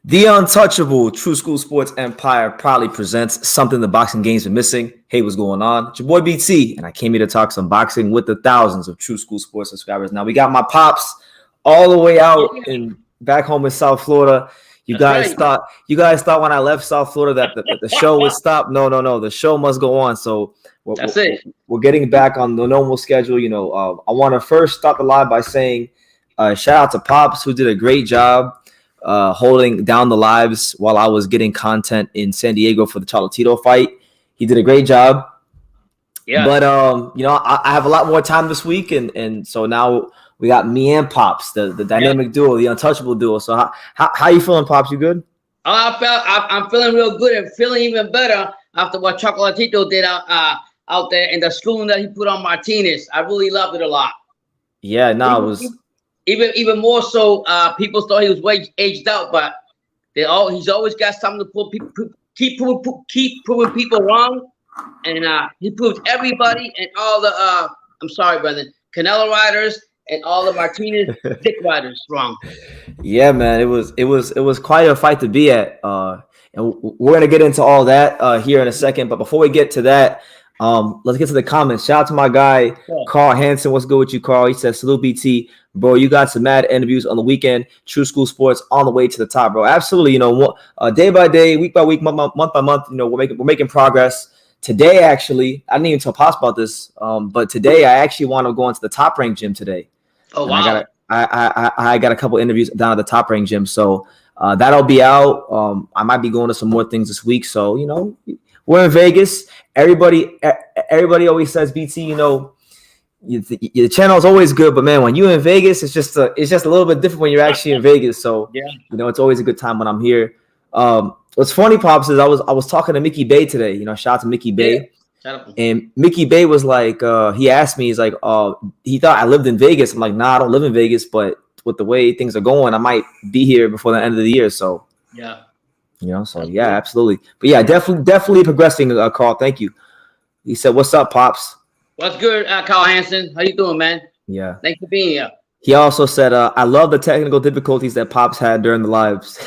The untouchable True School Sports Empire proudly presents something the boxing game's been missing. Hey, what's going on? It's your boy BT, and I came here to talk some boxing with the thousands of True School Sports subscribers. Now, we got my pops all the way out in back home in South Florida. You guys thought when I left South Florida that the show would stop. No. The show must go on. So we're getting back on the normal schedule. I want to first start the live by saying shout out to Pops, who did a great job holding down the lives while I was getting content in San Diego for the Chocolatito fight. He did a great job. Yeah. But I have a lot more time this week, and so now we got me and Pops, the dynamic duo, the untouchable duo. So how you feeling, Pops? You good? I'm feeling real good and feeling even better after what Chocolatito did out there in the schooling that he put on Martinez. I really loved it a lot. Yeah, it was. Even more so, people thought he was way aged out, but he's always got something to keep proving people wrong, and he proved everybody and all the I'm sorry, brother, Canelo riders and all the Martinez dick riders wrong. Yeah, man, it was quite a fight to be at, and we're gonna get into all that here in a second. But before we get to that, let's get to the comments. Shout out to my guy, Carl Hansen. What's good with you, Carl? He says, salute BT. Bro, you got some mad interviews on the weekend. True School Sports on the way to the top, bro. Absolutely. Day by day, week by week, month by month, we're making progress. Today, actually, I didn't even tell Pops about this, but today I actually want to go into the Top Rank gym today. Oh, wow. I got a couple interviews down at the Top Rank gym, so that'll be out. I might be going to some more things this week. So, we're in Vegas. Everybody always says, BT, the channel is always good, but man, when you're in Vegas, it's just a little bit different when you're actually in Vegas. So yeah, it's always a good time when I'm here. What's funny, Pops, is I was talking to Mickey Bay today. Shout out to Mickey Bay. And Mickey Bay was like, he asked me, he's like, he thought I lived in Vegas. I'm like, nah, I don't live in Vegas, but with the way things are going, I might be here before the end of the year. So yeah, yeah, absolutely. But yeah, definitely progressing, Carl. Thank you. He said, "What's up, Pops?" What's good, Carl Hansen? How you doing, man? Yeah. Thanks for being here. He also said, I love the technical difficulties that Pops had during the lives.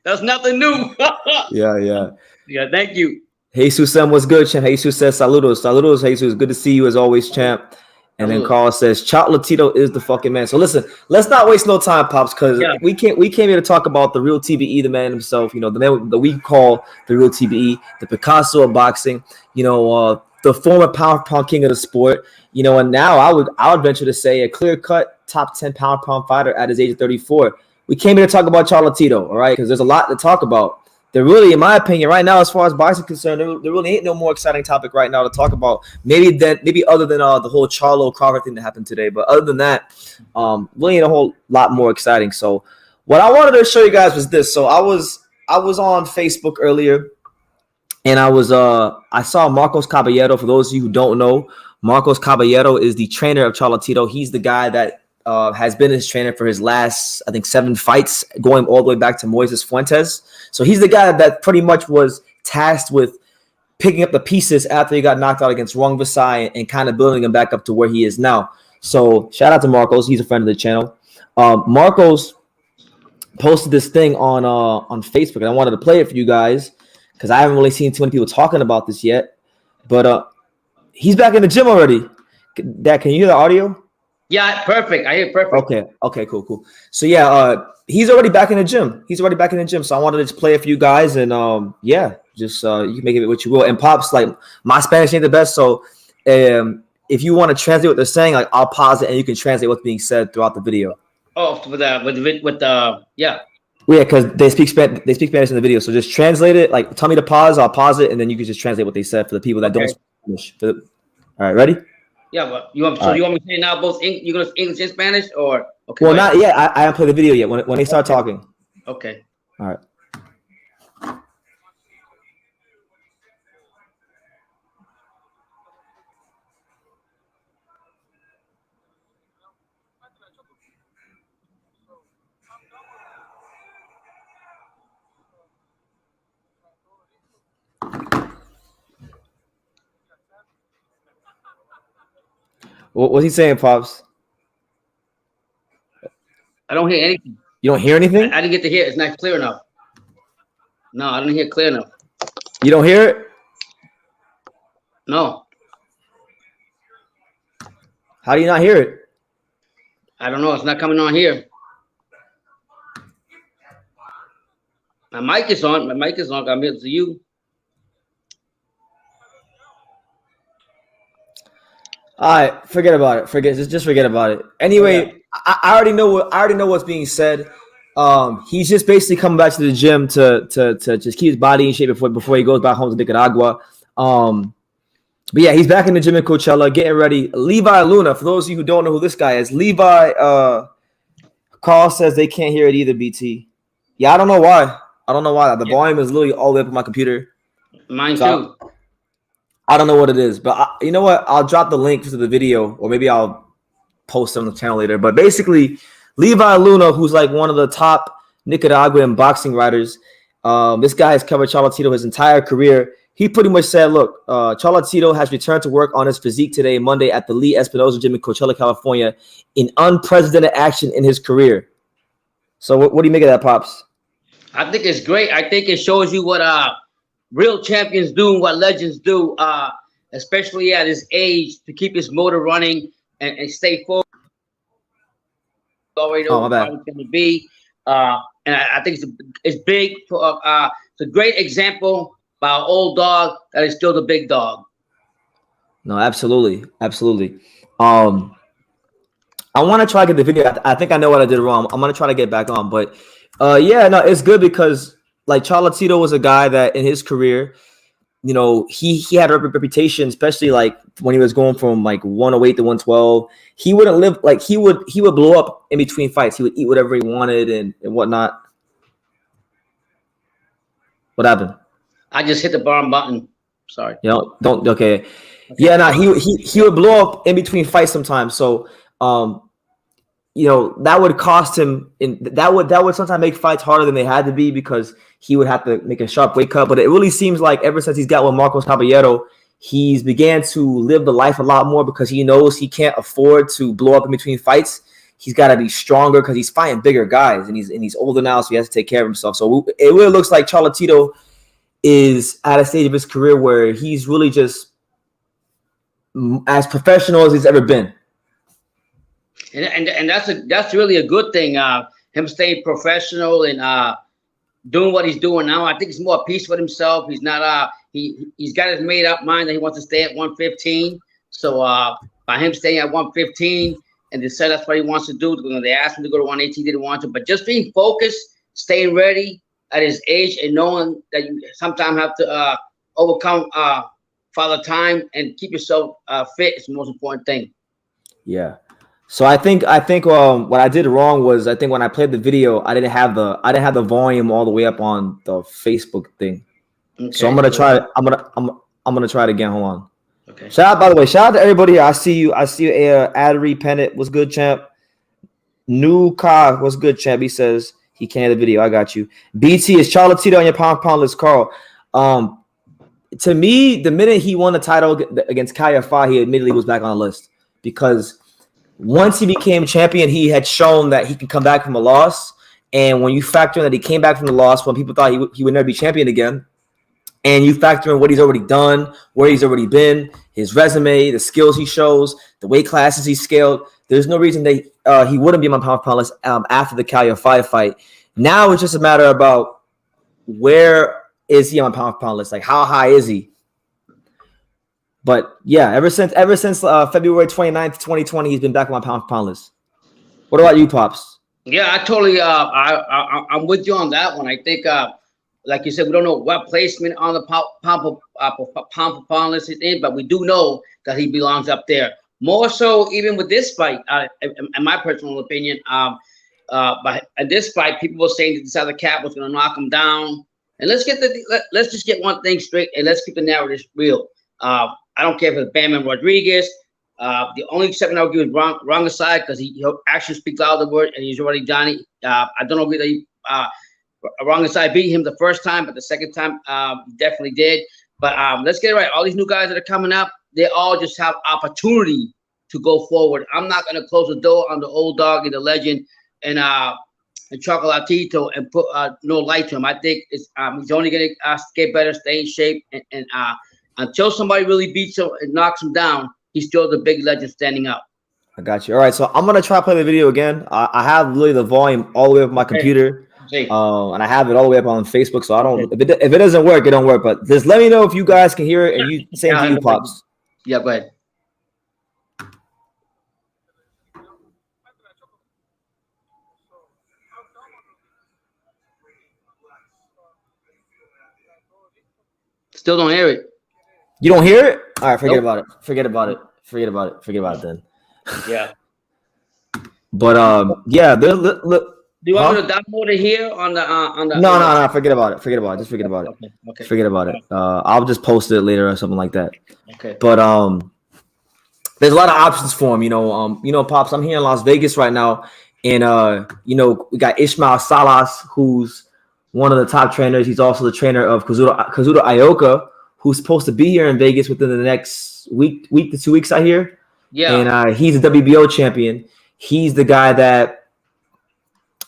That's nothing new. Yeah. Yeah, thank you. Jesus Sam, what's good, champ? Jesus says, saludos. Saludos, Jesus. Good to see you as always, champ. And then Carl says, Chocolatito is the fucking man. So listen, let's not waste no time, Pops, because we came here to talk about the real TBE, the man himself, the man that we call the real TBE, the Picasso of boxing, the former pound king of the sport, and now I would venture to say a clear-cut top 10 pound fighter at his age of 34. We came here to talk about Chocolatito, all right, because there's a lot to talk about. There really, in my opinion, right now, as far as boxing is concerned, there really ain't no more exciting topic right now to talk about. Maybe other than the whole Charlo Crawford thing that happened today. But other than that, really ain't a whole lot more exciting. So what I wanted to show you guys was this. So I was on Facebook earlier, and I saw Marcos Caballero. For those of you who don't know, Marcos Caballero is the trainer of Chocolatito. He's the guy that has been his trainer for his last, I think, 7 fights, going all the way back to Moises Fuentes. So he's the guy that pretty much was tasked with picking up the pieces after he got knocked out against Rung Visai and kind of building him back up to where he is now. So shout out to Marcos. He's a friend of the channel. Marcos posted this thing on Facebook, and I wanted to play it for you guys because I haven't really seen too many people talking about this yet. But he's back in the gym already. Dad, can you hear the audio? Yeah, perfect. I hear perfect. Okay, cool. So yeah, he's already back in the gym. So I wanted to just play it for you guys, and just you can make it what you will. And Pops, like, my Spanish ain't the best, so if you want to translate what they're saying, like, I'll pause it and you can translate what's being said throughout the video. Oh, yeah. Well, yeah, because they speak Spanish in the video, so just translate it. Like, tell me to pause, I'll pause it, and then you can just translate what they said for the people that don't speak Spanish. All right, ready? Yeah, but you want me to say now both you're gonna English and Spanish, or okay? Well, not yet. I haven't played the video yet. When they start talking. Okay. All right. What's he saying, Pops? I don't hear anything. You don't hear anything? I didn't get to hear it. It's not clear enough. No, I didn't hear it clear enough. You don't hear it? No. How do you not hear it? I don't know. It's not coming on here. My mic is on. My mic is on. I'm here to you. All right, forget about it. Just forget about it. Anyway, yeah. I already know what's being said. He's just basically coming back to the gym to just keep his body in shape before he goes back home to Nicaragua. But yeah, he's back in the gym in Coachella, getting ready. Levi Luna, for those of you who don't know who this guy is, Levi. Carl says they can't hear it either. BT. Yeah, I don't know why. The volume is literally all the way up on my computer. Mine too. I don't know what it is, but you know what? I'll drop the link to the video, or maybe I'll post it on the channel later. But basically, Levi Luna, who's like one of the top Nicaraguan boxing writers, this guy has covered Chocolatito his entire career. He pretty much said, look, Chocolatito has returned to work on his physique today, Monday, at the Lee Espinosa Gym in Coachella, California, in unprecedented action in his career. So what do you make of that, Pops? I think it's great. I think it shows you what real champions do, what legends do, especially at his age, to keep his motor running and stay focused. Already know what it's going to be. And I think it's big. It's a great example by an old dog that is still the big dog. No, absolutely. I want to try to get the video. I think I know what I did wrong. I'm going to try to get back on. But yeah, no, it's good because like Chocolatito was a guy that in his career, you know, he had a reputation, especially like when he was going from like 108 to 112. He wouldn't live like he would blow up in between fights. He would eat whatever he wanted and whatnot. What happened? I just hit the bottom button. Sorry. You know, don't okay. Yeah, no, he would blow up in between fights sometimes. So you know, that would cost him, and that would sometimes make fights harder than they had to be because he would have to make a sharp weight cut. But it really seems like ever since he's got with Marcos Caballero, he's began to live the life a lot more because he knows he can't afford to blow up in between fights. He's got to be stronger because he's fighting bigger guys, and he's older now, so he has to take care of himself. So it really looks like Chocolatito is at a stage of his career where he's really just as professional as he's ever been. And that's really a good thing. Him staying professional and doing what he's doing now. I think he's more peace with himself. He's not he's got his made up mind that he wants to stay at 115. So by him staying at 115 and they said that's what he wants to do. They asked him to go to 118, didn't want to, but just being focused, staying ready at his age, and knowing that you sometimes have to overcome father time and keep yourself fit is the most important thing. Yeah. So I think what I did wrong was I think when I played the video, I didn't have the volume all the way up on the Facebook thing. Okay, so I'm gonna try it again. Hold on. Okay. Shout out to everybody here. I see you, Adri Pennant. What's good, champ? New Ka, what's good, champ? He says he can't hear the video. I got you. BT, is Chocolatito on your pound list, Carl? To me, the minute he won the title against Kaya Fa, he admittedly was back on the list because once he became champion, he had shown that he can come back from a loss. And when you factor in that he came back from the loss when people thought he would never be champion again, and you factor in what he's already done, where he's already been, his resume, the skills he shows, the weight classes he scaled, there's no reason that he wouldn't be on my pound list after the Kaya fight. Now it's just a matter about where is he on my pound list? Like, how high is he? But yeah, ever since February 29th, 2020, he's been back on my pound list. What about you, Pops? Yeah, I totally I'm with you on that one. I think like you said, we don't know what placement on the pound list he's in, but we do know that he belongs up there. More so even with this fight, in my personal opinion. But at this fight, people were saying that this other cat was gonna knock him down. And let's just get one thing straight and let's keep the narrative real. I don't care if it's Bam Rodriguez. The only exception I would give is wrong aside because he actually speaks out the word and he's already done it. I don't agree that he wrong aside beat him the first time, but the second time he definitely did. But let's get it right. All these new guys that are coming up, they all just have opportunity to go forward. I'm not going to close the door on the old dog and the legend. And Chocolatito and put no light to him. I think it's he's only going to get better, stay in shape, and until somebody really beats him and knocks him down, he's still the big legend standing up. I got you. All right, so I'm gonna try to play the video again. I have literally the volume all the way up on my computer, and I have it all the way up on Facebook. So I don't. If it doesn't work, it don't work. But just let me know if you guys can hear it, and you same to you, Pops. Yeah, go ahead. Still don't hear it. You don't hear it? All right, forget about it. Forget about it. Forget about it. Forget about it then. Yeah. But yeah. Do you want me to download it here on the? No. Forget about it. Forget about it. Just forget about it. Okay. Forget about it. I'll just post it later or something like that. Okay. But there's a lot of options for him. You know, Pops. I'm here in Las Vegas right now, and you know, we got Ishmael Salas, who's one of the top trainers. He's also the trainer of Kazuto Ioka, who's supposed to be here in Vegas within the next week to 2 weeks, I hear. Yeah. And he's a WBO champion. He's the guy that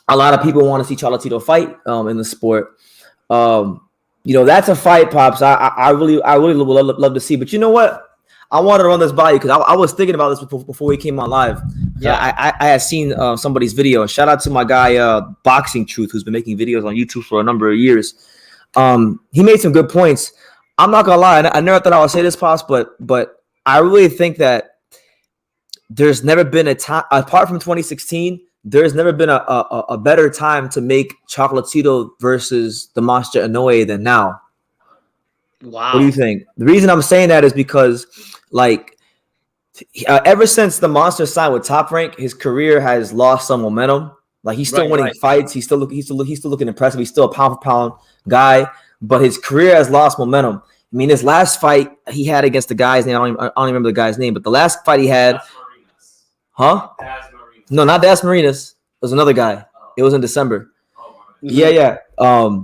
a lot of people want to see Chocolatito fight in the sport. You know, that's a fight, Pops. I really would love to see. But you know what? I wanted to run this by you because I was thinking about this before we came on live. Yeah, I had seen somebody's video. Shout out to my guy, Boxing Truth, who's been making videos on YouTube for a number of years. He made some good points. I'm not gonna lie. I never thought I would say this, Pops, but I really think that there's never been a time, apart from 2016, there's never been a better time to make Chocolatito versus the Monster Inoue than now. Wow. What do you think? The reason I'm saying that is because, like, ever since the Monster signed with Top Rank, his career has lost some momentum. Like, he's still winning fights. He's still looking impressive. He's still a pound for pound guy, but his career has lost momentum. I mean, his last fight he had against the guy's name, I don't even remember the guy's name, but the last fight he had, no, not Das Marinas. It was another guy. It was in December. Yeah. The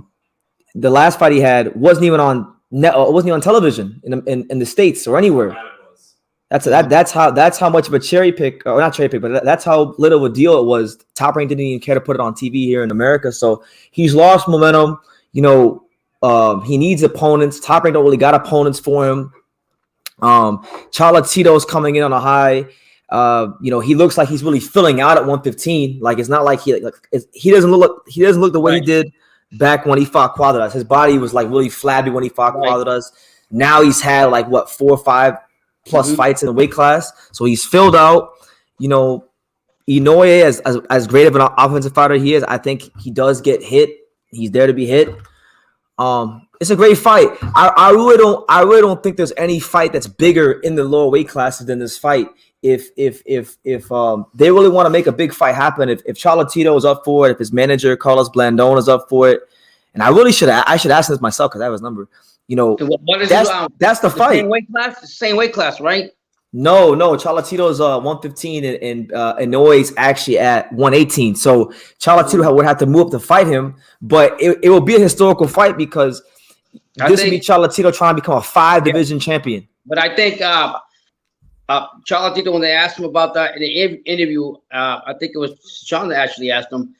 last fight he had wasn't even on net. It wasn't even on television in the States or anywhere. That's how much of a cherry pick, or not cherry pick, but that's how little of a deal it was. Top Rank didn't even care to put it on TV here in America, so he's lost momentum. You know, he needs opponents. Top Rank don't really got opponents for him. Chocolatito's coming in on a high. You know, he looks like he's really filling out at 115. Like, it's not like he doesn't look the way he did back when he fought Cuadras. His body was like really flabby when he fought Cuadras. Now he's had like 4 or 5 plus fights in the weight class, so he's filled out. You know, Inoue, as great of an offensive fighter he is, I think he does get hit. He's there to be hit. It's a great fight. I really don't think there's any fight that's bigger in the lower weight classes than this fight. If they really want to make a big fight happen, if Chocolatito is up for it, if his manager Carlos Blandon is up for it, and I should ask this myself because I have his number. You know, that's the fight. Same weight class, the same weight class, right? No. Chocolatito's 115 and Inoue's actually at 118. So Chocolatito would have to move up to fight him, but it will be a historical fight because this would be Chocolatito trying to become a 5-division champion. But I think Chocolatito, when they asked him about that in the interview, I think it was Sean that actually asked him.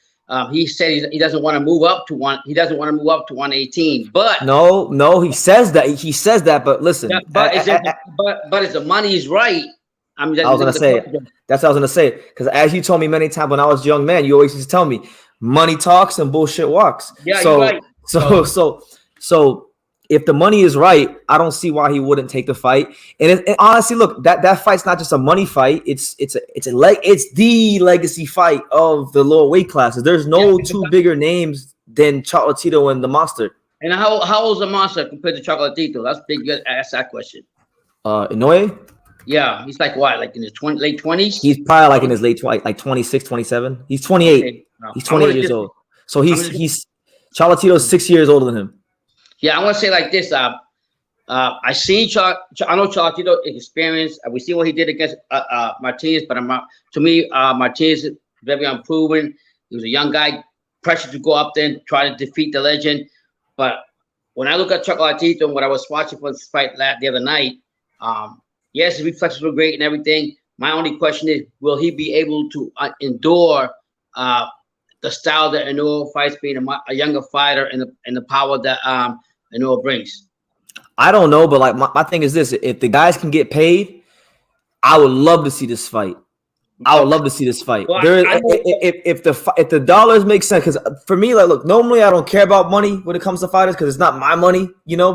He said he doesn't want to move up to 118. But no, he says that. But listen, but if the money's right, I mean, that's what I was gonna say. Because as you told me many times when I was a young man, you always used to tell me, money talks and bullshit walks. Yeah, you're right. So if the money is right, I don't see why he wouldn't take the fight. And honestly, look, that fight's not just a money fight. It's the legacy fight of the lower weight classes. There's no two bigger names than Chocolatito and the Monster. And how old is the Monster compared to Chocolatito? That's big. Good. Ask that question. Inoue? Yeah, he's like what, like in his late 20s? He's probably like in his late 20s, like 26, 27. He's 28. Okay. No. He's 28 years old. So he's Chocolatito's 6 years older than him. Yeah, I want to say like this. I know Chocolatito experience. We see what he did against Martinez, but to me, Martinez is very unproven. He was a young guy, pressured to go up there and try to defeat the legend. But when I look at Chocolatito and what I was watching for this fight the other night, yes, his reflexes were great and everything. My only question is, will he be able to endure the style that Inoue fights, being a younger fighter, and the power that Inoue brings? I don't know, but like my thing is this: if the guys can get paid, I would love to see this fight. I would love to see this fight. Well, There, if the dollars make sense, because for me, like, look, normally I don't care about money when it comes to fighters because it's not my money,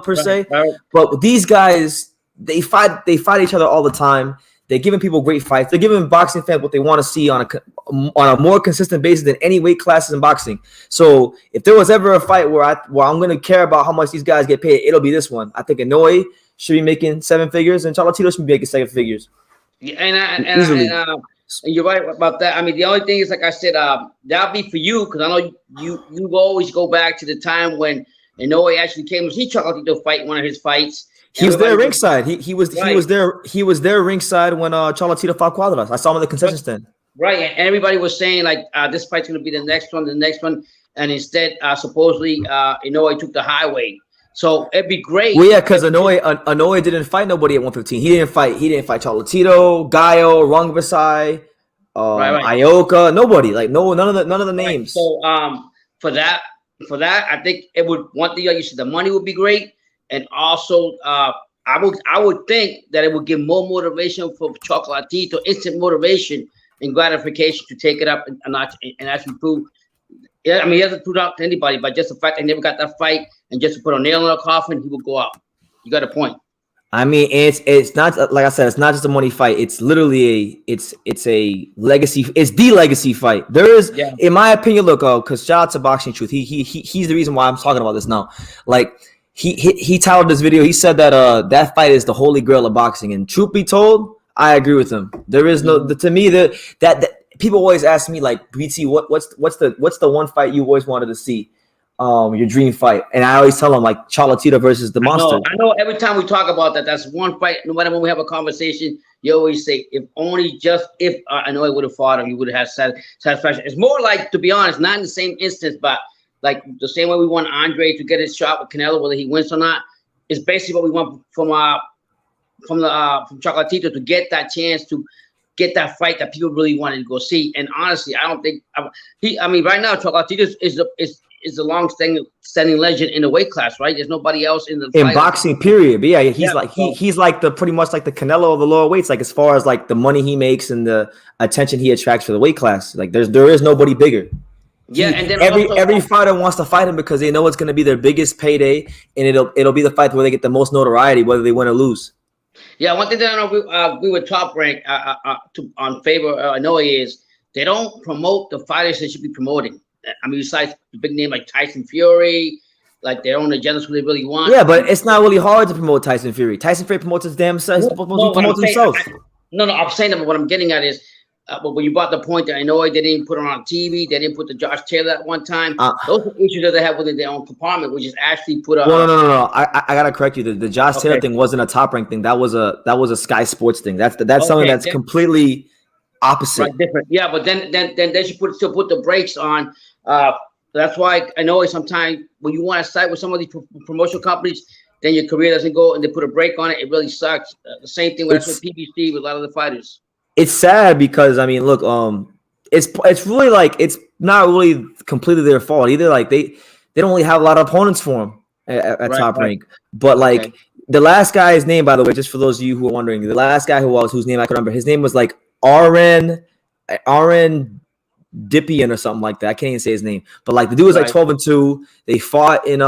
per se. Right. But these guys, they fight each other all the time. They're giving people great fights. They're giving boxing fans what they want to see on a more consistent basis than any weight classes in boxing. So if there was ever a fight where I'm going to care about how much these guys get paid, it'll be this one. I think Inoue should be making 7 figures and Chocolatito should be making 7 figures. Yeah, and you're right about that. I mean, the only thing is, like I said, that'll be for you because I know you always go back to the time when Inoue actually came to see Chocolatito fight one of his fights. He was there ringside. He was there ringside when Chocolatito fought Cuadras. I saw him in the concession stand. Right, and everybody was saying like this fight's going to be the next one, and instead supposedly Inoue took the highway. So it'd be great. Well, yeah, because Inoue didn't fight nobody at 115. He didn't fight Chocolatito, Gallo, Rungvisai, Ioka, nobody. Like none of the names. Right. So for that, I think it would you said the money would be great, and also I would think that it would give more motivation for Chocolatito, instant motivation and gratification to take it up a notch and actually prove. Yeah, I mean, he hasn't proved out to anybody, but just the fact they never got that fight and just to put a nail in a coffin, he will go out. You got a point. I mean, it's not like I said, it's not just a money fight. It's literally it's a legacy. It's the legacy fight. There is, in my opinion, look, because shout out to Boxing Truth. He's the reason why I'm talking about this now. Like he titled this video. He said that that fight is the holy grail of boxing. And truth be told, I agree with him. There is to me that people always ask me like, BT, what's the one fight you always wanted to see? Your dream fight, and I always tell them like Chocolatito versus the Monster. I know. Every time we talk about that, that's one fight. No matter when we have a conversation, you always say, if I know I would have fought him, he would have had satisfaction. It's more like, to be honest, not in the same instance, but like the same way we want Andre to get his shot with Canelo, whether he wins or not, is basically what we want from Chocolatito to get that chance to get that fight that people really wanted to go see. And honestly, I don't think right now Chocolatito is a long-standing legend in the weight class, right? There's nobody else in boxing, period. But he's like the pretty much like the Canelo of the lower weights, like as far as like the money he makes and the attention he attracts for the weight class. Like there is nobody bigger. Yeah, and then every fighter wants to fight him because they know it's going to be their biggest payday, and it'll be the fight where they get the most notoriety, whether they win or lose. Yeah, one thing that I know we were top ranked on favor Inoue is they don't promote the fighters they should be promoting. I mean, besides the big name like Tyson Fury, like their own agendas who they really want. Yeah, but it's not really hard to promote Tyson Fury. Tyson Fury promotes his damn self. No, I'm saying that, but what I'm getting at is when you brought the point that I know they didn't put it on TV, they didn't put the Josh Taylor at one time. Those are issues that they have within their own compartment, which is actually put up. No. I gotta correct you. The Josh Taylor thing wasn't a top rank thing. That was a Sky Sports thing. That's something that's completely opposite. Right, different. Yeah, but then they should still put the brakes on. That's why I know sometimes when you want to side with some of these promotional companies, then your career doesn't go and they put a break on it. It really sucks. The same thing with PBC with a lot of the fighters. It's sad because I mean, look, it's really like it's not really completely their fault either. Like they don't really have a lot of opponents for them at top rank. But like the last guy's name, by the way, just for those of you who are wondering, the last guy whose name I could remember, his name was like RN Dippian or something like that. I can't even say his name, but like the dude was like 12-2. They fought in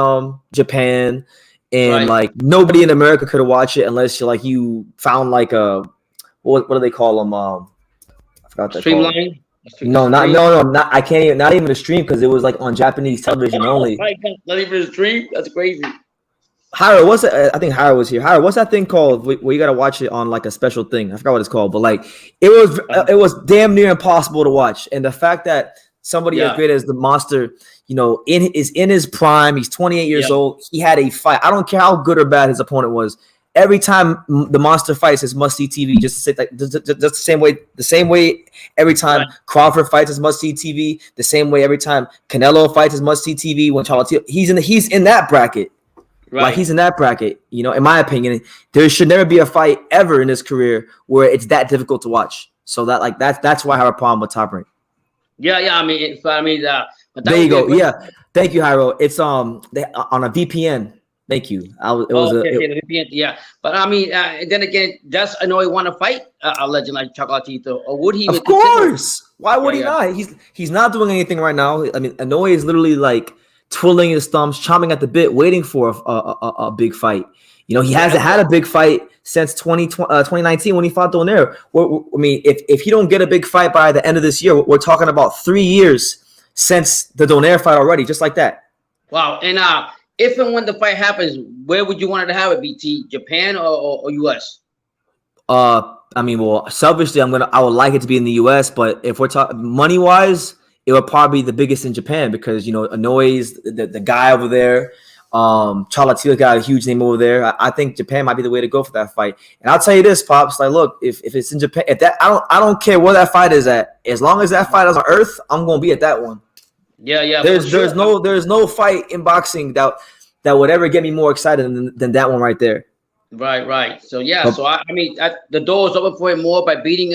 Japan, and like nobody in America could have watched it unless you found like a what do they call them? I forgot that. Streamline. No, I can't even. Not even a stream because it was like on Japanese television only. Not even a stream. That's crazy. Hira, I think Hira was here. Hira, what's that thing called where you gotta watch it on like a special thing? I forgot what it's called, but like it was damn near impossible to watch. And the fact that somebody as great as the Monster, is in his prime, he's 28 years old. He had a fight. I don't care how good or bad his opponent was. Every time the Monster fights, it's must see TV. Just to say like just the same way every time Crawford fights, is must see TV. The same way every time Canelo fights, is must see TV. When Chocolatito, he's in that bracket. Right. Like he's in that bracket, in my opinion, there should never be a fight ever in his career where it's that difficult to watch. So that's why I have a problem with Top Rank. Yeah. I mean, but there you go. Yeah, thank you, Hyro. It's on a VPN. Thank you. The VPN. Yeah, but I mean, then again, does Inoue want to fight a legend like Chocolatito, or would he? Of course. Why would he not? He's not doing anything right now. I mean, Inoue is literally like twiddling his thumbs, chomping at the bit, waiting for a big fight. You know, he hasn't had a big fight since 2019 when he fought Donaire. I mean, if he don't get a big fight by the end of this year, we're talking about 3 years since the Donaire fight already, just like that. Wow. And if and when the fight happens, where would you want to have it, BT? Japan or US? I mean, well, selfishly, I would like it to be in the US, but if we're talking money wise, it would probably be the biggest in Japan because, you know, Inoue's the guy over there. Chocolatito got a huge name over there. I think Japan might be the way to go for that fight. And I'll tell you this, Pops, like, look, if it's in Japan, I don't care where that fight is at. As long as that fight is on Earth, I'm going to be at that one. Yeah. There's no fight in boxing that would ever get me more excited than that one right there. Right. So yeah. So I mean, the door is open for him more by beating.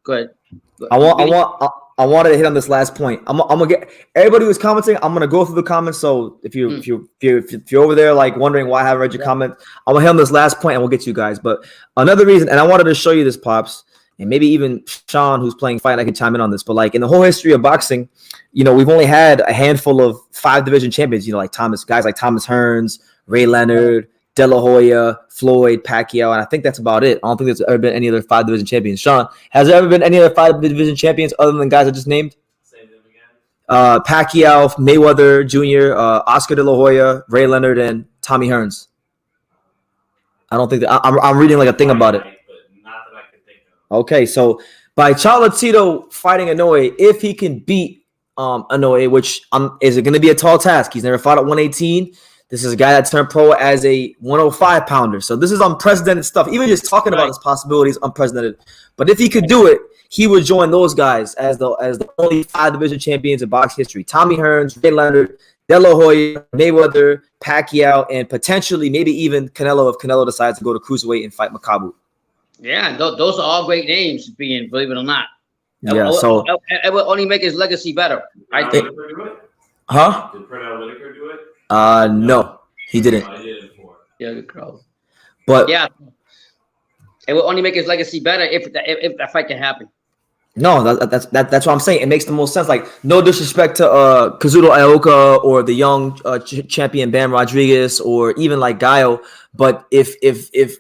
Good. I wanted to hit on this last point. I'm gonna get everybody who's commenting. I'm gonna go through the comments. So if you're over there like wondering why I haven't read your comment, I'm gonna hit on this last point and we'll get to you guys. But another reason, and I wanted to show you this, Pops, and maybe even Sean, who's playing fight, I can chime in on this. But like in the whole history of boxing, you know, we've only had a handful of 5 division champions. You know, like guys like Thomas Hearns, Ray Leonard, De La Hoya, Floyd, Pacquiao, and I think that's about it. I don't think there's ever been any other 5 division champions. Sean, has there ever been any other 5 division champions other than the guys I just named? Say them again. Pacquiao, Mayweather Jr., Oscar De La Hoya, Ray Leonard, and Tommy Hearns. I don't think that I'm reading like a thing about it. But not that I can think of. Okay, so by Chocolatito fighting Inoue, if he can beat Inoue, which is it going to be a tall task? He's never fought at 118. This is a guy that turned pro as a 105 pounder. So this is unprecedented stuff. Even just talking about his possibilities, unprecedented. But if he could do it, he would join those guys as the only 5 division champions in box history. Tommy Hearns, Ray Leonard, De La Hoya, Mayweather, Pacquiao, and potentially maybe even Canelo if Canelo decides to go to cruiserweight and fight Makabu. Yeah, those are all great names, believe it or not. Yeah, so it will only make his legacy better. I think. Huh? Did Pernell Whitaker do it? No, he didn't. I did it for. Yeah, good crowd. But yeah, it will only make his legacy better if that fight can happen. No, that's what I'm saying. It makes the most sense. Like, no disrespect to Kazuto Ioka or the young champion Bam Rodriguez or even like Gallo, but if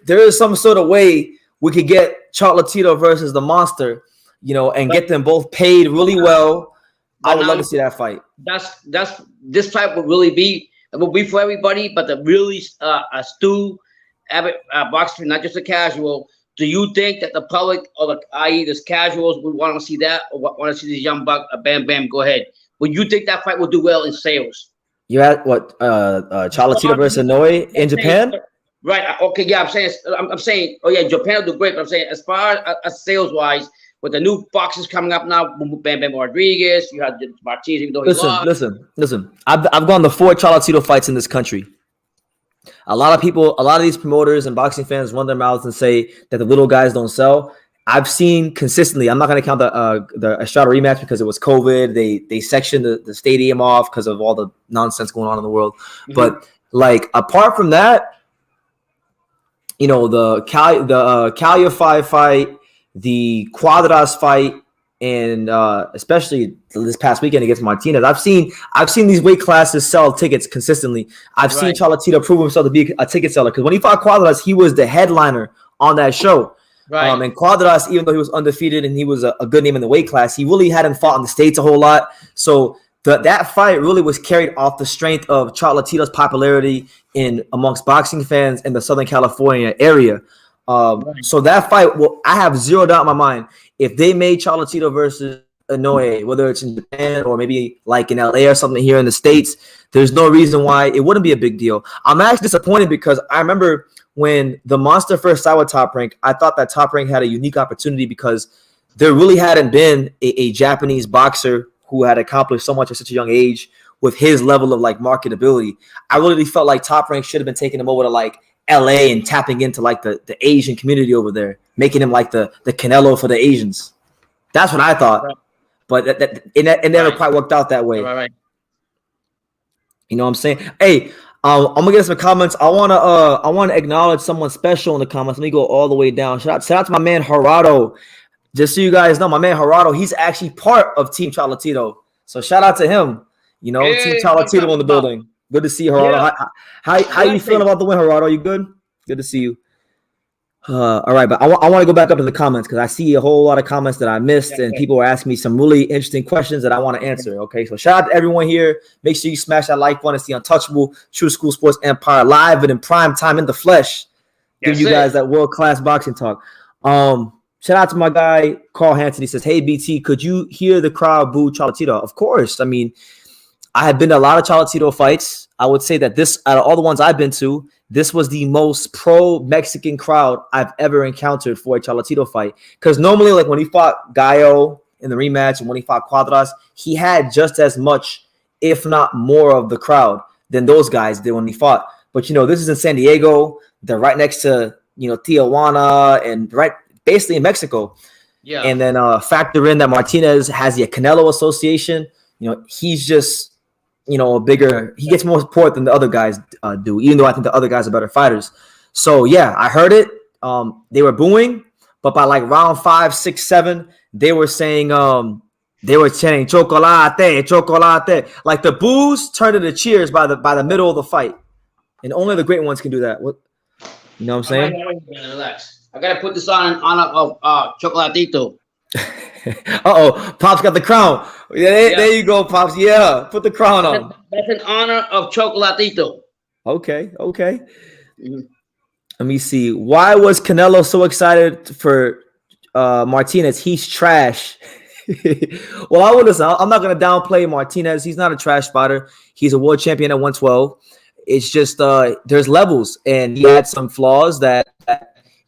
there is some sort of way we could get Chocolatito versus the Monster, you know, and get them both paid really well, I would love to see that fight. This fight will be for everybody, but the really astute avid boxer, not just a casual. Do you think that the public, or i.e. the casuals, would want to see that, or want to see this young buck, Bam? Go ahead. Would you think that fight will do well in sales? You had what? Chocolatito versus Inoue in Japan? Right. Okay. Yeah. I'm saying. Oh yeah, Japan will do great. But I'm saying, as far as sales wise, with the new boxers coming up now, Bam Rodriguez, you had Martinez, even though he lost. Listen. I've gone to 4 Chocolatito fights in this country. A lot of these promoters and boxing fans run their mouths and say that the little guys don't sell. I've seen consistently. I'm not going to count the Estrada rematch because it was COVID. They sectioned the stadium off because of all the nonsense going on in the world. Mm-hmm. But like apart from that, you know, the Calify fight, the Cuadras fight, and especially this past weekend against Martinez, I've seen these weight classes sell tickets consistently. I've seen Chocolatito prove himself to be a ticket seller because when he fought Cuadras, he was the headliner on that show. Right. And Cuadras, even though he was undefeated and he was a good name in the weight class, he really hadn't fought in the States a whole lot. So that fight really was carried off the strength of Chocolatito's popularity amongst boxing fans in the Southern California area. So that fight, well, I have zero doubt in my mind. If they made Chocolatito versus Inoue, whether it's in Japan or maybe like in LA or something here in the States, there's no reason why it wouldn't be a big deal. I'm actually disappointed because I remember when the Monster first signed with Top Rank, I thought that Top Rank had a unique opportunity because there really hadn't been a Japanese boxer who had accomplished so much at such a young age with his level of like marketability. I really felt like Top Rank should have been taking him over to like LA and tapping into like the Asian community over there, making him like the Canelo for the Asians. That's what I thought. but it never quite worked out that way. Right. You know what I'm saying? Hey, I'm gonna get some comments. I wanna acknowledge someone special in the comments. Let me go all the way down. Shout out to my man Gerardo. Just so you guys know, my man Gerardo, he's actually part of Team Chocolatito. So shout out to him. You know, Team Chocolatito in the building. Good to see you, Gerardo. Yeah. How you feeling about the win, Gerardo? You good? Good to see you. All right, but I want to go back up to the comments because I see a whole lot of comments that I missed, and people are asking me some really interesting questions that I want to answer. Okay, so shout out to everyone here. Make sure you smash that like button. It's the Untouchable True School Sports Empire live and in prime time in the flesh. Give you guys that world-class boxing talk. Shout out to my guy Carl Hanson. He says, "Hey BT, could you hear the crowd boo Chocolatito?" Of course. I mean, I have been to a lot of Chocolatito fights. I would say that this, out of all the ones I've been to, this was the most pro-Mexican crowd I've ever encountered for a Chocolatito fight. Because normally, like when he fought Gallo in the rematch and when he fought Cuadras, he had just as much, if not more, of the crowd than those guys did when he fought. But, you know, this is in San Diego. They're right next to, you know, Tijuana and right basically in Mexico. Yeah. And then factor in that Martinez has the Canelo Association. You know, he's just, you know, he gets more support than the other guys do, even though I think the other guys are better fighters. So, yeah, I heard it. They were booing, but by like round 5, 6, 7, they were saying, they were chanting chocolate, chocolate. Like the boos turned into cheers by the middle of the fight. And only the great ones can do that. What, you know what I'm saying? Relax. I got to put this on honor of Chocolatito. Uh-oh, Pops got the crown. There you go, Pops. Yeah, put the crown on. That's in honor of Chocolatito. Okay. Mm-hmm. Let me see. Why was Canelo so excited for Martinez? He's trash. Well, I'm not going to downplay Martinez. He's not a trash fighter. He's a world champion at 112. It's just there's levels, and he had some flaws that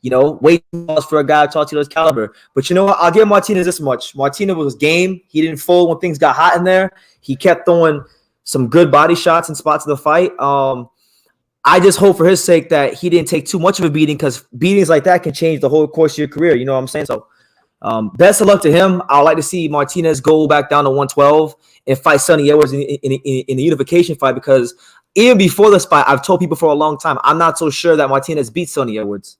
you know, way too much for a guy of Chocolatito's caliber. But you know what? I'll give Martinez this much. Martinez was game. He didn't fold when things got hot in there. He kept throwing some good body shots in spots of the fight. I just hope for his sake that he didn't take too much of a beating, because beatings like that can change the whole course of your career. You know what I'm saying? So best of luck to him. I'd like to see Martinez go back down to 112 and fight Sonny Edwards in the unification fight, because even before this fight, I've told people for a long time, I'm not so sure that Martinez beats Sonny Edwards.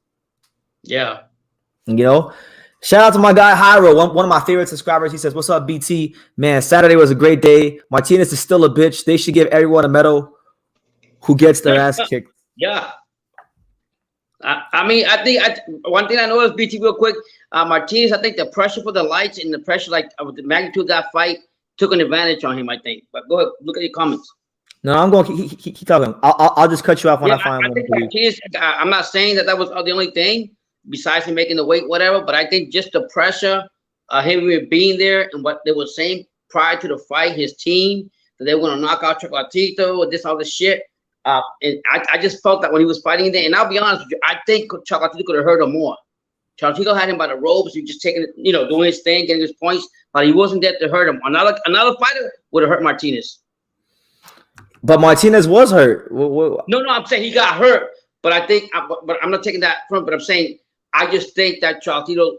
Yeah. You know, shout out to my guy Hyro, one of my favorite subscribers. He says, "What's up, BT? Man, Saturday was a great day. Martinez is still a bitch. They should give everyone a medal who gets their ass kicked." Yeah. I mean, I think one thing I know is BT real quick. Martinez, I think the pressure for the lights and the pressure, like with the magnitude of that fight, took an advantage on him, I think. But go ahead, look at your comments. No, I'm going to keep talking. I'll just cut you off when I find one. Martinez, I'm not saying that was the only thing besides him making the weight, whatever, but I think just the pressure, him being there and what they were saying prior to the fight, his team, that they were going to knock out Chocolatito and this, all this shit. And I just felt that when he was fighting there, and I'll be honest with you, I think Chocolatito could have hurt him more. Chocolatito had him by the ropes. He was just taking it, you know, doing his thing, getting his points, but he wasn't there to hurt him. Another fighter would have hurt Martinez. But Martinez was hurt. No, I'm saying he got hurt, but I think, but I'm not taking that from. But I'm saying I just think that Chocolatito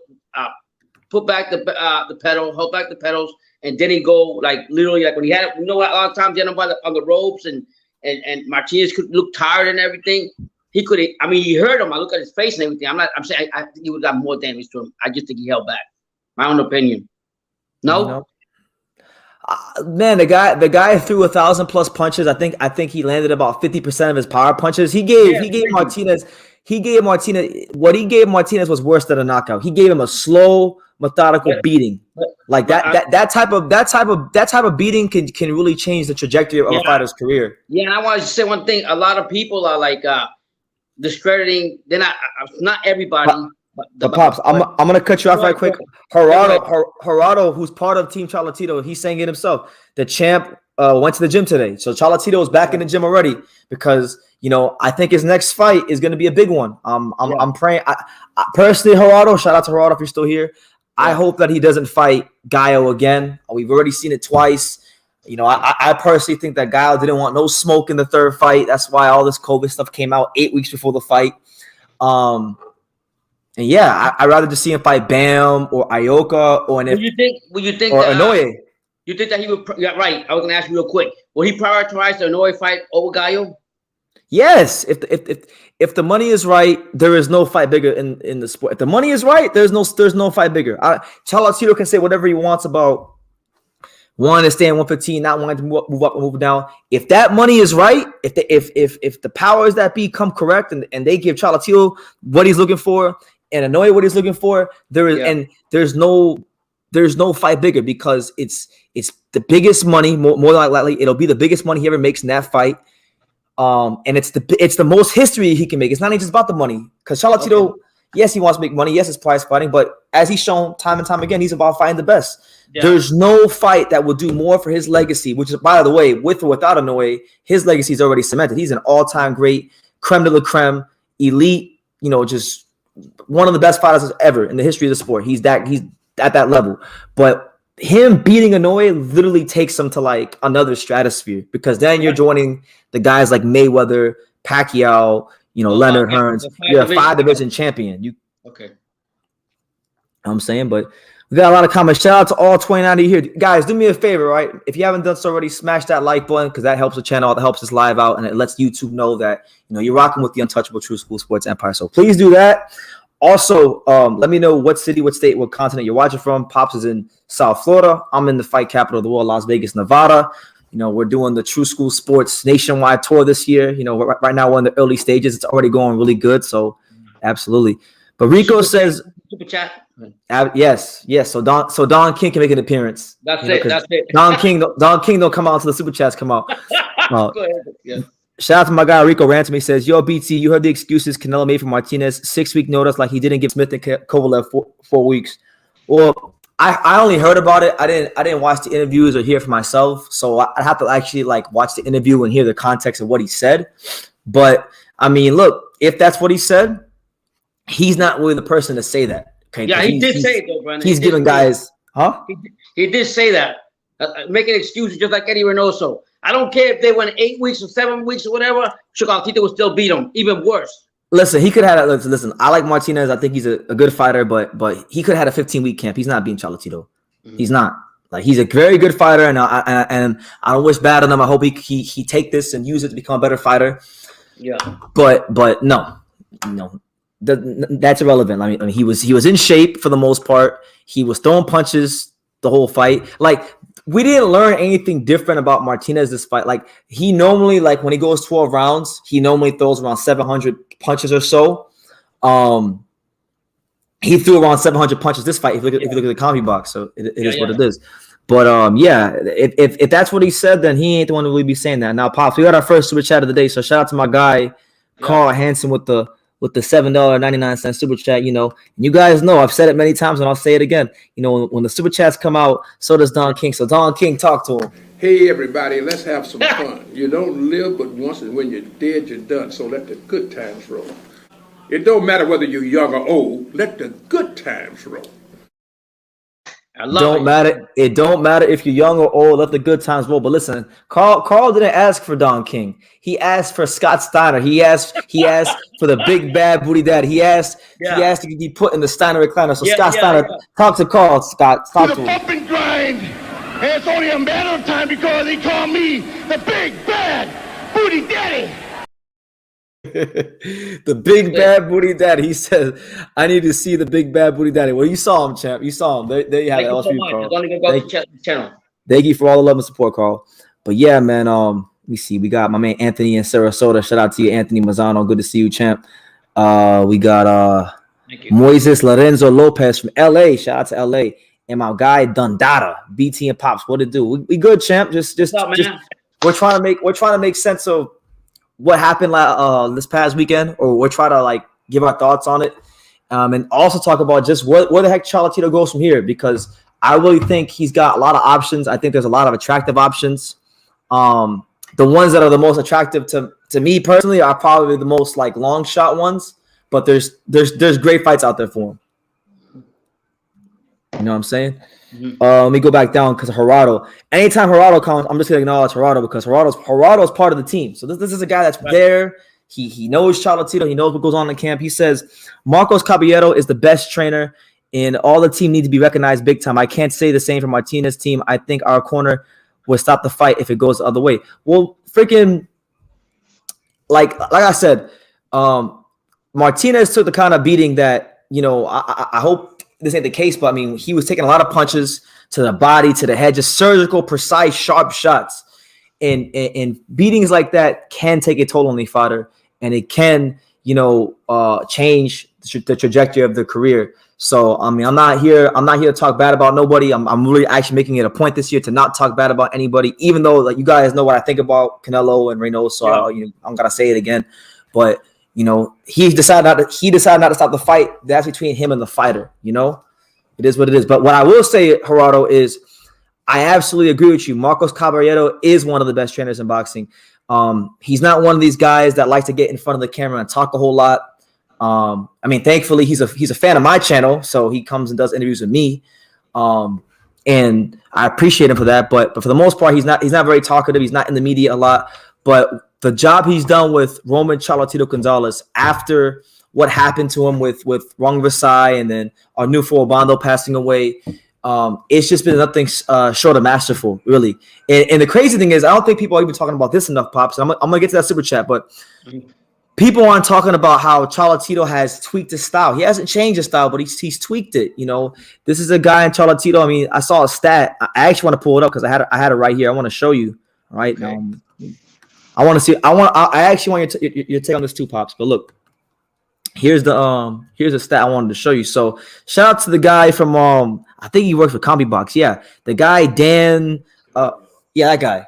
put back the pedal, held back the pedals, and didn't go like literally like when he had, you know, a lot of times he had him on the ropes, and Martinez could look tired and everything. He could, I mean, he hurt him. I look at his face and everything. I'm saying I think he would have got more damage to him. I just think he held back. My own opinion. No. Man, the guy threw 1,000+ punches. I think he landed about 50% of his power punches. He gave Martinez what he gave Martinez was worse than a knockout. He gave him a slow, methodical beating. Like that type of beating can really change the trajectory of a fighter's career. Yeah, and I want to say one thing. A lot of people are like discrediting. They're not everybody. But Pops, I'm gonna cut you off right quick. Gerardo, who's part of Team Chocolatito, he's saying it himself. The champ went to the gym today, so Chocolatito is back in the gym already, because you know I think his next fight is going to be a big one. I'm praying. I personally, Gerardo, shout out to Gerardo if you're still here. I hope that he doesn't fight Gallo again. We've already seen it twice. You know, I personally think that Gallo didn't want no smoke in the third fight. That's why all this COVID stuff came out 8 weeks before the fight. And yeah, I'd rather just see him fight Bam or Ioka or Would you think or that, Inoue. you think that he would? Yeah, right. I was gonna ask you real quick. Will he prioritize the Inoue fight over Gallo? Yes, if the money is right, there is no fight bigger in the sport. If the money is right, there's no fight bigger. Chocolatito can say whatever he wants about wanting to stay in 115, not wanting to move up and move down. If that money is right, if the powers that be come correct and they give Chocolatito what he's looking for and Inoue what he's looking for, and there's no fight bigger because it's the biggest money. More than likely, it'll be the biggest money he ever makes in that fight. And it's the most history he can make. It's not even just about the money because Chocolatito, yes, he wants to make money. Yes, it's prize fighting, but as he's shown time and time again, he's about fighting the best. Yeah. There's no fight that will do more for his legacy, which is, by the way, with or without Inoue, his legacy is already cemented. He's an all-time great, creme de la creme, elite, just one of the best fighters ever in the history of the sport. He's at that level. But him beating Inoue literally takes him to like another stratosphere because then you're joining the guys like Mayweather, Pacquiao, Leonard Hearns. You're a 5-division champion. I'm saying, but we got a lot of comments. Shout out to all 29 of you here. Guys, do me a favor, right? If you haven't done so already, smash that like button because that helps the channel. That helps us live out and it lets YouTube know that you're rocking with the untouchable True School Sports Empire. So please do that. Also, let me know what city, what state, what continent you're watching from. Pops is in South Florida. I'm in the fight capital of the world, Las Vegas, Nevada. We're doing the True School Sports nationwide tour this year. Right now we're in the early stages. It's already going really good. So, absolutely. But Rico says, super chat. Yes. So Don King can make an appearance. That's it. Don King don't come out until the super chats come out. Go ahead. Yeah. Shout out to my guy Rico Ransom. He says, "Yo, BT, you heard the excuses Canelo made for Martinez. 6-week notice, like he didn't give Smith and Kovalev 4 weeks." Well, I only heard about it. I didn't watch the interviews or hear for myself, so I have to actually watch the interview and hear the context of what he said. But I mean, look, if that's what he said, he's not really the person to say that. Okay? Yeah, he did say it though, Brandon. He's giving guys, huh? He did say that, making excuses just like Eddie Reynoso. I don't care if they went 8 weeks or 7 weeks or whatever. Chocolatito would still beat him, even worse. Listen, he could have had. Listen, I like Martinez. I think he's a good fighter, but he could have had a 15-week camp. He's not beating Chocolatito. He's not. He's a very good fighter, and I don't wish bad on him. I hope he take this and use it to become a better fighter. Yeah. But no, that's irrelevant. I mean, he was in shape for the most part. He was throwing punches the whole fight. We didn't learn anything different about Martinez this fight. He normally, when he goes 12 rounds, he normally throws around 700 punches or so. He threw around 700 punches this fight. If you look at the comedy box, so it is what it is. But if that's what he said, then he ain't the one to really be saying that. Now, Pops, we got our first super chat of the day. So shout out to my guy Carl Hansen with the $7.99 super chat. You guys know I've said it many times and I'll say it again. When the super chats come out, so does Don King. So Don King, talk to him. Hey everybody, let's have some fun. You don't live but once, and when you're dead, you're done. So let the good times roll. It don't matter whether you're young or old. Let the good times roll. It don't matter if you're young or old. Let the good times roll. But listen, Carl didn't ask for Don King. He asked for Scott Steiner. He asked for the big bad booty dad. He asked to be put in the Steiner recliner. So Scott Steiner, talk to Carl. Scott, talk to him. Up and grind. And it's only a matter of time because he called me the big bad booty daddy. The big bad booty daddy. He says, "I need to see the big bad booty daddy." Well, you saw him, champ. You saw him. There you have it. Thank you so much. Carl. Thank you for all the love and support, Carl. But yeah, man. We see. We got my man Anthony in Sarasota. Shout out to you, Anthony Mazzano. Good to see you, champ. We got Moises Lorenzo Lopez from LA. Shout out to LA. And my guy Dundada, BT and Pops. What it do? We good, champ. Just we're trying to make sense of what happened this past weekend, or we're trying to give our thoughts on it, and also talk about just where the heck Chocolatito goes from here, because I really think he's got a lot of options. I think there's a lot of attractive options. The ones that are the most attractive to me personally are probably the most long shot ones, but there's great fights out there for him. You know what I'm saying? Mm-hmm. Let me go back down because Gerardo. Anytime Gerardo comes, I'm just gonna acknowledge Gerardo because Gerardo's part of the team. So this is a guy that's there. He knows Chocolatito. He knows what goes on in camp. He says Marcos Caballero is the best trainer, and all the team needs to be recognized big time. I can't say the same for Martinez's team. I think our corner will stop the fight if it goes the other way. Well, freaking, like I said, Martinez took the kind of beating that, I hope this ain't the case, but I mean, he was taking a lot of punches to the body, to the head, just surgical, precise, sharp shots. And beatings like that can take a toll on the fighter, and it can, change the trajectory of the career. So, I mean, I'm not here to talk bad about nobody. I'm really actually making it a point this year to not talk bad about anybody, even though, like, you guys know what I think about Canelo and Reynoso, so I'm gonna say it again. But he decided not to stop the fight. That's between him and the fighter. It is what it is. But what I will say, Gerardo, is I absolutely agree with you. Marcos Caballero is one of the best trainers in boxing. He's not one of these guys that likes to get in front of the camera and talk a whole lot. I mean, thankfully, he's a fan of my channel, so he comes and does interviews with me, and I appreciate him for that. But for the most part, he's not very talkative. He's not in the media a lot. But the job he's done with Roman Chocolatito Gonzalez after what happened to him with Juan Versailles and then Arnulfo Obando passing away, it's just been nothing short of masterful, really. And the crazy thing is, I don't think people are even talking about this enough, Pops. I'm gonna get to that super chat, but people aren't talking about how Chocolatito has tweaked his style. He hasn't changed his style, but he's tweaked it. This is a guy in Chocolatito. I mean, I saw a stat. I actually want to pull it up because I had it right here. I want to show you. All right, okay. I want to see. I actually want your take on this too, Pops. But look, here's a stat I wanted to show you. So shout out to the guy from I think he works for CombiBox. Yeah, the guy Dan. Yeah, that guy.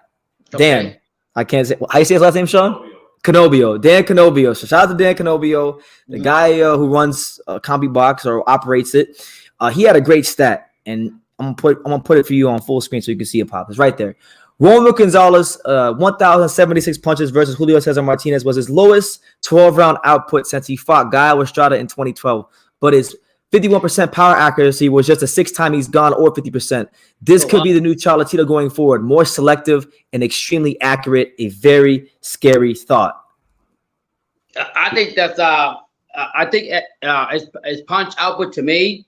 Okay. Dan. I can't say. How you say his last name, Sean? Canobio. Dan Canobio. So shout out to Dan Canobio, the guy who runs CombiBox or operates it. He had a great stat, and I'm gonna put it for you on full screen so you can see it, Pop. It's right there. Roman Gonzalez, 1,076 punches versus Julio Cesar Martinez was his lowest 12-round output since he fought Gallo Estrada in 2012. But his 51% power accuracy was just the sixth time he's gone over 50%. This could be the new Chocolatito going forward. More selective and extremely accurate. A very scary thought. I think that's his punch output to me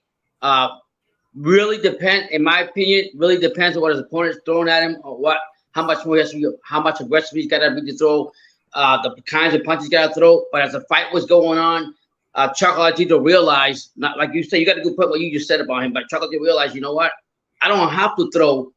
really depends, in my opinion, really depends on what his opponent's throwing at him, or how much aggressive he's got to be to throw, the kinds of punches he's got to throw. But as the fight was going on, Chocolatito realized, not like you say, you got to go put what you just said about him, but Chocolatito realized, you know what? I don't have to throw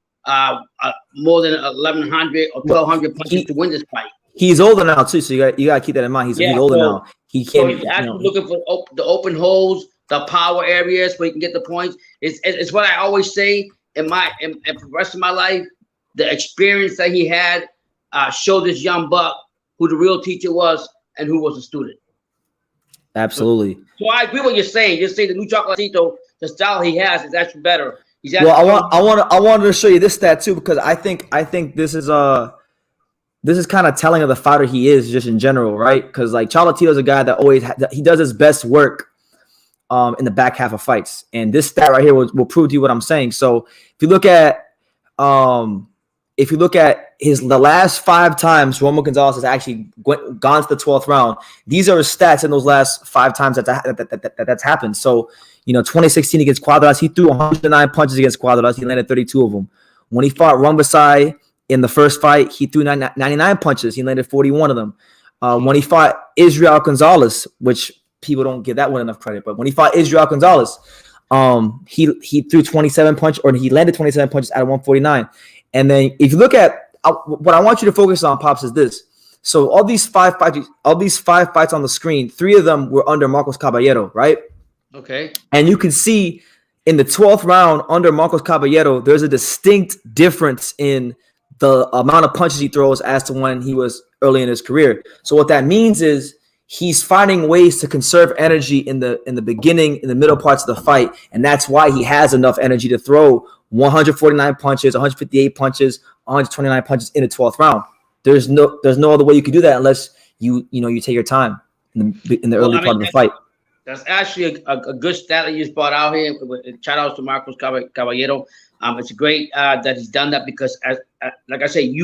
more than 1,100 or 1,200 punches to win this fight. He's older now too, so you got to keep that in mind. He's older now. He can't. So he's actually looking for the open holes, the power areas where he can get the points. It's what I always say in for the rest of my life. The experience that he had showed this young buck who the real teacher was and who was a student. Absolutely. So I agree with what you're saying. You're saying the new Chocolatito, the style he has is actually better. I wanted to show you this stat too, because I think this is kind of telling of the fighter he is just in general, right? Because like Chocolatito's a guy that he does his best work in the back half of fights, and this stat right here will prove to you what I'm saying. So if you look at the last 5 times Roman Gonzalez has actually gone to the 12th round, these are his stats in those last 5 times that's happened. So 2016 against Cuadras, he threw 109 punches against Cuadras. He landed 32 of them. When he fought Juan Versailles in the first fight, he threw 99 punches. He landed 41 of them. When he fought Israel Gonzalez, which people don't give that one enough credit, but when he fought Israel Gonzalez, he threw 27 punches, or he landed 27 punches out of 149. And then if you look at what I want you to focus on, Pops, is this. So all these five fights on the screen, 3 of them were under Marcos Caballero, right? Okay. And you can see in the 12th round under Marcos Caballero, there's a distinct difference in the amount of punches he throws as to when he was early in his career. So what that means is he's finding ways to conserve energy in the beginning, in the middle parts of the fight, and that's why he has enough energy to throw 149 punches, 158 punches, 129 punches in the 12th round. There's no other way you could do that unless you take your time in the early part of the fight. That's actually a good stat that you just brought out here. Shout out to Marcos Caballero. It's great that he's done that, because, like I say, when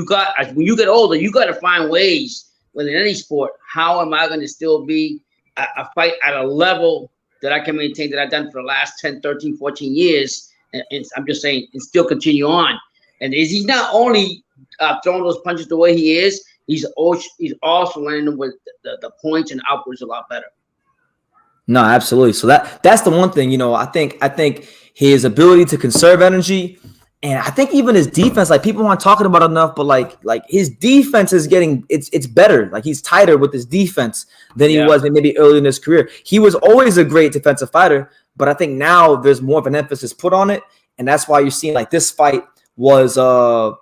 you get older, you got to find ways in any sport, how am I going to still be a fight at a level that I can maintain that I've done for the last 10, 13, 14 years? And I'm just saying, and still continue on. And he's not only throwing those punches the way he is, he's also landing with the points and outwards a lot better. No, absolutely. So that's the one thing, I think his ability to conserve energy, and I think even his defense, like people aren't talking about enough, but like his defense is getting it's better. Like he's tighter with his defense than he was maybe early in his career. He was always a great defensive fighter, but I think now there's more of an emphasis put on it, and that's why you're seeing like this fight was a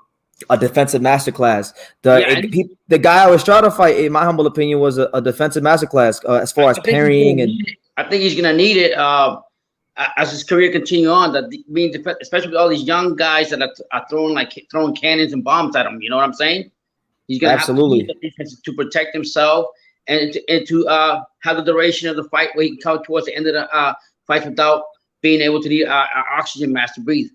defensive masterclass. The guy Estrada fight, in my humble opinion, was a defensive masterclass as far as parrying and. I think he's gonna need it as his career continue on. That being especially with all these young guys that are throwing cannons and bombs at him. You know what I'm saying? He's gonna absolutely have to use the defense to protect himself and to have the duration of the fight where he can come towards the end of the fight without being able to need oxygen mask to breathe.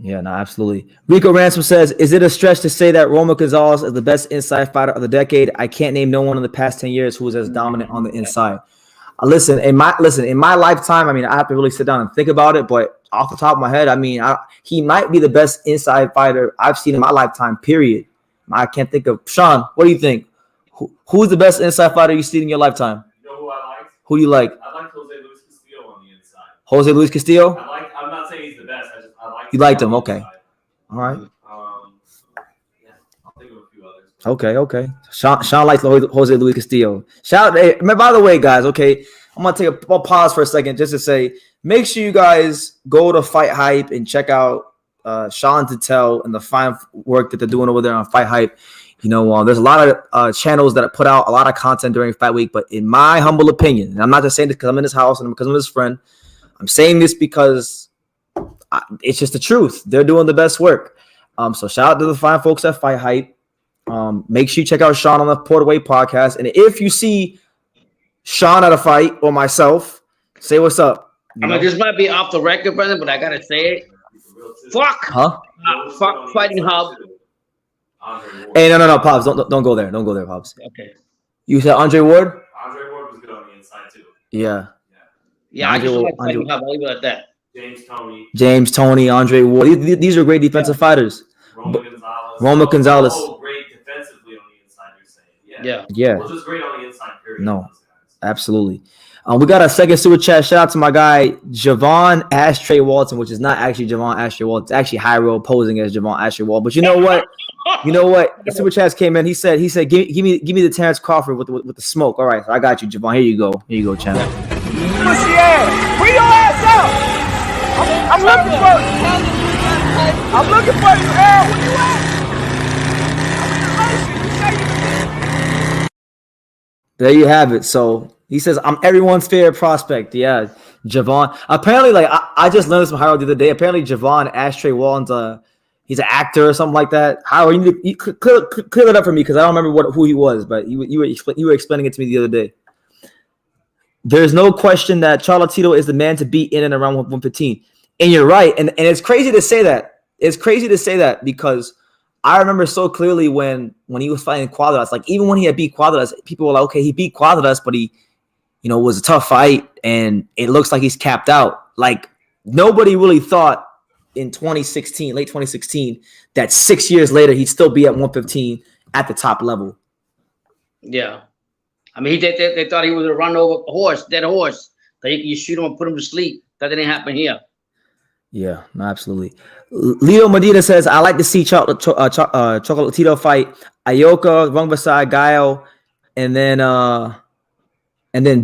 Yeah, no, absolutely. Rico Ransom says, is it a stretch to say that Roman Gonzalez is the best inside fighter of the decade? I can't name no one in the past 10 years who was as dominant on the inside. Listen, in my lifetime, I mean, I have to really sit down and think about it, but off the top of my head, I mean, he might be the best inside fighter I've seen in my lifetime, period. I can't think of. Sean, what do you think? Who's the best inside fighter you've seen in your lifetime? You know who I like? Who do you like? I like Jose Luis Castillo on the inside. Jose Luis Castillo? I'm not saying he's the best. I like. You liked him, okay. All right. Yeah, I'll think of a few others. Okay. Sean likes Jose Luis Castillo. By the way, guys, okay, I'm going to take a pause for a second just to say, make sure you guys go to Fight Hype and check out Sean Tittel and the fine work that they're doing over there on Fight Hype. There's a lot of channels that put out a lot of content during Fight Week, but in my humble opinion, and I'm not just saying this because I'm in his house and because I'm his friend, I'm saying this because it's just the truth. They're doing the best work. So shout out to the fine folks at Fight Hype. Make sure you check out Sean on the Portaway podcast. And if you see Sean at a fight or myself, say what's up. This might be off the record, brother, but I gotta say it. Fuck. Huh? Fuck Fighting Hub. Hey, no, Pops, don't go there. Don't go there, Pops. Okay. You said Andre Ward? Andre Ward was good on the inside too. Yeah. Yeah, I just like Fighting Hub. I'll leave it at that. James Tony, Andre Ward. These are great defensive fighters. Roman Gonzalez. Oh, great defensively on the inside, you're saying. Yeah. Well, just great on the inside, period. No, absolutely. We got a second super chat. Shout out to my guy, Javon Ashtray Walton, which is not actually Javon Ashtray Walton. It's actually Hyro posing as Javon Ashtray Walton. But you know what? The super chats came in. He said, give me the Terrence Crawford with the smoke. All right, so I got you, Javon. Here you go, champ. Pussy ass. Bring your ass out. I'm looking for you. I'm looking for you, Al. Where you at? There you have it. So he says, I'm everyone's favorite prospect. Yeah, Javon. Apparently, I just learned this from Harold the other day. Apparently, Javon Ashtray Walton's he's an actor or something like that. Harold, you need to clear that up for me because I don't remember who he was, but you were explaining it to me the other day. There's no question that Chocolatito is the man to beat in and around 115. And you're right. And it's crazy to say that. It's crazy to say that because I remember so clearly when he was fighting Cuadras, like even when he had beat Cuadras, people were like, okay, he beat Cuadras, but he, it was a tough fight and it looks like he's capped out. Like nobody really thought in late 2016, that 6 years later, he'd still be at 115 at the top level. Yeah. I mean, they thought he was a run over dead horse. That you shoot him and put him to sleep. That didn't happen here. Yeah, no, absolutely. Leo Medina says, I like to see Chocolatito fight Ioka, Rung Vasai, Gaio, and then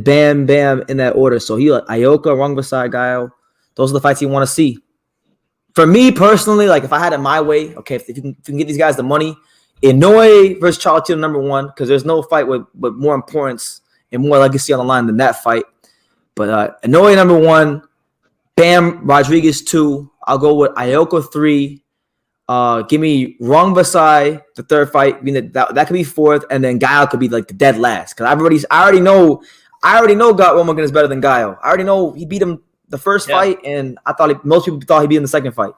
Bam Bam in that order. So he like Ioka, Rung Vasai, Gaio. Those are the fights you want to see. For me personally, like if I had it my way, okay, if you can get these guys the money, Inoue versus Chocolatito #1, because there's no fight with more importance and more legacy on the line than that fight. But Inoue #1, Bam Rodriguez 2. I'll go with Ioka 3. Give me Rung Vasai, the third fight. I mean that could be fourth, and then Gaio could be like the dead last. Because I already know Roman is better than Gaio. I already know he beat him the first fight, and I thought most people thought he'd be in the second fight.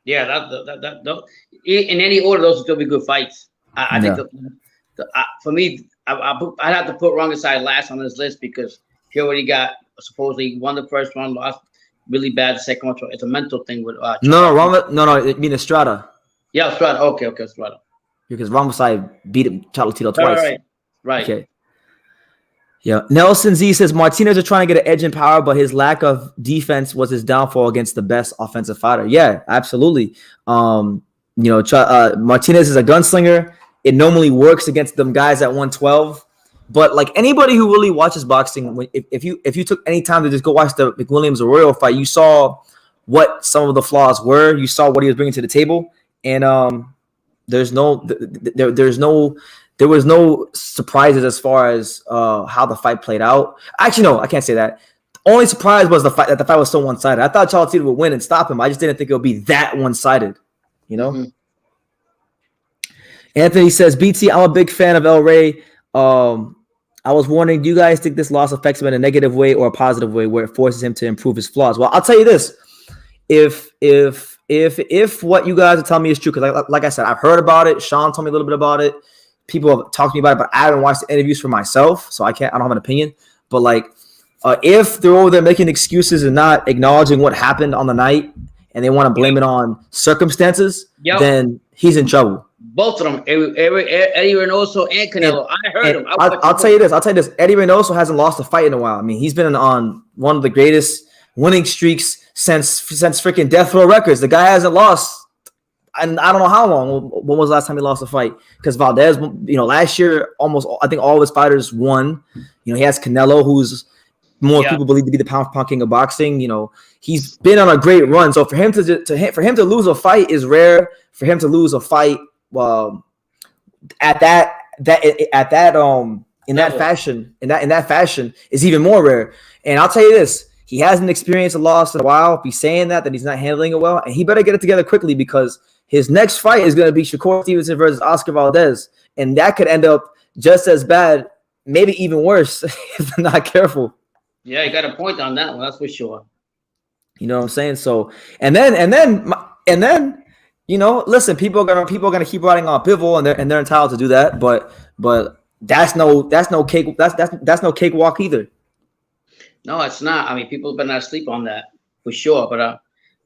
Yeah, that in any order, those will still be good fights. I think For me, I'd have to put Rungvisai last on this list because he already got supposedly won the first one, lost really bad the second one. So it's a mental thing with no, I mean Estrada. Yeah, Estrada. Okay, Estrada. Because Rungvisai beat him Chocolatito twice. Right. Okay. Yeah. Nelson Z says Martinez is trying to get an edge in power, but his lack of defense was his downfall against the best offensive fighter. Yeah, absolutely. Martinez is a gunslinger. It normally works against them guys at 112. But like anybody who really watches boxing, if you took any time to just go watch the McWilliams Arroyo fight, you saw what some of the flaws were. You saw what he was bringing to the table, and there was no surprises as far as how the fight played out. Actually, no, I can't say that. The only surprise was the fight was so one-sided. I thought Chocolatito would win and stop him. I just didn't think it would be that one-sided. You know. Mm-hmm. Anthony says, BT, I'm a big fan of El Rey. I was wondering, do you guys think this loss affects him in a negative way or a positive way where it forces him to improve his flaws? Well, I'll tell you this. If what you guys are telling me is true, because like I said, I've heard about it. Sean told me a little bit about it. People have talked to me about it, but I haven't watched the interviews for myself, so I don't have an opinion. But like, if they're over there making excuses and not acknowledging what happened on the night, and they want to blame it on circumstances, then he's in trouble. Both of them, Eddie Reynoso and Canelo. I heard him. I'll tell you this. Eddie Reynoso hasn't lost a fight in a while. I mean, he's been on one of the greatest winning streaks since freaking Death Row Records. The guy hasn't lost, and I don't know how long. When was the last time he lost a fight? Because Valdez, last year, I think all of his fighters won. He has Canelo, who's more people believe to be the pound king of boxing. He's been on a great run. So for him to lose a fight is rare. For him to lose a fight in that fashion is even more rare. And I'll tell you this, he hasn't experienced a loss in a while. If he's saying that he's not handling it well, and he better get it together quickly because his next fight is going to be Shakur Stevenson versus Oscar Valdez, and that could end up just as bad, maybe even worse if they're not careful. Yeah, you got a point on that one, that's for sure. You know what I'm saying? So and then listen, people are gonna keep riding on Bivol, and they're entitled to do that, but that's no cakewalk either. No, it's not. I mean, people better not sleep on that for sure. But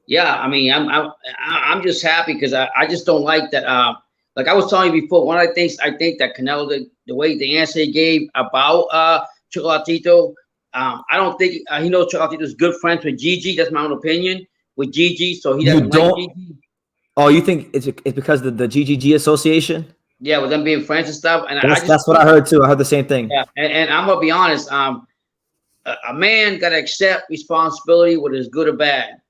yeah, I mean, I'm just happy because I just don't like that. Like I was telling you before, one of the things I think that Canelo, the way the answer he gave about Chocolatito, I don't think he knows Chocolatito's good friends with Gigi. That's my own opinion with Gigi, so he doesn't like Gigi. Oh, you think it's because of the GGG association? Yeah, with them being friends and stuff. And that's what I heard too. I heard the same thing. Yeah, and I'm gonna be honest. A man got to accept responsibility, whether it's good or bad.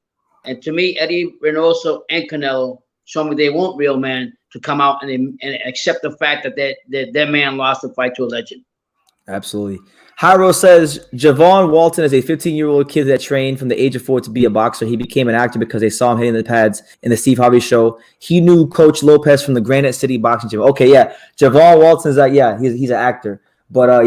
And to me, Eddie Reynoso and Canelo show me they weren't real men to come out and accept the fact that their man lost the fight to a legend. Absolutely. Hyro says, Javon Walton is a 15-year-old kid that trained from the age of 4 to be a boxer. He became an actor because they saw him hitting the pads in the Steve Harvey show. He knew Coach Lopez from the Granite City Boxing Gym. Okay, yeah. Javon Walton is he's an actor. But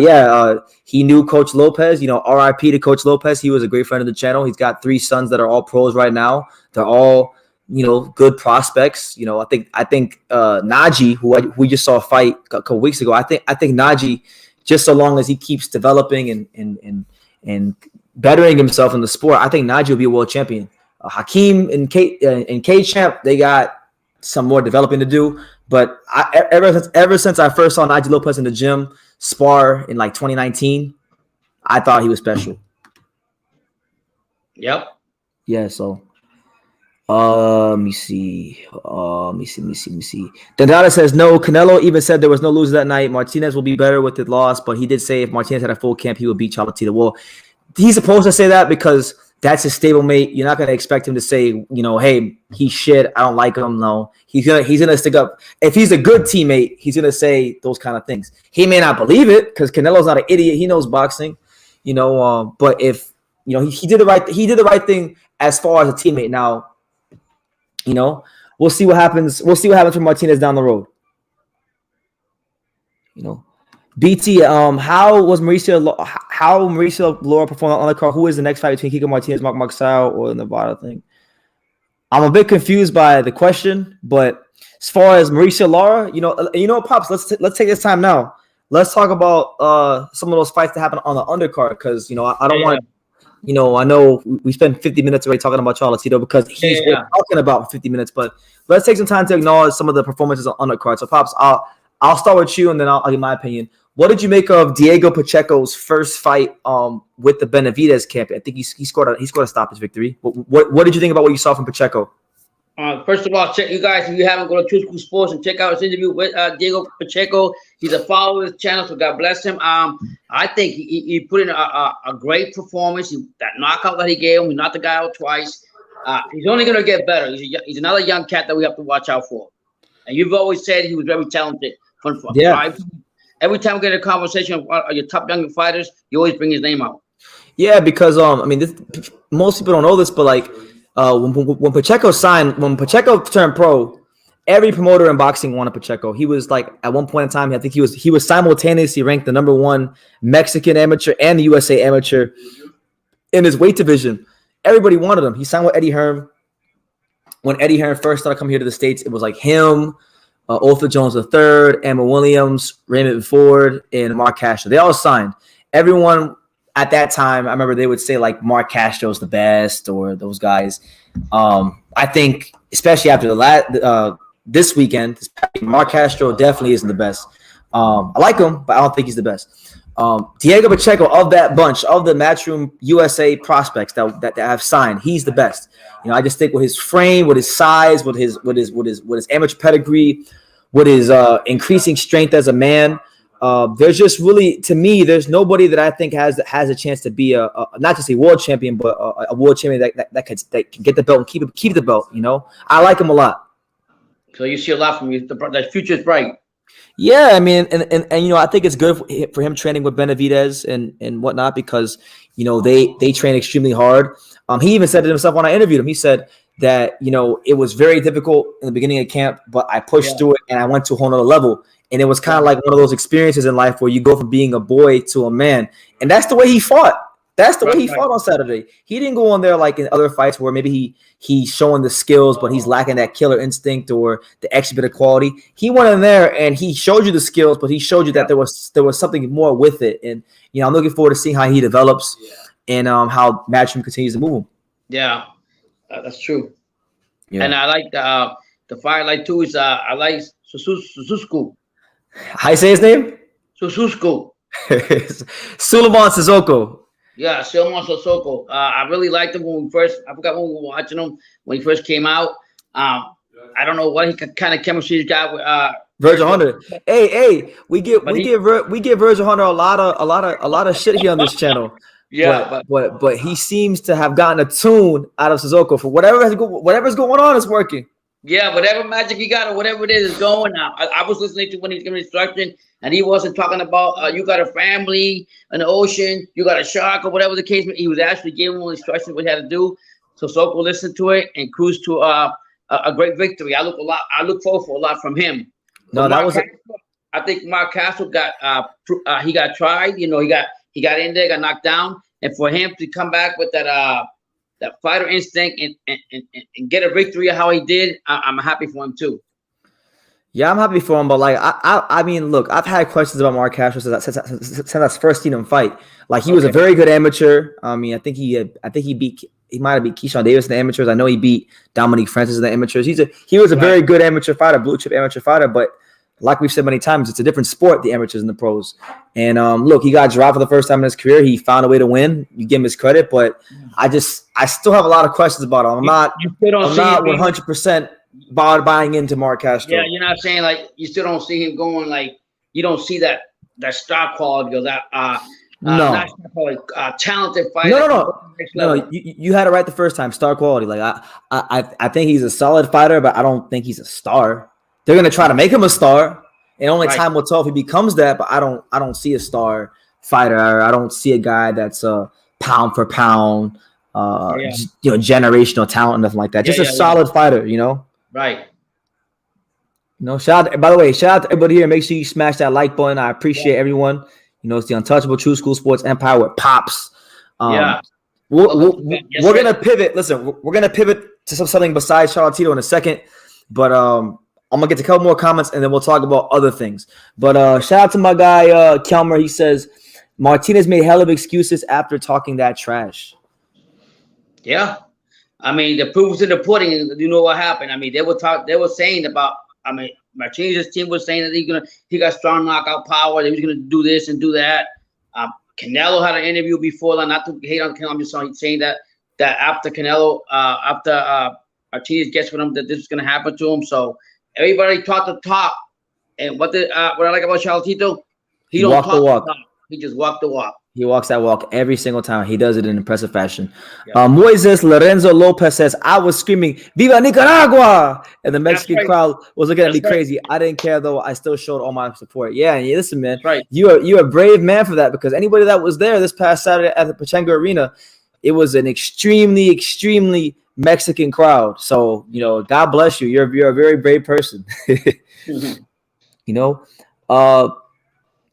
he knew Coach Lopez. RIP to Coach Lopez. He was a great friend of the channel. He's got 3 sons that are all pros right now. They're all, good prospects. I think Najee, who we just saw a fight a couple weeks ago. I think Najee, just so long as he keeps developing and bettering himself in the sport, I think Najee will be a world champion. Hakeem and K-Champ, they got some more developing to do. But ever since I first saw Najee Lopez in the gym spar in like 2019, I thought he was special. Yep. Yeah, so let me see. Dendada says no. Canelo even said there was no loser that night. Martinez will be better with the loss, but he did say if Martinez had a full camp, he would beat Chocolatito. Well, he's supposed to say that because that's his stablemate. You're not gonna expect him to say, hey, he's shit. I don't like him. No, he's gonna stick up. If he's a good teammate, he's gonna say those kind of things. He may not believe it because Canelo's not an idiot. He knows boxing, But if he did the right thing as far as a teammate. Now, we'll see what happens. We'll see what happens with Martinez down the road. BT, how Mauricio Lara performed on the card? Who is the next fight between Kiko Martinez, Mark Marcel, or the Nevada thing? I'm a bit confused by the question, but as far as Mauricio Lara, Pops, let's take this time now. Let's talk about some of those fights that happen on the undercard because I don't want. I know we spent 50 minutes already talking about Chocolatito because he's talking about 50 minutes, but let's take some time to acknowledge some of the performances on undercard. So, Pops, I'll start with you and then I'll give my opinion. What did you make of Diego Pacheco's first fight with the Benavidez camp? I think he scored a stoppage victory. What did you think about what you saw from Pacheco? First of all, check you guys if you haven't go to True School Sports and check out his interview with Diego Pacheco. He's a follower of the channel, so God bless him. I think he put in a great performance. That knockout that he gave him, he knocked the guy out twice. He's only going to get better. He's another young cat that we have to watch out for. And you've always said he was very talented. Every time we get a conversation of your top young fighters, you always bring his name out. Yeah, because most people don't know this, but like when Pacheco turned pro, every promoter in boxing wanted Pacheco. He was like at one point in time, I think he was simultaneously ranked the #1 Mexican amateur and the USA amateur in his weight division. Everybody wanted him. He signed with Eddie Hearn. When Eddie Hearn first started coming here to the States, it was like him, Otha Jones III, Emma Williams, Raymond Ford, and Mark Castro. They all signed. Everyone at that time, I remember they would say like Mark Castro's the best or those guys. I think, especially after this weekend, Mark Castro definitely isn't the best. I like him, but I don't think he's the best. Diego Pacheco, of that bunch of the Matchroom USA prospects that have signed, he's the best. I just think with his frame, with his size, with his amateur pedigree, with his increasing strength as a man, there's just really, to me, there's nobody that I think has a chance to be a not just a world champion, but a world champion that can get the belt and keep the belt. I like him a lot. So you see a lot from you. The future is bright. Yeah, I mean, and I think it's good for him training with Benavidez and whatnot because they train extremely hard. He even said it himself when I interviewed him. He said that it was very difficult in the beginning of camp, but I pushed through it and I went to a whole nother level. And it was kind of like one of those experiences in life where you go from being a boy to a man, and that's the way he fought. That's the way he fought on Saturday. He didn't go on there like in other fights where maybe he's showing the skills, but he's lacking that killer instinct or the extra bit of quality. He went in there and he showed you the skills, but he showed you that there was something more with it. And I'm looking forward to seeing how he develops and how Matchroom continues to move him. Yeah, that's true. Yeah. And I like the fight too. Is I like Suzuku. How you say his name? Suzuku. Suleiman Sissoko. Yeah, Suleiman Sissoko. I really liked him when I forgot when we were watching him when he first came out. I don't know what kind of chemistry he's got with Virgil Hunter. Hey, we give Virgil Hunter a lot of shit here on this channel. Yeah, but he seems to have gotten a tune out of Sissoko for whatever's going on is working. Yeah, whatever magic he got or whatever it is going now. I was listening to when he's giving instruction, and he wasn't talking about you got a family, an ocean, you got a shark, or whatever the case. He was actually giving him instructions what he had to do. So Soko listened to it and cruised to a great victory. I look forward for a lot from him. No, that was. I think Mark Castle got he got tried. He got in there, got knocked down, and for him to come back with that fighter instinct and get a victory how he did, I'm happy for him too. Yeah, I'm happy for him, but like I mean, look, I've had questions about Mark Castro since I first seen him fight. Like he was a very good amateur. I mean, I think he might have beat Keyshawn Davis in the amateurs. I know he beat Dominique Francis in the amateurs. He was a very good amateur fighter, blue chip amateur fighter, but like we've said many times, it's a different sport, the amateurs and the pros. And look, he got dropped for the first time in his career. He found a way to win. You give him his credit, but I still have a lot of questions about him. I'm not 100% buying into Mark Castro. Yeah, you're not saying like you still don't see him going like you don't see that star quality or that not star quality, talented fighter. No. You had it right the first time. Star quality. Like I think he's a solid fighter, but I don't think he's a star. They're gonna try to make him a star, and only time will tell if he becomes that. But I don't see a star fighter. I don't see a guy that's pound for pound, generational talent, nothing like that. Just a solid fighter, Right. Shout out to everybody here. Make sure you smash that like button. I appreciate everyone. It's the Untouchable True School Sports Empire with Pops. What We're gonna pivot. Listen, we're gonna pivot to something besides Chocolatito in a second, but I'm gonna get to a couple more comments and then we'll talk about other things. But shout out to my guy Kelmer. He says Martinez made hell of excuses after talking that trash. Yeah, I mean the proof was in the pudding. You know what happened? I mean they were saying about. I mean Martinez's team was saying that he got strong knockout power. That he was gonna do this and do that. Canelo had an interview before that. Not to hate on Canelo, I'm just saying that after Canelo, after Martinez gets with him, that this was gonna happen to him. So everybody talked the talk. And what I like about Chocolatito, he don't walked talk the walk. He just walked the walk. He walks that walk every single time. He does it in impressive fashion. Yeah. Moises Lorenzo Lopez says, I was screaming, Viva Nicaragua! And the Mexican crowd was looking at me crazy. I didn't care, though. I still showed all my support. Yeah, and listen, man. Right. You're a brave man for that because anybody that was there this past Saturday at the Pachenko Arena, it was an extremely, extremely Mexican crowd. So, God bless you. You're a very brave person.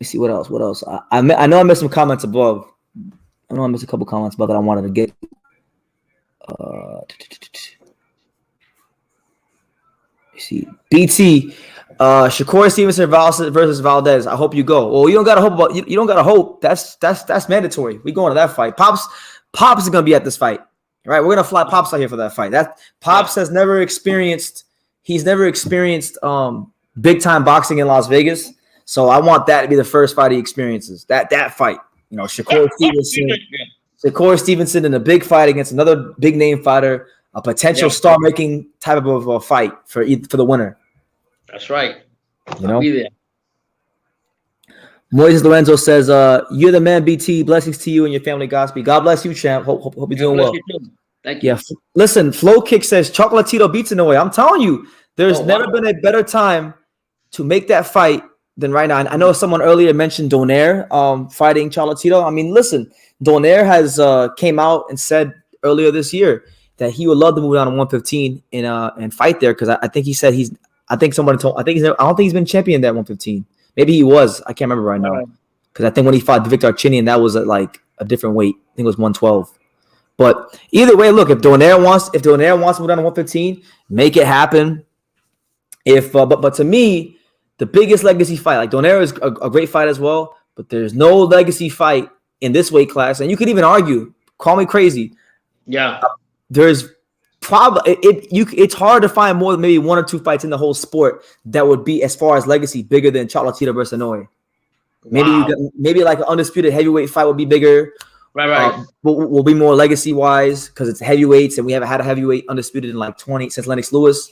Let's see what else. I know I missed some comments above. I know I missed a couple comments above that I wanted to get. Let's see. BT, Shakur Stevenson versus Valdez. I hope you go. Well, you don't gotta hope you don't gotta hope. That's mandatory. We going to that fight. Pops is gonna be at this fight. Right? We're gonna fly Pops out here for that fight. That Pops has never experienced. He's never experienced big time boxing in Las Vegas. So I want that to be the first fight he experiences. That fight, Shakur Stevenson in a big fight against another big name fighter, a potential star-making type of a fight for the winner. That's right. I'll be there. Moises Lorenzo says, "You're the man, BT. Blessings to you and your family, Godspeed. God bless you, champ. Hope you're doing well." Thank you. Yeah. Listen, Flow Kick says Chocolatito beats in a way. I'm telling you, there's never been a better time to make that fight than right now. I know someone earlier mentioned Donaire fighting Chocolatito. I mean, listen, Donaire has came out and said earlier this year that he would love to move down to 115 and fight there because I think he said I don't think he's been champion at 115. Maybe he was. I can't remember right now because I think when he fought Victor Archinian, that was like a different weight. I think it was 112. But either way, look, if Donaire wants to move down to 115, make it happen. But to me, the biggest legacy fight, like Donaire is a great fight as well, but there's no legacy fight in this weight class. And you could even argue, call me crazy. Yeah. There's probably it's hard to find more than maybe one or two fights in the whole sport that would be, as far as legacy, bigger than Chocolatito versus Inoue. Maybe like an undisputed heavyweight fight would be bigger. Right. Will be more legacy wise because it's heavyweights and we haven't had a heavyweight undisputed in like 20 since Lennox Lewis.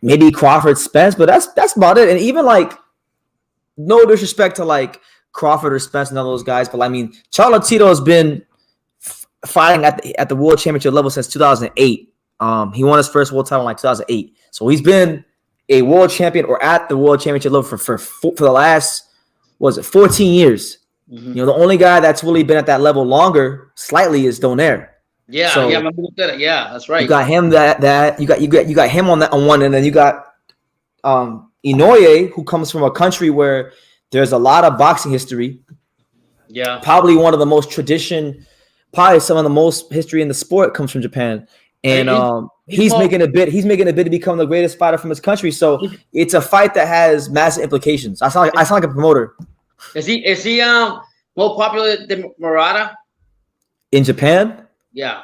Maybe Crawford Spence, but that's about it. And even like, no disrespect to like Crawford or Spence and all those guys, but I mean, Chocolatito has been fighting at the world championship level since 2008. He won his first world title in like 2008, so he's been a world champion or at the world championship level for the last 14 years. Mm-hmm. The only guy that's really been at that level longer, slightly, is Donaire. Yeah, so, yeah, that's right. You got him you got him on one, and then you got Inoue, who comes from a country where there's a lot of boxing history. Yeah, probably one of the most some of the most history in the sport comes from Japan, and he's making a bid to become the greatest fighter from his country. So it's a fight that has massive implications. I sound like a promoter. Is he more popular than Murata in Japan? Yeah.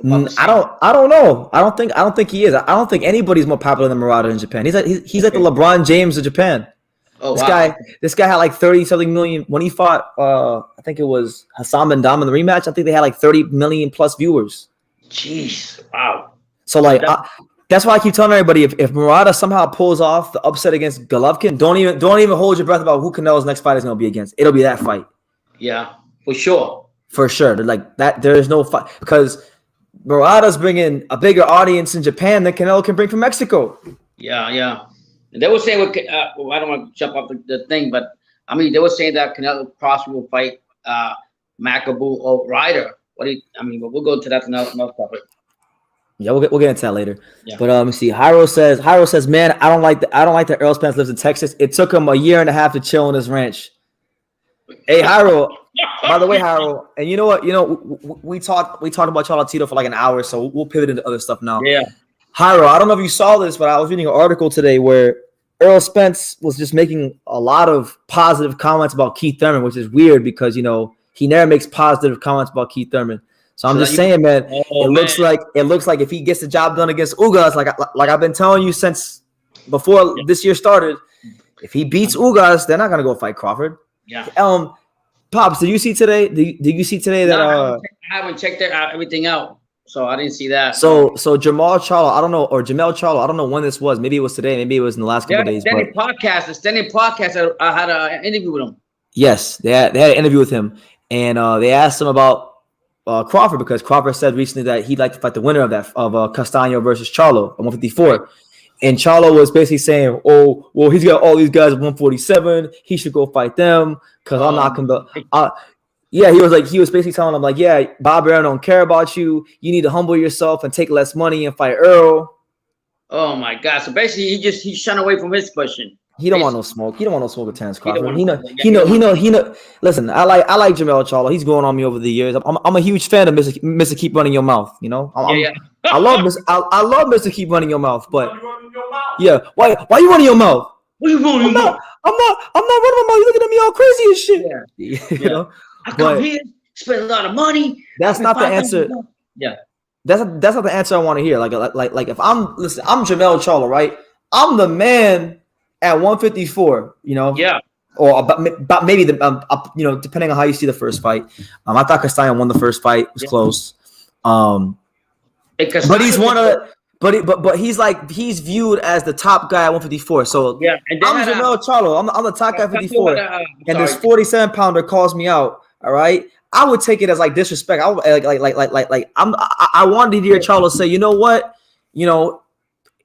I don't know. I don't think he is. I don't think anybody's more popular than Murata in Japan. He's like the LeBron James of Japan. Oh, this guy had like 30-something million when he fought. I think it was Hassan Ben Dam in the rematch. I think they had like 30 million plus viewers. Jeez, wow. So like that's why I keep telling everybody if Murata somehow pulls off the upset against Golovkin, don't even hold your breath about who Canelo's next fight is going to be against. It'll be that fight. Yeah, for sure. For sure. Like that, there is no fight because Murata's bringing a bigger audience in Japan than Canelo can bring from Mexico. Yeah. And they were saying, I don't want to jump up the thing, but I mean, they were saying that Canelo possibly will fight Makabu or Ryder. We'll go into that another topic. Yeah, we'll get into that later. Yeah. But let me see. Hyro says, man, I don't like that Earl Spence lives in Texas. It took him a year and a half to chill on his ranch. Hey, Hyro, By the way, Harold, and you know what? We talked about Chocolatito for like an hour, so we'll pivot into other stuff now. Yeah. Harold, I don't know if you saw this, but I was reading an article today where Earl Spence was just making a lot of positive comments about Keith Thurman, which is weird because he never makes positive comments about Keith Thurman. So I'm just saying, man, it looks like if he gets the job done against Ugas, like I've been telling you since before this year started, if he beats Ugas, they're not gonna go fight Crawford. Yeah. Pops, did you see today? Did you see today that I haven't checked everything out, so I didn't see that. So Jamal Charlo, I don't know, or Jamel Charlo, I don't know when this was. Maybe it was today. Maybe it was in the last couple of days. The standing podcast. I had an interview with him. Yes, they had an interview with him, and they asked him about Crawford because Crawford said recently that he'd like to fight the winner of Castaño versus Charlo at 154. And Charlo was basically saying, "Oh, well, he's got all these guys at 147. He should go fight them because I'm not gonna." Yeah, he was basically telling him like, "Yeah, Bob Arum don't care about you. You need to humble yourself and take less money and fight Earl." Oh my God! So basically, he's shun away from his question. He don't want no smoke. He don't want no smoke with Terrence Crawford. He know. Listen, I like Jamel Charlo. He's grown on me over the years. I'm a huge fan of Mr. Keep Running Your Mouth. I love Mr. Keep Running Your Mouth. But yeah, why you running your mouth? What you running? I'm not running my mouth. You looking at me all crazy and shit. Yeah. I come here, spend a lot of money. That's not the answer. Yeah. That's not the answer I want to hear. Like if I'm Jamel Charlo, right? I'm the man at 154. Yeah. Or about maybe depending on how you see the first fight. I thought Castaño won the first fight. It was close. But he's one of the. But he's viewed as the top guy at 154. So yeah, I'm Jamel Charlo. I'm the top guy at 54. And this 47 pounder calls me out. All right, I would take it as like disrespect. I wanted to hear Charlo say, you know what,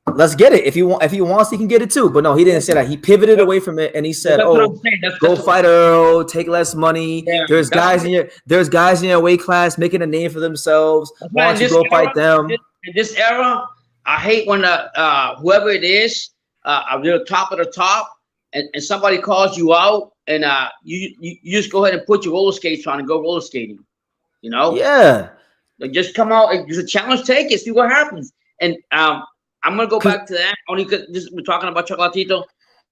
let's get it. If he wants, he can get it too. But no, he didn't say that. He pivoted away from it and he said, go fight Earl, take less money. Yeah, there's guys in your weight class making a name for themselves. Why don't you go fight them? In this era, I hate when whoever it is, you're top of the top, and somebody calls you out, and you just go ahead and put your roller skates on and go roller skating. Yeah. Like just come out. It's a challenge. Take it. See what happens. And I'm gonna go back to that only because we're talking about Chocolatito.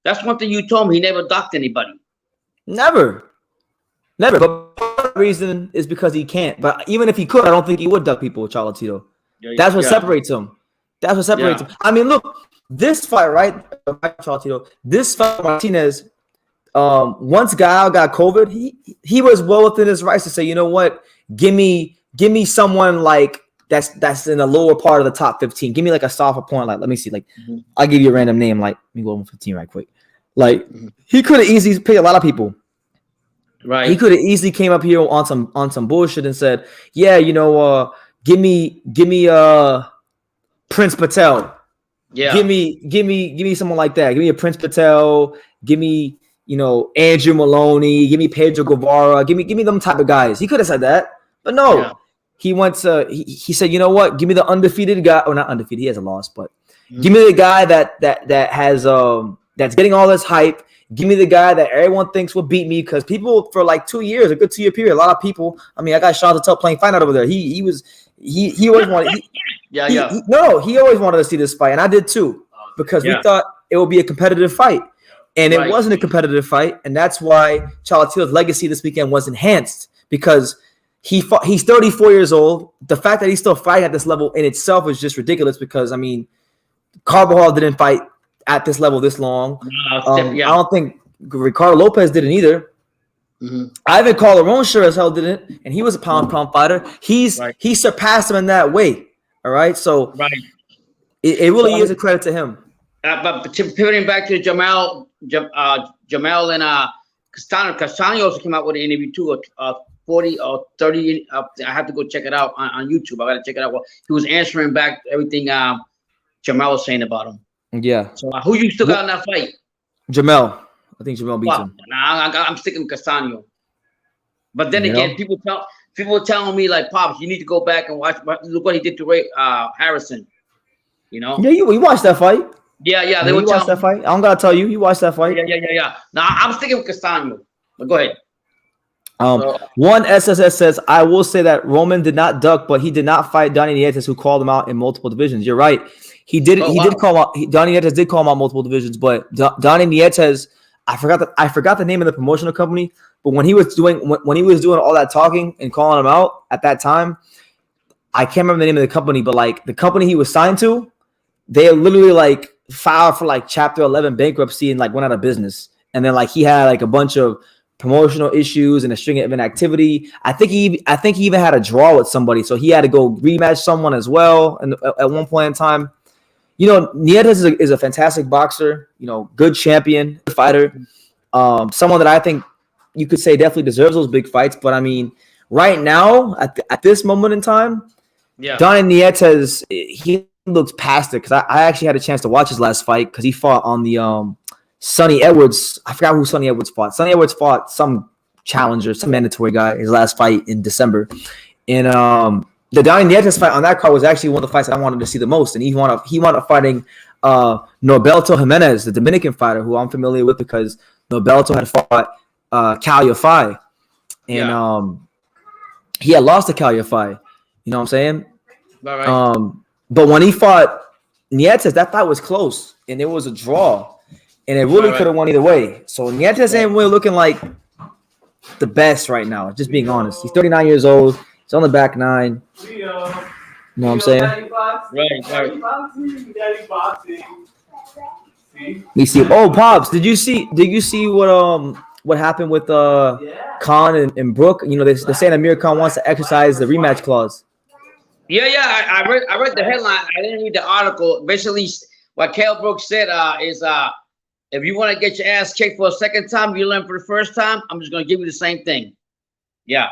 That's one thing you told me. He never ducked anybody. Never. But the reason is because he can't. But even if he could, I don't think he would duck people with Chocolatito. That's what separates him. That's what separates him. I mean, look, this fight, right? This fight, Martinez. Once Gael got COVID, he was well within his rights to say, you know what, give me someone like that's in the lower part of the top 15. Give me like a softer point. Like, let me see. Like, I'll give you a random name. Like, let me go on 15 right quick. Like, he could have easily paid a lot of people. Right. He could have easily came up here on some bullshit and said, yeah, give me Prince Patel. Yeah. Give me someone like that. Give me a Prince Patel. Give me, Andrew Maloney. Give me Pedro Guevara. Give me them type of guys. He could have said that, but no. Yeah. He went to. He said, you know what? Give me the undefeated guy. Or not undefeated. He has a loss, but give me the guy that has that's getting all this hype. Give me the guy that everyone thinks will beat me, because people for like 2 years, a good 2 year period, a lot of people. I mean, I got Sean Patel playing fight out over there. He always wanted. He always wanted to see this fight, and I did too, because we thought it would be a competitive fight, and it wasn't a competitive fight, and that's why Chocolatito's legacy this weekend was enhanced, because he's 34 years old. The fact that he's still fighting at this level in itself is just ridiculous, because I mean, Carbajal didn't fight at this level this long. I don't think Ricardo Lopez didn't either. Ivan Calderon sure as hell didn't, and he was a pound fighter. He surpassed him in that way. All right, so it really is a credit to him. But pivoting back to Jamel and Castaño also came out with an interview too, 40 or 30. I have to go check it out on YouTube. I got to check it out. Well, he was answering back everything Jamel was saying about him. Yeah. So who you still got in that fight? Jamel. I think Jamel beats him. Nah, I'm sticking with Castaño. But then again, people were telling me like, Pops, you need to go back and watch. Look what he did to Ray Harrison. Yeah, you watched that fight. Yeah. They watched that fight. I don't gotta tell you, you watched that fight. Yeah. Now I'm sticking with Castaño. But go ahead. One SSS says, I will say that Roman did not duck, but he did not fight Donnie Nietes, who called him out in multiple divisions. You're right. He did. He did call him out. Donnie Nietes did call him out multiple divisions, but Donnie Nietes, I forgot the name of the promotional company. But when he was doing all that talking and calling him out at that time, I can't remember the name of the company, but like the company he was signed to, they literally like filed for like Chapter 11 bankruptcy and like went out of business. And then like he had like a bunch of promotional issues and a string of inactivity. I think he even had a draw with somebody, so he had to go rematch someone as well. And at one point in time, you know, Nietes is a fantastic boxer. You know, good champion, good fighter. Someone that I think you could say definitely deserves those big fights. But I mean, right now at this moment in time, Donnie Nietes, he looks past it, because I actually had a chance to watch his last fight because he fought on the Sonny Edwards. I forgot who Sonny Edwards fought. Sonny Edwards fought some challenger, some mandatory guy, his last fight in December. And the Donnie Nietes fight on that card was actually one of the fights I wanted to see the most. And he wound up fighting Norberto Jimenez, the Dominican fighter, who I'm familiar with because Norberto had fought Cal Yafai. And he had lost to Cal Yafai. You know what I'm saying? Right. But when he fought Nietes, that fight was close. And it was a draw. And it really could have won either way. So Nietes ain't really looking like the best right now, just being honest. He's 39 years old. He's on the back nine. You know what I'm saying? Right. You see, Pops, did you see what happened with Khan and Brooke? You know, they're saying Amir Khan wants to exercise the rematch clause. Yeah. I read the headline. I didn't read the article. Basically, what Kell Brooks said is if you want to get your ass kicked for a second time, you learn for the first time, I'm just going to give you the same thing. Yeah.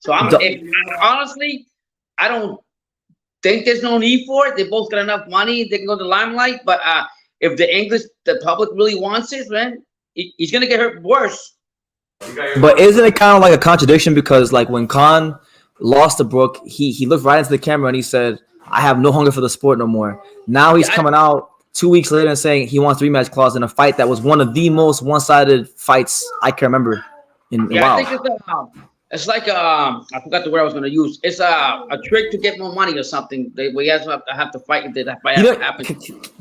So honestly, I don't think there's no need for it. They both got enough money. They can go to the limelight. But if the public really wants it, man, he's going to get hurt worse. But isn't it kind of like a contradiction? Because like when Khan lost to Brooke, he looked right into the camera and he said, I have no hunger for the sport no more. Now he's coming out 2 weeks later and saying he wants the rematch clause in a fight that was one of the most one-sided fights I can remember in a while. I think it's like I forgot the word I was going to use. It's a trick to get more money or something. We have to fight if that fight happens.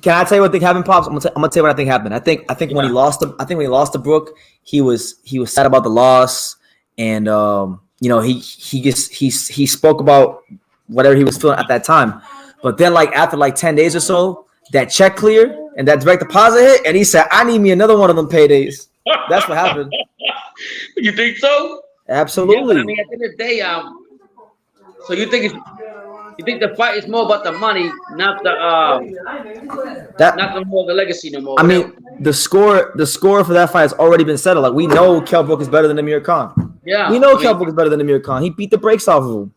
Can I tell you what I think happened, Pops? I'm gonna tell you what I think happened. I think when he lost to Brooke, he was sad about the loss, and you know, he spoke about whatever he was feeling at that time. But then like after like 10 days or so, that check cleared and that direct deposit hit, and he said, I need me another one of them paydays. That's what happened. You think so? Absolutely. Yeah, I mean, at the end of the day, so you think the fight is more about the money, not the legacy no more. I mean, the score for that fight has already been settled. Like we know Kell Brook is better than Amir Khan. Yeah, we know Kell Brook is better than Amir Khan. He beat the brakes off of him.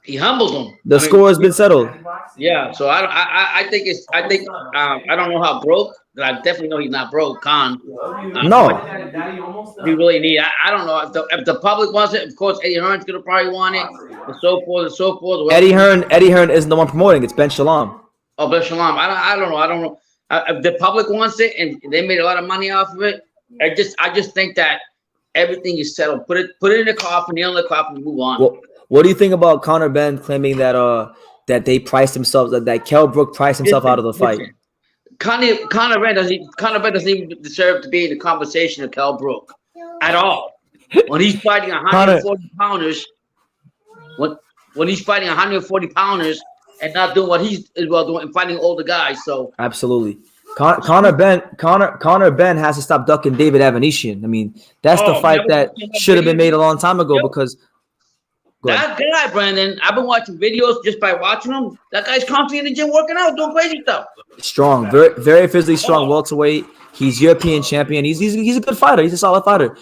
He humbled him. The score has been settled. Yeah, so I think I don't know how broke, but I definitely know he's not broke. Khan. No. We really need. I don't know if the public wants it. Of course, Eddie Hearn's gonna probably want it, and so forth. Eddie Hearn isn't the one promoting. It's Ben Shalom. Oh, Ben Shalom. I don't know. If the public wants it and they made a lot of money off of it, I just think that everything is settled. Put it in the coffin, nail in the coffin, and move on. Well, what do you think about Conor Benn claiming that they priced themselves, that Kell Brook priced himself out of the fight? Conor Benn doesn't even deserve to be in the conversation of Kell Brook at all. When he's fighting 140 pounders, when he's fighting 140 pounders and not doing what he's doing and fighting older guys, so absolutely. Conor Benn has to stop ducking David Avanesyan. I mean, that's the fight that should have been made a long time ago because. That guy, Brandon, I've been watching videos just by watching him. That guy's constantly in the gym working out, doing crazy stuff. Strong, very, very physically strong welterweight. He's European champion. He's a good fighter. He's a solid fighter.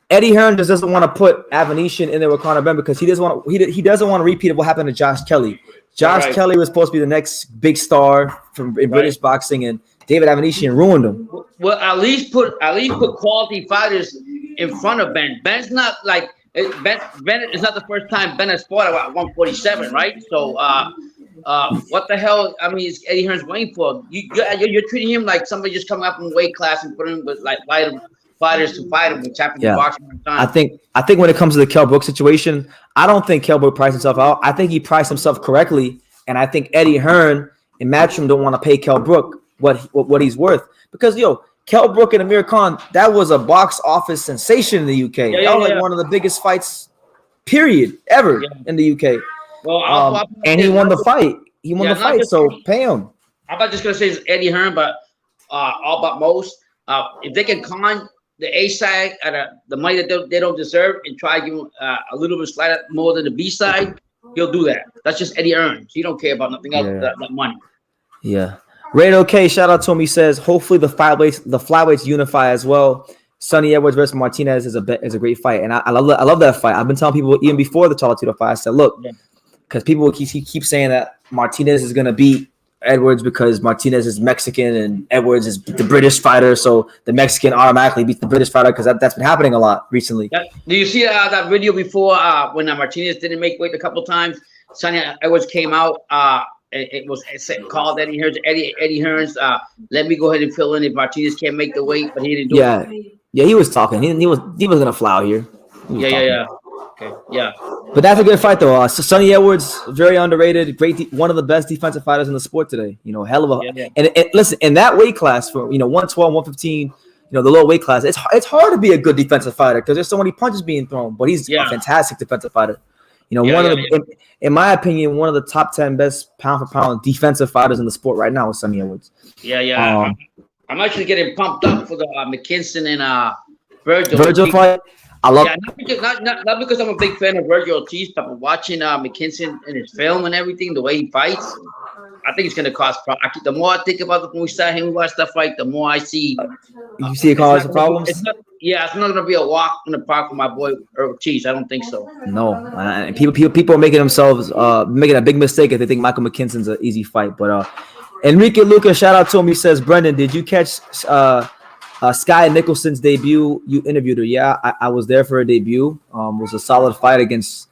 Eddie Hearn just doesn't want to put Avanesyan in there with Conor Benn because he doesn't want to repeat of what happened to Josh Kelly. Kelly was supposed to be the next big star in British boxing, and David Avanesyan ruined him. Well, at least put quality fighters in front of Ben. Ben's not like. Ben is not the first time Ben has fought at 147, right? So, what the hell? I mean, is Eddie Hearn's waiting for? You're treating him like somebody just coming up in weight class and putting him with like light fighters to fight him. Which happened in boxing one time. I think when it comes to the Kell Brook situation, I don't think Kell Brook priced himself out. I think he priced himself correctly, and I think Eddie Hearn and Matchroom don't want to pay Kell Brook what he's worth because Kell Brook and Amir Khan, that was a box office sensation in the UK. That was like one of the biggest fights, period, ever in the UK. Well, and he won the fight. He won the fight, so pay him. I'm not just gonna say it's Eddie Hearn, but all but most. If they can con the A side at the money that they don't deserve and try to give him a little bit slight more than the B side, he'll do that. That's just Eddie Hearn. He don't care about nothing else that money. Yeah. Ray OK, shout out to him. He says, hopefully the flyweights unify as well. Sonny Edwards versus Martinez is a great fight, and I love that fight. I've been telling people even before the Chocolatito fight. I said, look, because people will keep saying that Martinez is gonna beat Edwards because Martinez is Mexican and Edwards is the British fighter, so the Mexican automatically beats the British fighter because that's been happening a lot recently. Do you see that video before when Martinez didn't make weight a couple times? Sonny Edwards came out. It was called Eddie Hearns. Let me go ahead and fill in if Martinez can't make the weight, but he didn't do it. Yeah, he was talking. He was gonna fly out here. Yeah. Okay. Yeah. But that's a good fight though. Sonny Edwards, very underrated, one of the best defensive fighters in the sport today. Hell of a and listen, in that weight class for 112, 115, the low weight class, it's hard to be a good defensive fighter because there's so many punches being thrown. But he's a fantastic defensive fighter. In my opinion, one of the top 10 best pound for pound defensive fighters in the sport right now is Sonny Edwards. Yeah. I'm actually getting pumped up for the McKinson and Virgil fight. I love not because I'm a big fan of Virgil Ortiz, but watching McKinson and his film and everything, the way he fights, I think it's going to cause problems. The more I think about it when we start him watch that fight, the more I see. You see it cause problems? It's not going to be a walk in the park for my boy Ortiz. I don't think so. No, and people are making themselves making a big mistake if they think Michael McKinson's an easy fight. But Enrique Lucas, shout out to him. He says, Brendan, did you catch Sky Nicholson's debut? You interviewed her. Yeah, I was there for her debut. Was a solid fight against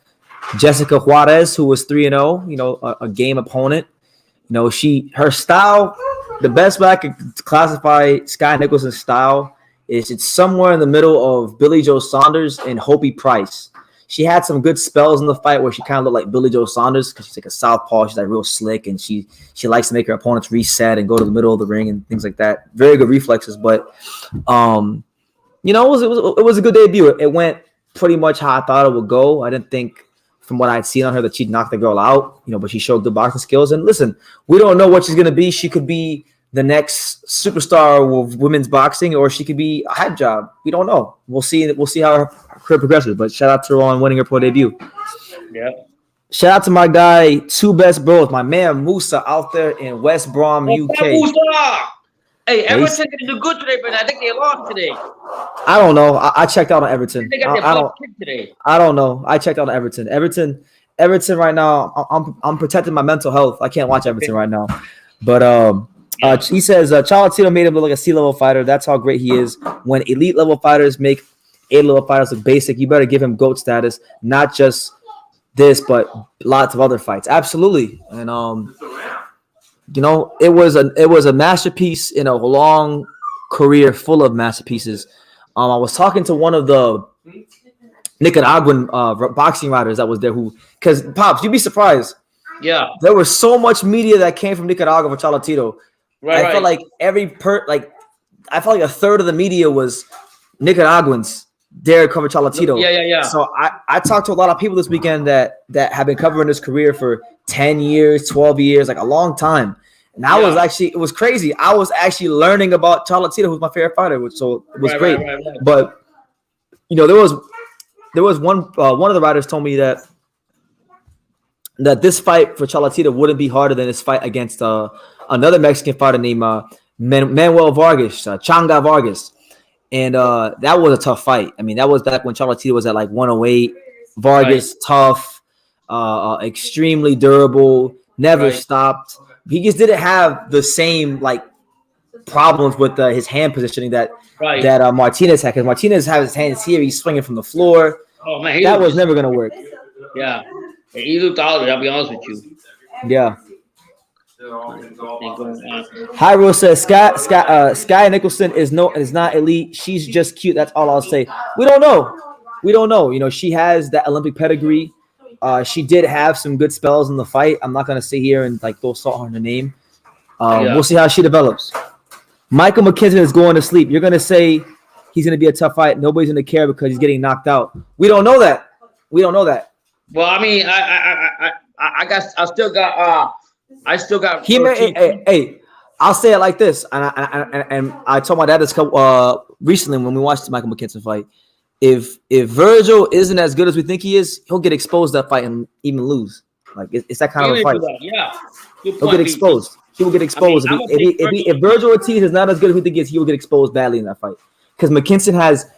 Jessica Juarez, who was 3-0. A game opponent. Her style. The best way I could classify Sky Nicholson's style is it's somewhere in the middle of Billy Joe Saunders and Hopi Price. She had some good spells in the fight where she kind of looked like Billy Joe Saunders because she's like a southpaw. She's like real slick, and she likes to make her opponents reset and go to the middle of the ring and things like that. Very good reflexes, but it was a good debut. It went pretty much how I thought it would go. I didn't think from what I'd seen on her that she'd knock the girl out, but she showed good boxing skills. And listen, we don't know what she's gonna be. She could be the next superstar of women's boxing, or she could be a hype job. We don't know. We'll see. We'll see how her career progresses. But shout out to her on winning her pro debut. Yeah. Shout out to my guy, Two Best Bros, my man Musa out there in West Brom, UK. Musa! Hey, Everton didn't do good today, but I think they lost today. I don't know. I checked out on Everton. They got their butt kicked today. I don't know. I checked out on Everton. Everton right now. I'm protecting my mental health. I can't watch Everton right now. But he says Chocolatito made him look like a C-level fighter. That's how great he is. When elite level fighters make A-level fighters look basic, you better give him GOAT status, not just this, but lots of other fights. Absolutely. And it was a masterpiece in a long career full of masterpieces. I was talking to one of the Nicaraguan boxing writers that was there because Pops, you'd be surprised. Yeah. There was so much media that came from Nicaragua for Chocolatito. I felt like I felt like a third of the media was Nicaraguans there to cover Chocolatito. Yeah. So I talked to a lot of people this weekend that have been covering his career for 10 years, 12 years, like a long time. And it was crazy. I was actually learning about Chocolatito, who's my favorite fighter, so it was great. Right. But there was one of the writers told me that this fight for Chocolatito wouldn't be harder than his fight against another Mexican fighter named Manuel Vargas, Changa Vargas. And that was a tough fight. I mean, that was back when Chocolatito was at like 108. Vargas, tough, extremely durable, never stopped. He just didn't have the same like problems with his hand positioning that Martinez had. Because Martinez has his hands here, he's swinging from the floor. Oh man, that was never gonna work. Yeah, he looked out. I'll be honest with you. Yeah. Hyro says Sky Nicholson is not elite. She's just cute. That's all I'll say. We don't know. You know, she has that Olympic pedigree. She did have some good spells in the fight. I'm not gonna sit here and like throw salt on her name. We'll see how she develops. Michael McKinson is going to sleep. You're gonna say he's gonna be a tough fight. Nobody's gonna care because he's getting knocked out. We don't know that. Well, I mean, I still got. Hey, I'll say it like this, and I told my dad this recently when we watched the Michael McKinson fight. If Virgil isn't as good as we think he is, he'll get exposed that fight and even lose. Like it's that kind of a fight. Yeah, he'll get exposed. He will get exposed. I mean, if Virgil Ortiz is not as good as we think he is, he will get exposed badly in that fight. Because McKinson has,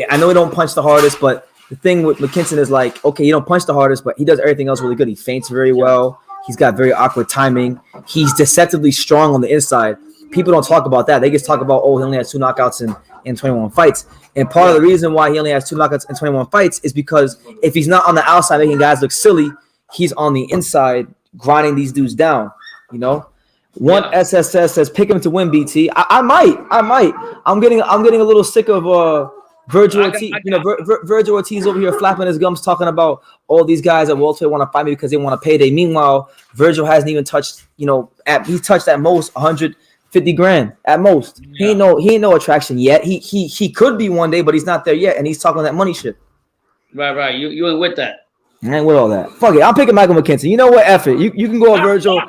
I know he don't punch the hardest, but the thing with McKinson is like, okay, he don't punch the hardest, but he does everything else really good. He feints very well. He's got very awkward timing. He's deceptively strong on the inside. People don't talk about that. They just talk about, he only has 2 knockouts in 21 fights. And part of the reason why he only has 2 knockouts in 21 fights is because if he's not on the outside making guys look silly, he's on the inside grinding these dudes down, you know? One SSS says pick him to win, BT. I might. I'm getting a little sick of Virgil Ortiz. Virgil Ortiz over here flapping his gums, talking about all these guys at welterweight want to fight me because they want a payday. Meanwhile, Virgil hasn't even touched. He touched at most 150 grand at most. Yeah. He ain't no attraction yet. He could be one day, but he's not there yet, and he's talking that money shit. Right. You ain't with that. I ain't with all that. Fuck it. I'm picking Michael McKinson. You know what? F it. You can go with Virgil.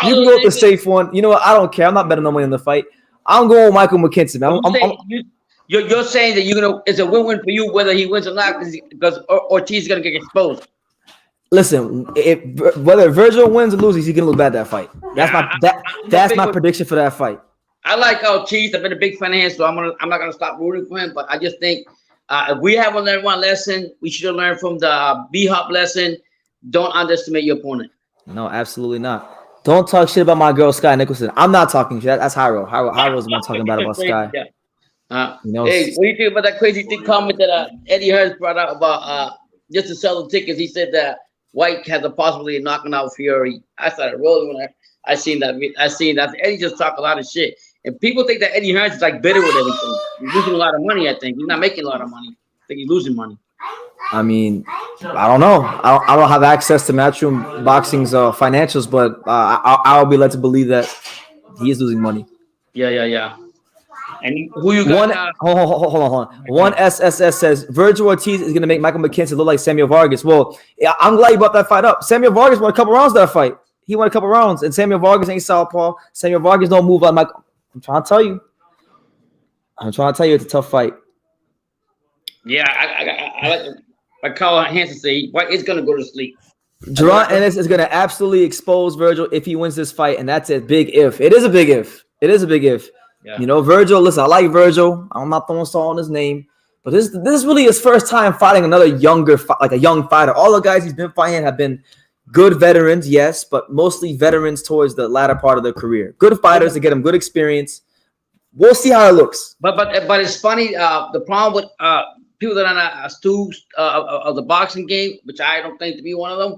You can go with the safe one. You know what? I don't care. I'm not betting no money in the fight. I'm going with Michael McKinson. You're saying that it's a win-win for you whether he wins or not because Ortiz is gonna get exposed. Listen, whether Virgil wins or loses, he's gonna look bad that fight. That's my prediction for that fight. I like Ortiz. I've been a big fan of his, so I'm not gonna stop rooting for him. But I just think if we haven't learned one lesson, we should have learned from the B-Hop lesson. Don't underestimate your opponent. No, absolutely not. Don't talk shit about my girl Sky Nicholson. I'm not talking shit. That's Hyro. Hyro's the one talking about Sky. Yeah. Hey, what do you think about that crazy thing comment that Eddie Hearns brought out about just to sell the tickets? He said that White has a possibility of knocking out Fury. I started rolling when I seen that. Eddie just talked a lot of shit, and people think that Eddie Hearns is like bitter with everything. He's losing a lot of money. I think he's not making a lot of money. I think he's losing money. I mean, I don't know. I don't have access to Matchroom Boxing's financials, but I'll be led to believe that he is losing money. Yeah. And who you got? Hold on. One SSS says Virgil Ortiz is going to make Michael McKinson look like Samuel Vargas. Well, I'm glad you brought that fight up. Samuel Vargas won a couple rounds that fight. He won a couple rounds, and Samuel Vargas ain't southpaw. Samuel Vargas don't move like Michael. I'm trying to tell you, it's a tough fight. Yeah, I like Carl Hansen say, White is going to go to sleep. Gerard Ennis is going to absolutely expose Virgil if he wins this fight, and that's a big if. It is a big if. Yeah. Virgil, listen, I like Virgil. I'm not throwing salt on his name, but this is really his first time fighting another like a young fighter. All the guys he's been fighting have been good veterans, yes, but mostly veterans towards the latter part of their career. Good fighters to get them good experience. We'll see how it looks. But it's funny. The problem with people that are not stews of the boxing game, which I don't think to be one of them.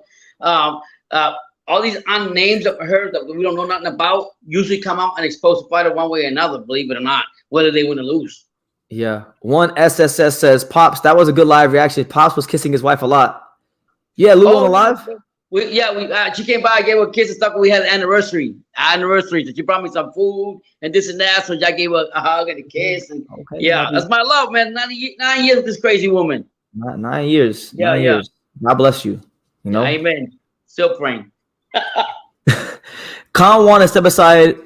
All these unnames that we heard that we don't know nothing about usually come out and expose the fighter one way or another, believe it or not, whether they win or lose. Yeah. One SSS says, Pops, that was a good live reaction. Pops was kissing his wife a lot. Yeah, Lou on the live? She came by, I gave her a kiss and stuff. We had an anniversary. So she brought me some food and this and that. So I gave her a hug and a kiss. And that's my love, man. 9 years with this crazy woman. 9 years. Yeah. 9 years. God bless you. Amen. Still praying. Khan wanted to step aside.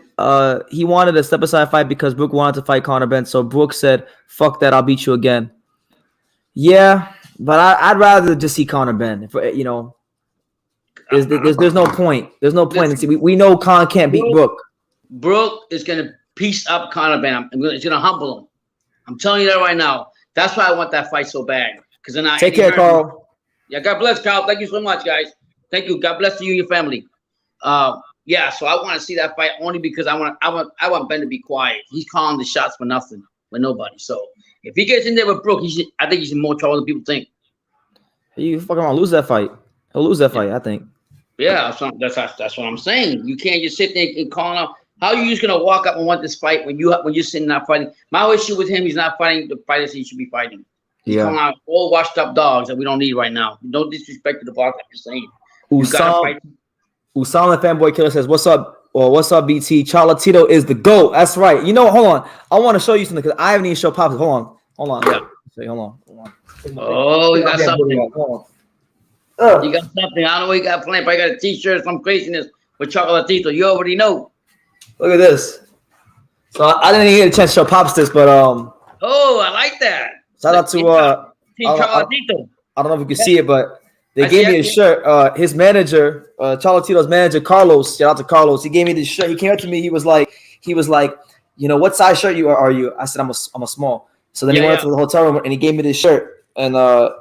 He wanted a step aside fight because Brooke wanted to fight Conor Benn. So Brooke said, "Fuck that, I'll beat you again." Yeah, but I'd rather just see Conor Benn. There's no point. There's no point. We know Khan can't beat Brooke. Brooke is gonna piece up Conor Benn. It's gonna humble him. I'm telling you that right now. That's why I want that fight so bad. Because then take care, Carl. Yeah, God bless, Carl. Thank you so much, guys. Thank you. God bless you and your family. So I want to see that fight only because I want Ben to be quiet. He's calling the shots for nothing, for nobody. So if he gets in there with Brooke, I think he's in more trouble than people think. You fucking want to lose that fight. He'll lose that fight, I think. Yeah, that's what I'm saying. You can't just sit there and call out. How are you just gonna walk up and want this fight when you're sitting not fighting? My issue with him, he's not fighting the fighters he should be fighting. He's calling out all washed up dogs that we don't need right now. No disrespect to the box. I'm just saying. Usam the fanboy killer says, "What's up? Well, what's up, BT? Chocolatito is the GOAT." That's right. You know, hold on. I want to show you something because I haven't even showed Pops. Hold on. Yeah. Hold on. Oh, you got something. Hold on. You got something. I don't know what you got planned, but I got a T-shirt, some craziness with Chocolatito. You already know. Look at this. So I didn't even get a chance to show Pops this, but oh, I like that. Shout out to Team Chocolatito. I don't know if you can see it, but they gave me a shirt. His manager, Chocolatito's manager, Carlos. Shout out to Carlos. He gave me this shirt. He came up to me. He was like, you know, what size shirt are you? I said, I'm a small. So then he went to the hotel room and he gave me this shirt. And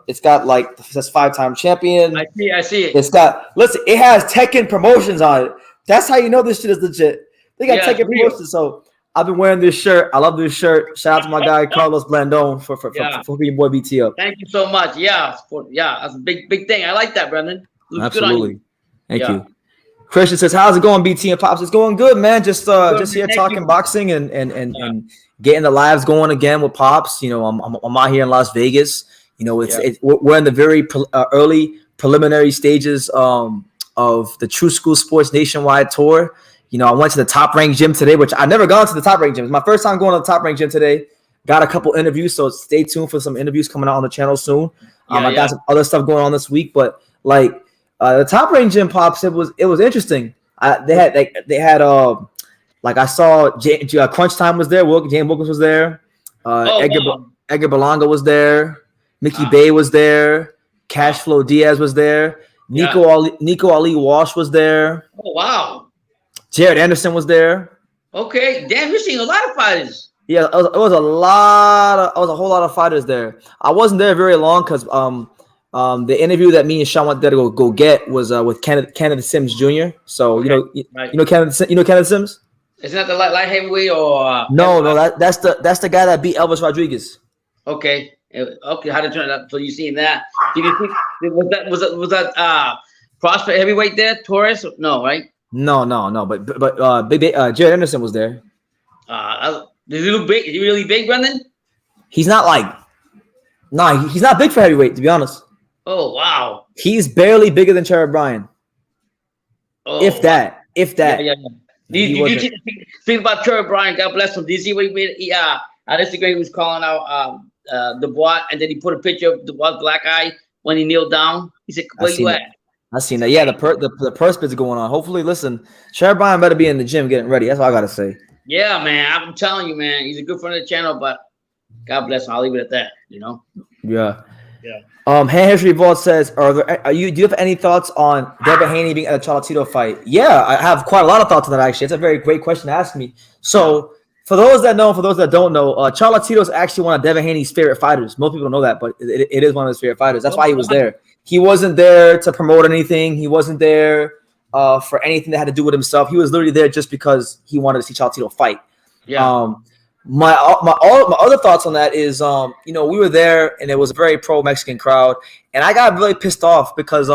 it's got like it says 5-time champion. I see it. It's got it has Tekken promotions on it. That's how you know this shit is legit. They got Tekken promotions. So I've been wearing this shirt. I love this shirt. Shout out to my guy Carlos Blandon for being boy BT up. Thank you so much. Yeah, that's a big thing. I like that, Brendan. Absolutely. Thank you. Christian says, "How's it going, BT and Pops?" It's going good, man. Just here talking boxing and getting the lives going again with Pops. You know, I'm out here in Las Vegas. You know, we're in the very early preliminary stages of the True School Sports Nationwide Tour. You know, I went to the Top Rank Gym today, which I've never gone to the Top Rank Gym. It's my first time going to the Top Rank Gym today. Got a couple interviews, so stay tuned for some interviews coming out on the channel soon. I got some other stuff going on this week, but like the Top Rank Gym, Pops, it was interesting. They had like I saw Crunch Time was there. James Wilkins was there. Edgar Berlanga was there. Mickey Bay was there. Cashflow Diaz was there. Nico Ali Walsh was there. Oh wow! Jared Anderson was there. Okay, damn, you're seeing a lot of fighters. Yeah, it was a whole lot of fighters there. I wasn't there very long because the interview that me and Sean went there to go get was with Kenneth Sims Jr. So you know Kenneth Sims. Isn't that the light heavyweight or no? That's the guy that beat Elvis Rodriguez. Okay. How to turn it up? So you seen that? Did you see? Was that prospect heavyweight there? Torres? No, right? No. But Jared Anderson was there. Does he look big? Is he really big, Brendan? He's not he's not big for heavyweight, to be honest. Oh wow. He's barely bigger than Cherry Bryan. Oh, if that. Yeah. Think about Cherry Bryan. God bless him. Did you see what he made? On Instagram, he was calling out Dubois, and then he put a picture of Dubois' black eye when he kneeled down. He said, "Where you at?" I seen that. Yeah, the purse bits going on. Hopefully, listen, Cherry Bryan better be in the gym getting ready. That's all I gotta say. Yeah, man. I'm telling you, man. He's a good friend of the channel, but God bless him. I'll leave it at that. You know. Yeah. Hand History Vault says, do you have any thoughts on Devin Haney being at a Chocolatito fight? Yeah, I have quite a lot of thoughts on that, actually. It's a very great question to ask me. So, for those that know, for those that don't know, Chocolatito is actually one of Devin Haney's favorite fighters. Most people don't know that, but it is one of his favorite fighters. That's why he was there. He wasn't there to promote anything. He wasn't there for anything that had to do with himself. He was literally there just because he wanted to see Chocolatito fight. Yeah. My other thoughts on that is, we were there and it was a very pro-Mexican crowd, and I got really pissed off because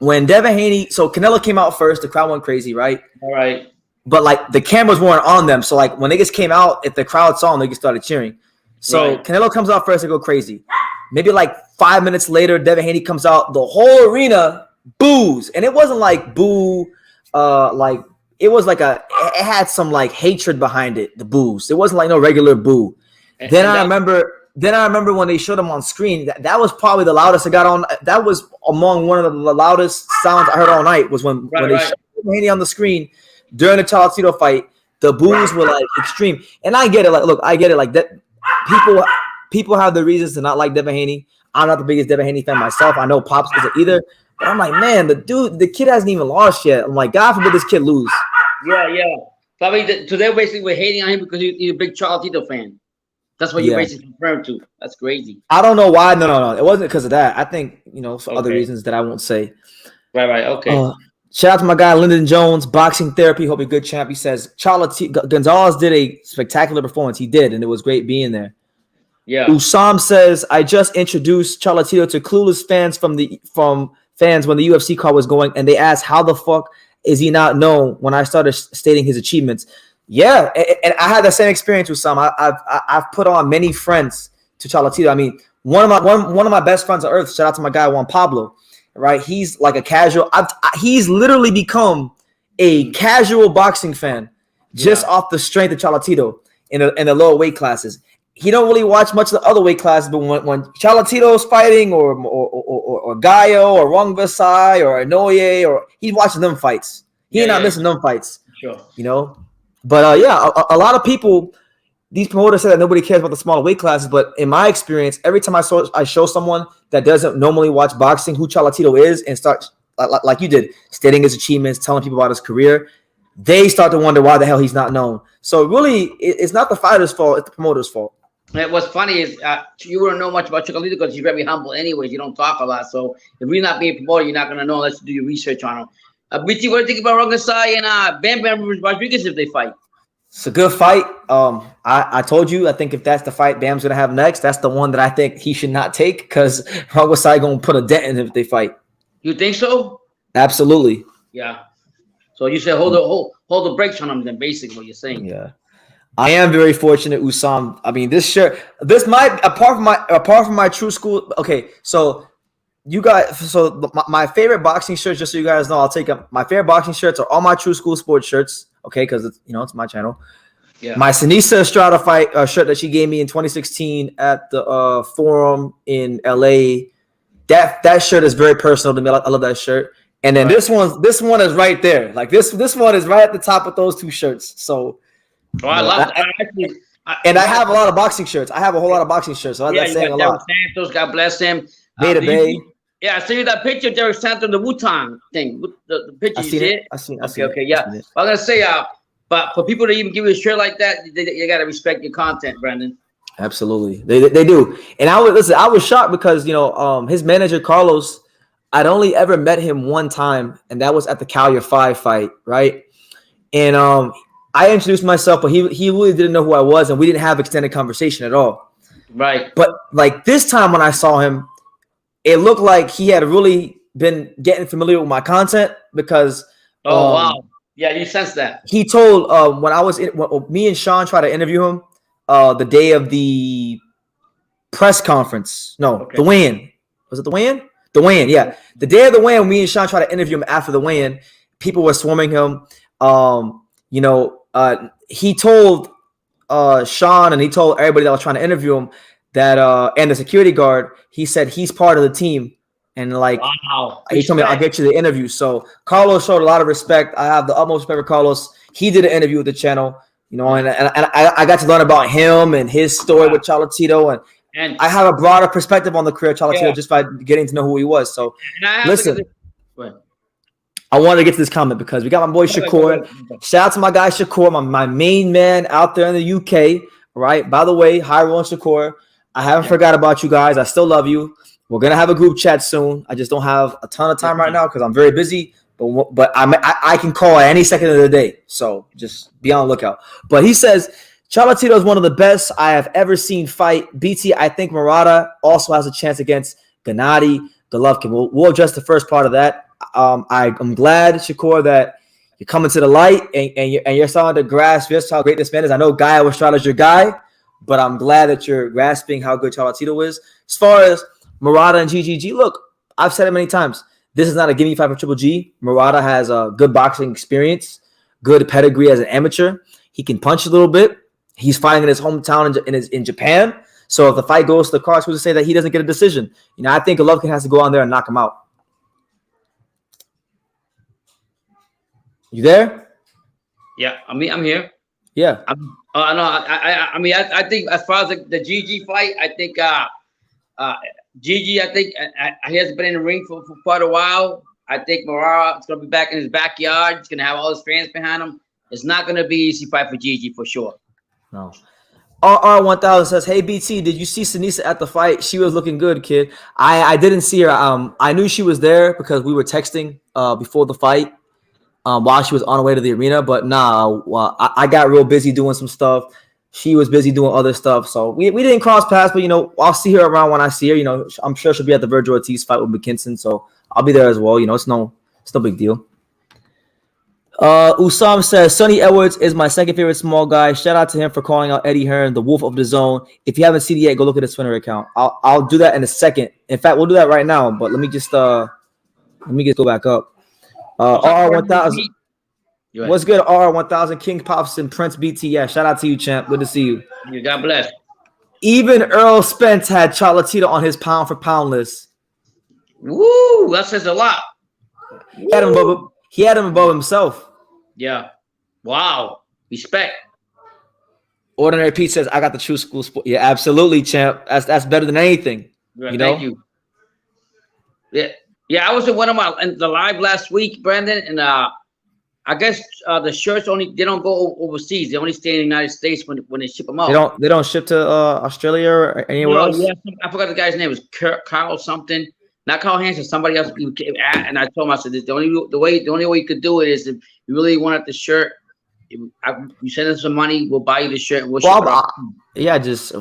when Devin Haney, so Canelo came out first, the crowd went crazy, right? All right. But like the cameras weren't on them, so like when they just came out, if the crowd saw them, they just started cheering. So Canelo comes out first and go crazy. Maybe like 5 minutes later, Devin Haney comes out, the whole arena boos, and it wasn't like boo, it was like it had some like hatred behind it, the boos. It wasn't like no regular boo. Then I remember when they showed him on screen, that was probably the loudest I got on. That was among one of the loudest sounds I heard all night was when they showed Haney on the screen during the Chocolatito fight. The boos were like extreme. And I get it. Like, look, I get it. Like that people have the reasons to not like Devin Haney. I'm not the biggest Devin Haney fan myself. I know Pops isn't either. But I'm like, man, the kid hasn't even lost yet. I'm like, God forbid this kid lose. Yeah. Probably so they're basically hating on him because he's a big Chocolatito fan. That's what you're basically referring to. That's crazy. I don't know why. No. It wasn't because of that. I think, for other reasons that I won't say. Right. Okay. Shout out to my guy, Lyndon Jones, Boxing Therapy. Hope you're good, champ. He says, Gonzalez did a spectacular performance. He did, and it was great being there. Yeah. Usam says, I just introduced Chocolatito to clueless fans from fans when the UFC card was going, and they asked, how the fuck is he not known when I started stating his achievements? Yeah, and I had the same experience with some. I've put on many friends to Chocolatito. I mean, one of my best friends on earth, shout out to my guy Juan Pablo, right? He's like a casual. He's literally become a casual boxing fan just off the strength of Chocolatito in the lower weight classes. He don't really watch much of the other weight classes, but when Chocolatito's fighting or Gallo or Rong Versailles or Inoue, or he's watching them fights. He's not missing them fights. Sure. You know? But a lot of people, these promoters say that nobody cares about the smaller weight classes, but in my experience, every time I show someone that doesn't normally watch boxing who Chocolatito is and start, like you did, stating his achievements, telling people about his career, they start to wonder why the hell he's not known. So really, it's not the fighter's fault, it's the promoter's fault. And what's funny is you wouldn't know much about Chocolatito because he's very humble anyways. You don't talk a lot. So if we're not being promoted, you're not going to know unless you do your research on him. BT, what do you think about Rogan and Bam Bam Rodriguez if they fight? It's a good fight. I told you, I think if that's the fight Bam's going to have next, that's the one that I think he should not take because Rogan going to put a dent in him if they fight. You think so? Absolutely. Yeah. So you said hold the brakes on him then, basically what you're saying. Yeah. I am very fortunate, Usam. I mean, this shirt, this might apart from my true school. Okay, so you guys, so my favorite boxing shirts, just so you guys know, I'll take them. My favorite boxing shirts are all my true school sports shirts. Okay, because it's my channel. Yeah. My Sinisa Estrada fight shirt that she gave me in 2016 at the Forum in LA. That shirt is very personal to me. I love that shirt. And then this one is right there. Like this one is right at the top of those two shirts. So. Oh, I love that. And I have a lot of boxing shirts. I have a whole lot of boxing shirts. So that's saying a lot. Santos, God bless him. Beta Bay. Yeah, I seen you that picture of Derek Santos, the Wu-Tang thing. The picture, you see it? I seen it. Okay, yeah. I was going to say, but for people to even give you a shirt like that, they got to respect your content, Brandon. Absolutely. They do. And I was shocked because, his manager, Carlos, I'd only ever met him one time, and that was at the Callier 5 fight, right? And I introduced myself, but he really didn't know who I was, and we didn't have extended conversation at all. Right. But like this time when I saw him, it looked like he had really been getting familiar with my content because wow. Yeah, you sense that. He told when me and Sean tried to interview him the day of the press conference. No, the weigh-in. Was it the weigh-in? The weigh-in, yeah. The day of the weigh-in, me and Sean tried to interview him after the weigh-in. People were swarming him. He told Sean and he told everybody that was trying to interview him that and the security guard, he said he's part of the team. And he told me I'll get you the interview. So Carlos showed a lot of respect. I have the utmost respect for Carlos. He did an interview with the channel, and I got to learn about him and his story with Chocolatito, and I have a broader perspective on the career of Chocolatito just by getting to know who he was. So listen. I wanted to get to this comment because we got my boy Shakur. Shout out to my guy Shakur, my main man out there in the UK. Right. By the way, hi Roman Shakur. I haven't forgot about you guys. I still love you. We're gonna have a group chat soon. I just don't have a ton of time right now because I'm very busy. But I can call at any second of the day. So just be on the lookout. But he says Chocolatito is one of the best I have ever seen fight. BT, I think Murata also has a chance against Gennady Golovkin. We'll address the first part of that. I'm glad, Shakur, that you're coming to the light and you're starting to grasp just how great this man is. I know Guy Estrada's your guy, but I'm glad that you're grasping how good Chocolatito is. As far as Murata and GGG, look, I've said it many times. This is not a gimme fight for Triple G. Murata has a good boxing experience, good pedigree as an amateur. He can punch a little bit. He's fighting in his hometown in Japan. So if the fight goes to the cards, who's to say that he doesn't get a decision? I think Golovkin has to go on there and knock him out. You there? Yeah, I'm here. Yeah. I think as far as the GG fight, I think GG, I think he hasn't been in the ring for quite a while. I think Murata is going to be back in his backyard. He's going to have all his fans behind him. It's not going to be an easy fight for GG for sure. No. RR1000 says, hey, BT, did you see Sinisa at the fight? She was looking good, kid. I didn't see her. I knew she was there because we were texting before the fight. While she was on her way to the arena, but I got real busy doing some stuff. She was busy doing other stuff, so we didn't cross paths. But I'll see her around when I see her. I'm sure she'll be at the Virgil Ortiz fight with McKinson, so I'll be there as well. You know, it's no big deal. Usam says Sonny Edwards is my second favorite small guy. Shout out to him for calling out Eddie Hearn, the Wolf of the Zone. If you haven't seen it yet, go look at his Twitter account. I'll do that in a second. In fact, we'll do that right now. But let me just go back up. RR1000. What's good, RR1000? King Pops and Prince BT. Yeah, shout out to you, champ. Good to see you. God bless. Even Earl Spence had Chocolatito on his pound for pound list. Woo, that says a lot. He had him above himself. Yeah. Wow. Respect. Ordinary Pete says, I got the true school sport. Yeah, absolutely, champ. That's better than anything. Yeah, thank you. Yeah, I was in one of the live last week, Brandon, and I guess the shirts they don't go overseas. They only stay in the United States when they ship them out. They don't ship to Australia or anywhere else? Yeah, I forgot the guy's name. It was Carl something. Not Carl Hansen, somebody else. And I told him, I said, the only way you could do it is if you really wanted the shirt, you send us some money, we'll buy you the shirt. And yeah, just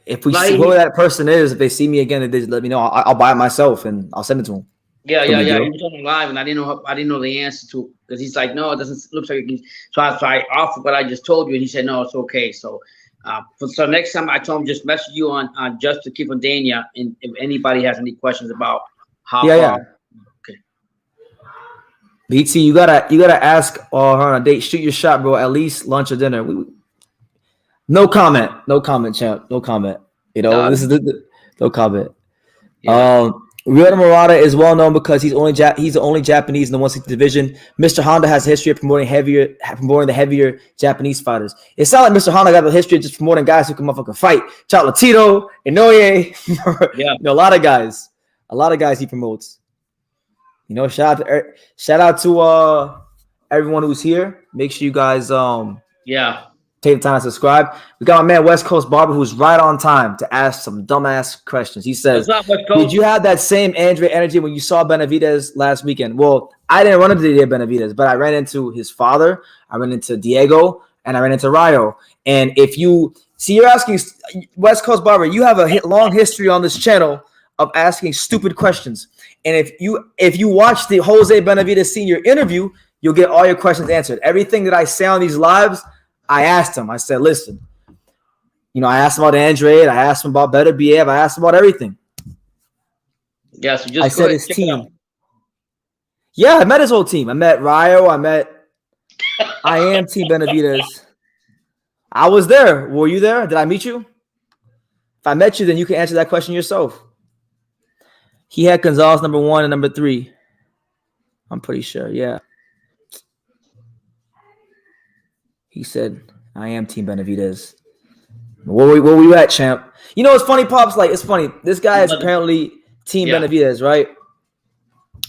if we see whoever that person is, if they see me again, they just let me know. I'll buy it myself and I'll send it to him. Yeah. He was on live, and I didn't know the answer to because he's like, no, it doesn't look like. So I offered what I just told you, and he said, no, it's okay. So, so next time I told him just message you on just to keep on Dania, and if anybody has any questions about how. Yeah. Okay. BT, you gotta ask her on a date. Shoot your shot, bro. At least lunch or dinner. No comment, champ. No comment. You know, this is no comment. Yeah. Ryota Murata is well known because he's the only Japanese in the 160 division. Mr. Honda has a history of promoting the heavier Japanese fighters. It's not like Mr. Honda got the history of just promoting guys who can motherfucking fight. Chocolatito, Inoue, yeah, you know, a lot of guys he promotes. You know, shout out to everyone who's here. Make sure you guys take the time to subscribe. We got my man West Coast Barber who's right on time to ask some dumbass questions. He says, did you have that same Andre energy when you saw Benavidez last weekend? Well, I didn't run into Benavidez, but I ran into his father, I ran into Diego, and I ran into Rayo. And if you see, you're asking West Coast Barber, you have a long history on this channel of asking stupid questions. And if you watch the Jose Benavidez Sr. interview, you'll get all your questions answered. Everything that I say on these lives, I asked him. I said, listen, you know, I asked him about Andre, I asked him about Better Behave, I asked him about everything. Yeah, so just I said his team. Yeah, I met his whole team. I met Rayo. I am Team Benavidez. I was there. Were you there? Did I meet you? If I met you, then you can answer that question yourself. He had Gonzalez number 1 and number 3. I'm pretty sure. Yeah. He said, I am Team Benavidez. Where were you at, champ? You know, it's funny, Pops. Like, it's funny. This guy is apparently Team Benavidez, right?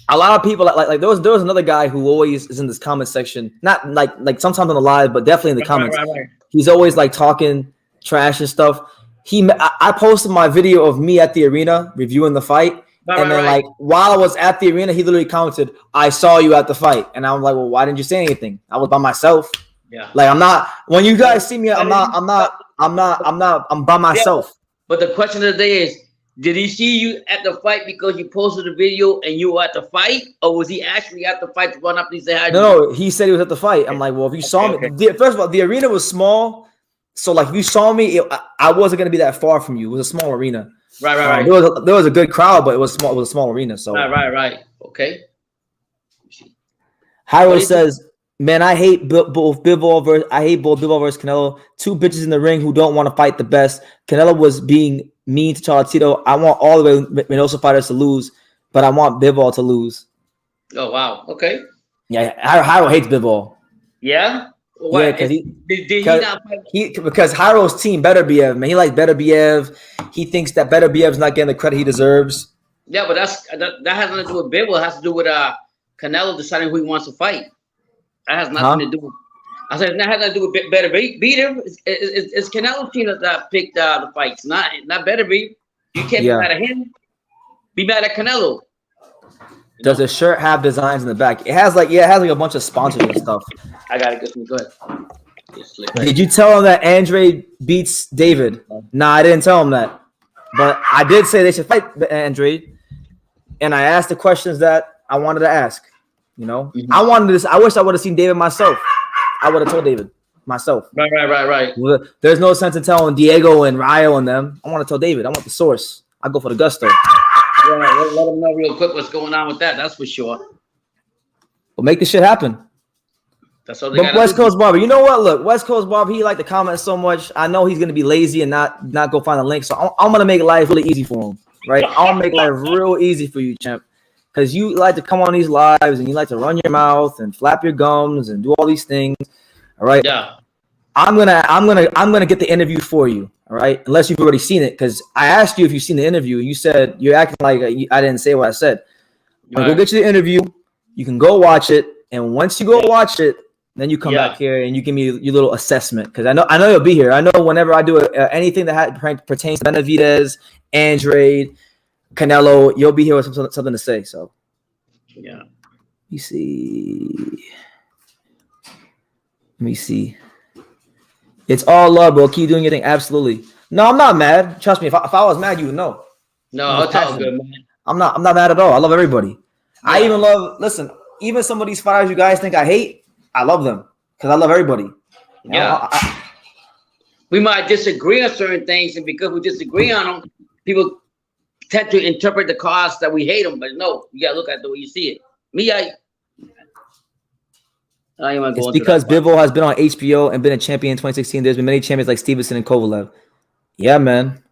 A lot of people, like there was another guy who always is in this comment section. Not like sometimes on the live, but definitely in the comments. Right. He's always like talking trash and stuff. I posted my video of me at the arena reviewing the fight. And then, like, while I was at the arena, he literally commented, I saw you at the fight. And I'm like, well, why didn't you say anything? I was by myself. Yeah. Like, I'm not, when you guys see me, I'm by myself. Yeah. But the question of the day is, did he see you at the fight because you posted a video and you were at the fight? Or was he actually at the fight to run up and he said hi? No, he said he was at the fight. I'm like, well, if you saw me, first of all, the arena was small. So, like, if you saw me, I wasn't going to be that far from you. It was a small arena. Right. There was a good crowd, but it was small. It was a small arena. So right. Okay. Harold says, man, I hate both Bivol versus Canelo. 2 bitches in the ring who don't want to fight the best. Canelo was being mean to Chocolatito. I want all the Reynoso fighters to lose, but I want Bivol to lose. Oh wow. Okay. Yeah, Harold hates Bivol. Yeah. What? Yeah, because Hiro's team Better Behave, man. He likes Better Behave. He thinks that Better Behave's not getting the credit he deserves. Yeah, but that has nothing to do with Bivol. It has to do with Canelo deciding who he wants to fight. That has nothing to do with. I said that has nothing to do with Better Behave. It's Canelo's team that picked the fights, not Better Behave. You can't be mad at him. Be mad at Canelo. Does the shirt have designs in the back? It has like a bunch of sponsors and stuff. I gotta go ahead. Did you tell him that Andre beats David? Nah, I didn't tell him that. But I did say they should fight Andre. And I asked the questions that I wanted to ask. You know, I wanted this. I wish I would have seen David myself. I would have told David myself. Right. There's no sense in telling Diego and Rayo and them. I want to tell David. I want the source. I go for the gusto. Yeah, let them know real quick what's going on with that. That's for sure. But make this shit happen. That's all they got. West Coast Barber. You know what? Look, West Coast Barber. He like to comment so much. I know he's gonna be lazy and not go find a link. So I'm gonna make life really easy for him. Right? I'll make life real easy for you, champ. Because you like to come on these lives and you like to run your mouth and flap your gums and do all these things. All right. Yeah. I'm gonna get the interview for you. All right. Unless you've already seen it, because I asked you if you've seen the interview. You said you're acting like I didn't say what I said. I'll go get you the interview. You can go watch it, and once you go watch it, then you come back here and you give me your little assessment. Because I know you'll be here. I know whenever I do anything that pertains to Benavidez, Andrade, Canelo, you'll be here with something to say. So, yeah. Let me see. It's all love, bro. Keep doing your thing. Absolutely. No, I'm not mad. Trust me. If I was mad, you would know. No, it's all good, man. I'm not mad at all. I love everybody. Yeah. I even love. Listen, even some of these fighters you guys think I hate, I love them because I love everybody. We might disagree on certain things, and because we disagree on them, people tend to interpret the cause that we hate them, but no, you gotta look at the way you see it. Me, it's because Bivol has been on HBO and been a champion in 2016. There's been many champions like Stevenson and Kovalev. Yeah, man.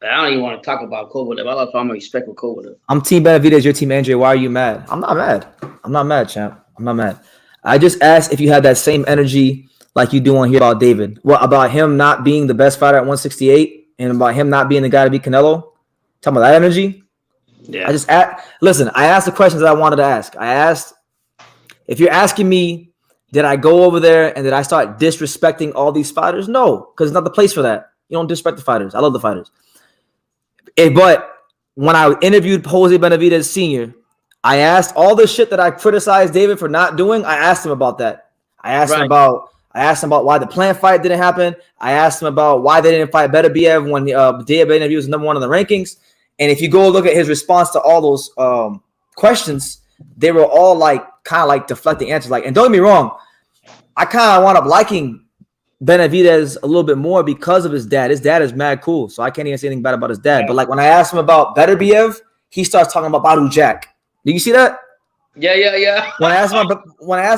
I don't even want to talk about Kovalev. I love how much respect for Kovalev. I'm Team Benavidez. You're Team Andre. Why are you mad? I'm not mad. I'm not mad, champ. I'm not mad. I just asked if you had that same energy like you do on here about David. Well, about him not being the best fighter at 168 and about him not being the guy to beat Canelo. Talking about that energy. Yeah. I asked the questions that I wanted to ask. I asked if you're asking me, did I go over there and did I start disrespecting all these fighters? No, because it's not the place for that. You don't disrespect the fighters. I love the fighters. But when I interviewed Jose Benavidez Sr., I asked all the shit that I criticized David for not doing. I asked him about that. I asked him about why the planned fight didn't happen. I asked him about why they didn't fight Beterbiev when Beterbiev was number one in the rankings. And if you go look at his response to all those questions, they were all kind of like deflecting answers. And don't get me wrong, I kind of wound up liking Benavidez a little bit more because of his dad. His dad is mad cool, so I can't even say anything bad about his dad. But when I asked him about Beterbiev, he starts talking about Badu Jack. Do you see that? Yeah. When I asked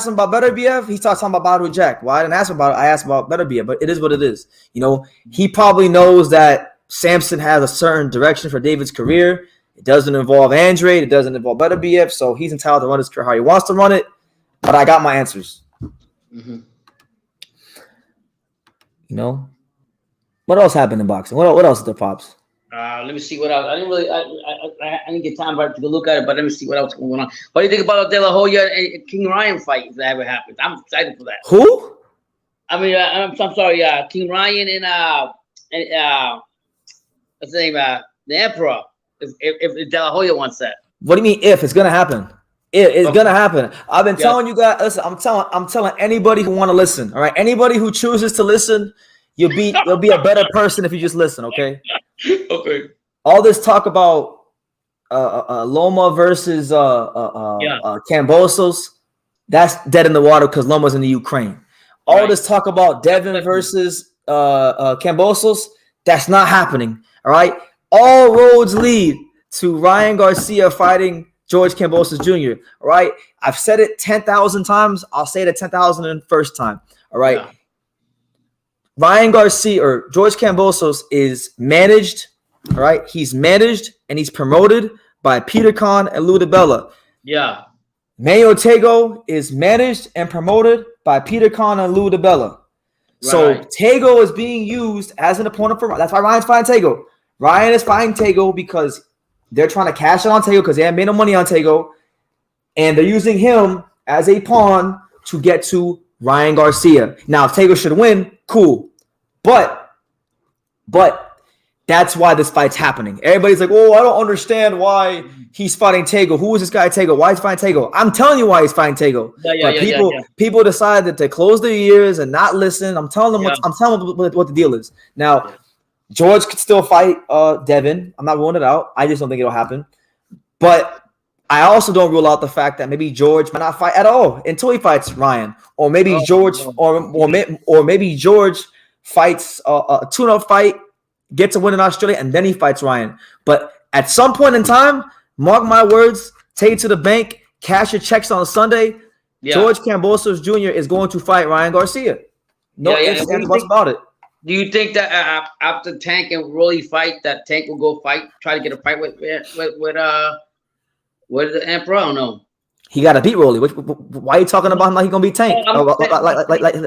him about Beterbiev, he starts talking about Badu Jack. Well, I didn't ask him about it. I asked about Beterbiev, but it is what it is. You know, he probably knows that Samson has a certain direction for David's career. It doesn't involve Andrade. It doesn't involve Beterbiev, so he's entitled to run his career how he wants to run it. But I got my answers. Mm-hmm. You know, what else happened in boxing? What else is there, Pops? Let me see what else. I didn't get time to go look at it, but let me see what else is going on. What do you think about the De La Hoya and King Ryan fight if that ever happens? I'm excited for that. Who? I mean, I'm sorry, King Ryan and what's his name? The Emperor. If De La Hoya wants that. What do you mean if? It's gonna happen. It's gonna happen. I've been telling you guys. Listen, I'm telling anybody who want to listen. All right, anybody who chooses to listen, you'll be a better person if you just listen. Okay. Okay. All this talk about Loma versus Kambosos, that's dead in the water because Loma's in the Ukraine. All this talk about Devin versus Kambosos, that's not happening. All right. All roads lead to Ryan Garcia fighting George Kambosos Jr. All right. I've said it 10,000 times. I'll say it a 10,001st time. All right. Yeah. Ryan Garcia or George Kambosos is managed. All right. He's managed and he's promoted by Peter Khan and Lou DiBella. Yeah. Mayo Tego is managed and promoted by Peter Khan and Lou DiBella. Right. So Tego is being used as an opponent for. That's why Ryan's fighting Tego. Ryan is fighting Tego because they're trying to cash out on Tego because they haven't made no money on Tego. And they're using him as a pawn to get to Ryan Garcia. Now, if Tego should win, cool. But that's why this fight's happening. Everybody's like, oh, I don't understand why he's fighting Tego. Who is this guy Tego? Why is he fighting Tego? I'm telling you why he's fighting Tego. People decided to close their ears and not listen. I'm telling them what the deal is. Now, George could still fight Devin. I'm not ruling it out. I just don't think it'll happen. But I also don't rule out the fact that maybe George might not fight at all until he fights Ryan, or maybe maybe George fights a tune-up fight, gets a win in Australia, and then he fights Ryan. But at some point in time, mark my words, take it to the bank, cash your checks on Sunday. Yeah. George Kambosos Jr. is going to fight Ryan Garcia. No ifs, ands, or buts about it. Do you think that after Tank and Rolly fight, that Tank will go try to get a fight with the Emperor? I don't know. He got to beat Rolly. Why are you talking about him like he's gonna beat Tank?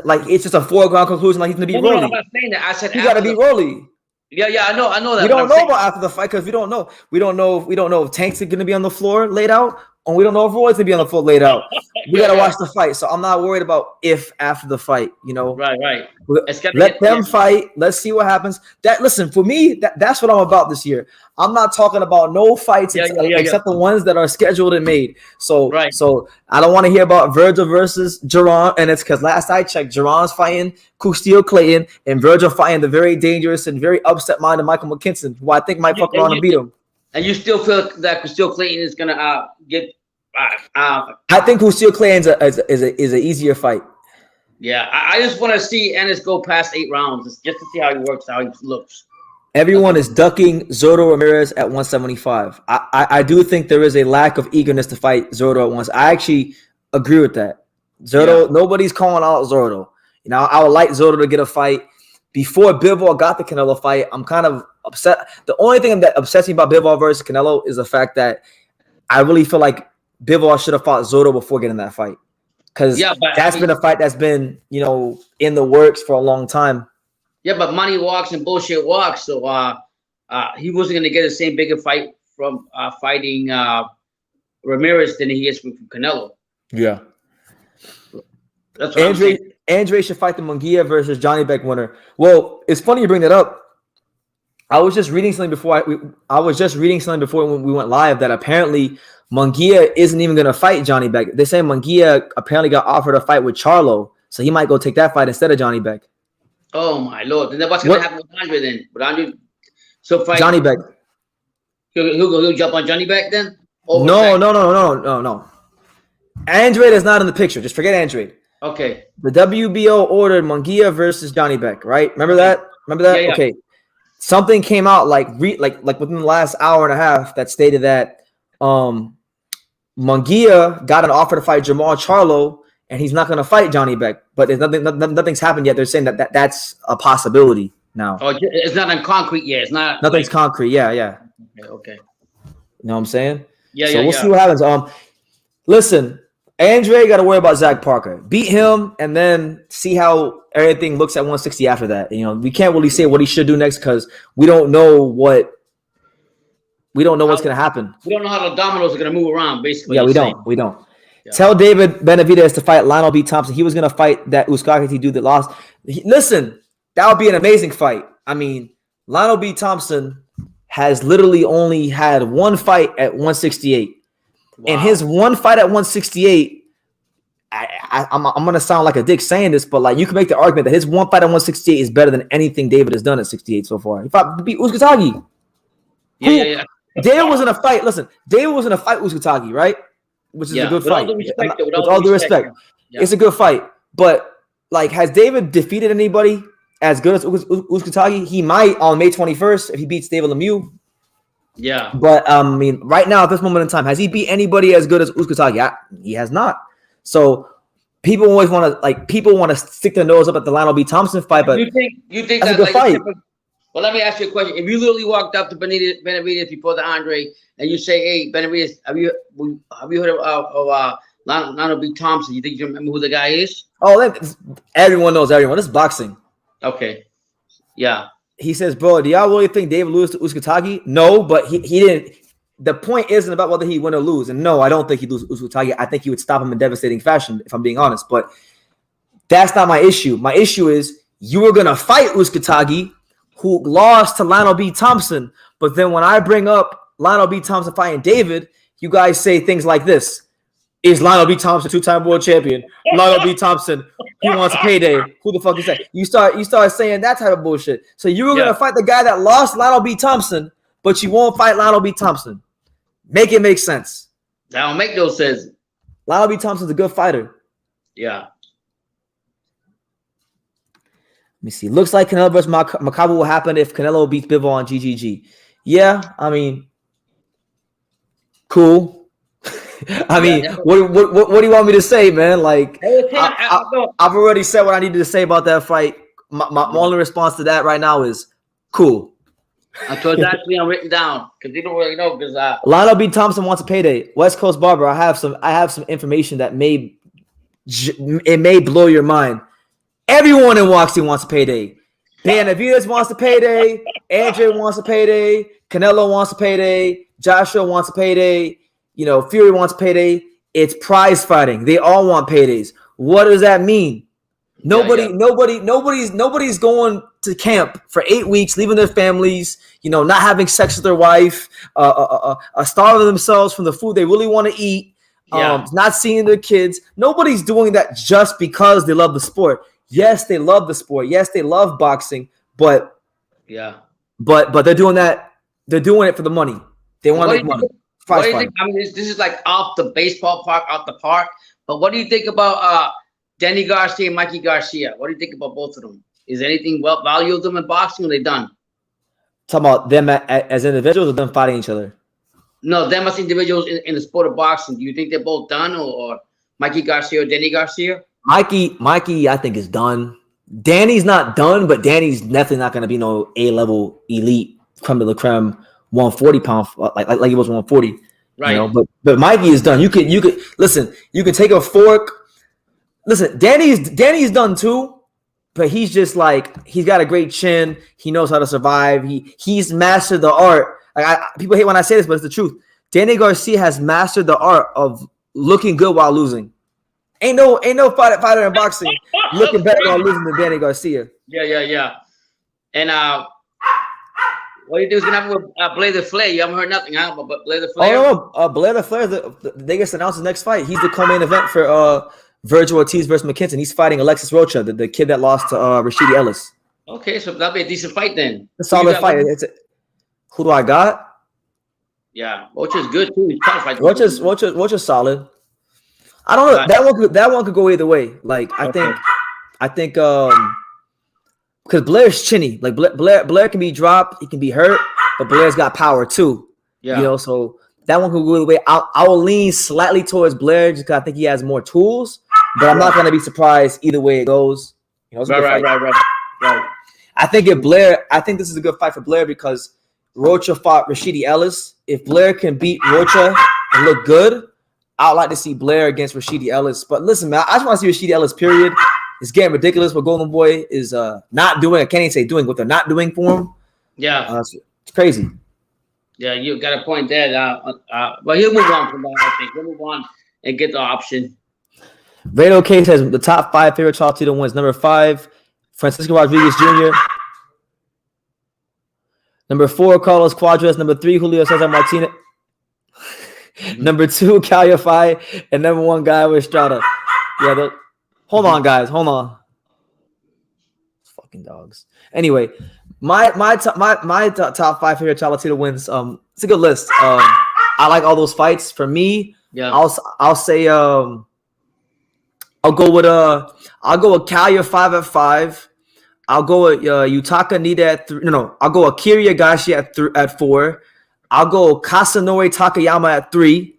Like it's just a foreground conclusion. Like he's gonna beat Rolly. I'm not saying that. I said he got to beat Rolly. Yeah, I know that. We don't know about after the fight because we don't know. We don't know if Tank's gonna be on the floor laid out, and we don't know if Roy's gonna be on the floor laid out. We gotta watch the fight, so I'm not worried about if after the fight. You know, right. Let them fight. Let's see what happens. Listen, for me, that's what I'm about this year. I'm not talking about no fights except the ones that are scheduled and made. So I don't want to hear about Virgil versus Jerron, and it's because last I checked, Jerron's fighting Castillo Clayton, and Virgil fighting the very dangerous and very upset-minded Michael McKinson, who I think might fuck around and beat him. And you still feel that Castillo Clayton is gonna get? I think Castillo Clayton is an easier fight. Yeah, I just want to see Ennis go past 8 rounds just to see how he works, how he looks. Everyone is ducking Zurdo Ramirez at 175. I do think there is a lack of eagerness to fight Zurdo at once. I actually agree with that. Zurdo, nobody's calling out Zurdo. You know, I would like Zurdo to get a fight. Before Bivol got the Canelo fight, I'm kind of upset. The only thing that upsets me about Bivol versus Canelo is the fact that I really feel like Bivol should have fought Zurdo before getting that fight. Because that's been a fight that's been, in the works for a long time. Yeah, but money walks and bullshit walks. So he wasn't going to get the same bigger fight from fighting Ramirez than he gets from Canelo. Yeah. That's what Andre should fight the Munguia versus Johnny Beck winner. Well, it's funny you bring that up. I was just reading something before when we went live that apparently Munguia isn't even going to fight Johnny Beck. They say Munguia apparently got offered a fight with Charlo, so he might go take that fight instead of Johnny Beck. Oh my Lord! Then what's going to happen with Andre then? But Andre, fight Johnny Beck. He'll jump on Johnny Beck then? No. Andrade is not in the picture. Just forget Andrade. Okay. The WBO ordered Munguia versus Johnny Beck, right? Remember that? Yeah. Okay. Something came out like within the last hour and a half that stated that Munguia got an offer to fight Jamal Charlo, and he's not going to fight Johnny Beck. But there's nothing's happened yet. They're saying that's a possibility now. Oh, it's not on concrete yet. It's not. Nothing's concrete. Yeah. Okay. You know what I'm saying? Yeah. So we'll see what happens. Listen, Andre got to worry about Zach Parker. Beat him, and then see how everything looks at 160 after that. We can't really say what he should do next because we don't know what's going to happen. We don't know how the dominoes are going to move around, basically. Yeah, we don't. Yeah. Tell David Benavidez to fight Lionel B. Thompson. He was going to fight that Uzcategui dude that lost. Listen, that would be an amazing fight. I mean, Lionel B. Thompson has literally only had one fight at 168. Wow. And his one fight at 168, I'm going to sound like a dick saying this, but you can make the argument that his one fight at 168 is better than anything David has done at 68 so far. He beat Uzcategui. Yeah. David was in a fight. Listen, David was in a fight with Uzcategui, right? Which is a good fight. With all due respect. Yeah. It's a good fight. But has David defeated anybody as good as Uzcategui? He might on May 21st if he beats David Lemieux. Yeah. But right now at this moment in time, has he beat anybody as good as Uzcategui? He has not. So people always want to stick their nose up at the Lionel B. Thompson fight, but you think that's a good fight. Well, let me ask you a question. If you literally walked up to Benavidez before the Andre and you say, "Hey, Benavidez, have you heard of Lionel B. Thompson?" You think you remember who the guy is? Oh, everyone knows everyone. It's boxing. Okay. Yeah. He says, "Bro, do y'all really think David lose to Uzcategui?" No, but he didn't. The point isn't about whether he win or lose. And no, I don't think he'd lose Uzcategui. I think he would stop him in devastating fashion, if I'm being honest. But that's not my issue. My issue is you were gonna fight Uzcategui, who lost to Lionel B. Thompson. But then when I bring up Lionel B. Thompson fighting David, you guys say things like this. Is Lionel B. Thompson two-time world champion? Lionel B. Thompson, he wants a payday. Who the fuck is that? You start saying that type of bullshit. So you were going to fight the guy that lost Lionel B. Thompson, but you won't fight Lionel B. Thompson. Make it make sense. That don't make no sense. Lionel B. Thompson's a good fighter. Yeah. Let me see. Looks like Canelo versus Maccabi will happen if Canelo beats Bivol on GGG. Yeah, I mean, cool. I mean, what do you want me to say, man? Like, I've already said what I needed to say about that fight. My only response to that right now is cool. So it's actually written down because you don't really know. Because Lionel B. Thompson wants a payday. West Coast Barber, I have some information that may blow your mind. Everyone in Waxy wants a payday. Benavidez wants a payday. Andre wants a payday. Canelo wants a payday. Joshua wants a payday. You know, Fury wants a payday. It's prize fighting. They all want paydays. What does that mean? Nobody's going to camp for 8 weeks, leaving their families, you know, not having sex with their wife, starving themselves from the food they really want to eat, not seeing their kids. Nobody's doing that just because they love the sport. Yes, they love the sport. Yes, they love boxing, but they're doing that. They're doing it for the money. They want to make money. What do you think? I mean, this is like off the baseball park, off the park. But what do you think about Danny Garcia and Mikey Garcia? What do you think about both of them? Is anything value of them in boxing? Or are they done? Talking about them as individuals or them fighting each other? No, them as individuals in the sport of boxing. Do you think they're both done, or Mikey Garcia or Danny Garcia? Mikey, I think is done. Danny's not done, but Danny's definitely not going to be no A-level elite creme de la creme 140 pound like he was 140. Right. You know, but Mikey is done. You could listen. You can take a fork. Listen, Danny's done too, but he's just like he's got a great chin. He knows how to survive. He's mastered the art. Like people hate when I say this, but it's the truth. Danny Garcia has mastered the art of looking good while losing. Ain't no fighter in boxing looking better while losing than Danny Garcia. Yeah. And what do you think is gonna happen with Blair the Flair? You haven't heard nothing, huh? But Blair the Flair. Oh no, Blair the Flair. They just announced his next fight. He's the co-main event for Virgil Ortiz versus McKinson. He's fighting Alexis Rocha, the kid that lost to Rashidi Ellis. Okay, so that'll be a decent fight then. A solid fight. Who do I got? Yeah, Rocha's good too. He's tough. Rocha's solid. I don't know. That one could go either way. Like I think because Blair's chinny. Like Blair can be dropped, he can be hurt, but Blair's got power too. Yeah. You know, so that one could go either way. I will lean slightly towards Blair just because I think he has more tools, but I'm not gonna be surprised either way it goes. You know, right. I think this is a good fight for Blair because Rocha fought Rashidi Ellis. If Blair can beat Rocha and look good, I'd like to see Blair against Rashidi Ellis. But listen, man, I just want to see Rashidi Ellis, period. It's getting ridiculous what Golden Boy is not doing. I can't even say doing what they're not doing for him. Yeah. It's crazy. Yeah, you got a point there. But he'll move on from that, I think. He'll move on and get the option. Rado Case has the top 5 favorite Chocolatito wins. Number 5, Francisco Rodriguez Jr. Number 4, Carlos Cuadras. Number 3, Julio Cesar Martinez. Number 2, Calify. And number 1, Guy Estrada. Yeah, hold on, guys. Hold on. Fucking dogs. Anyway, my top 5 favorite Chocolatito wins. It's a good list. I like all those fights. For me, I'll say I'll go with Calya 5 at 5. I'll go with Yutaka Nida at 3. No, I'll go Akira Yagashi at 4. I'll go Kasanori Takayama at 3.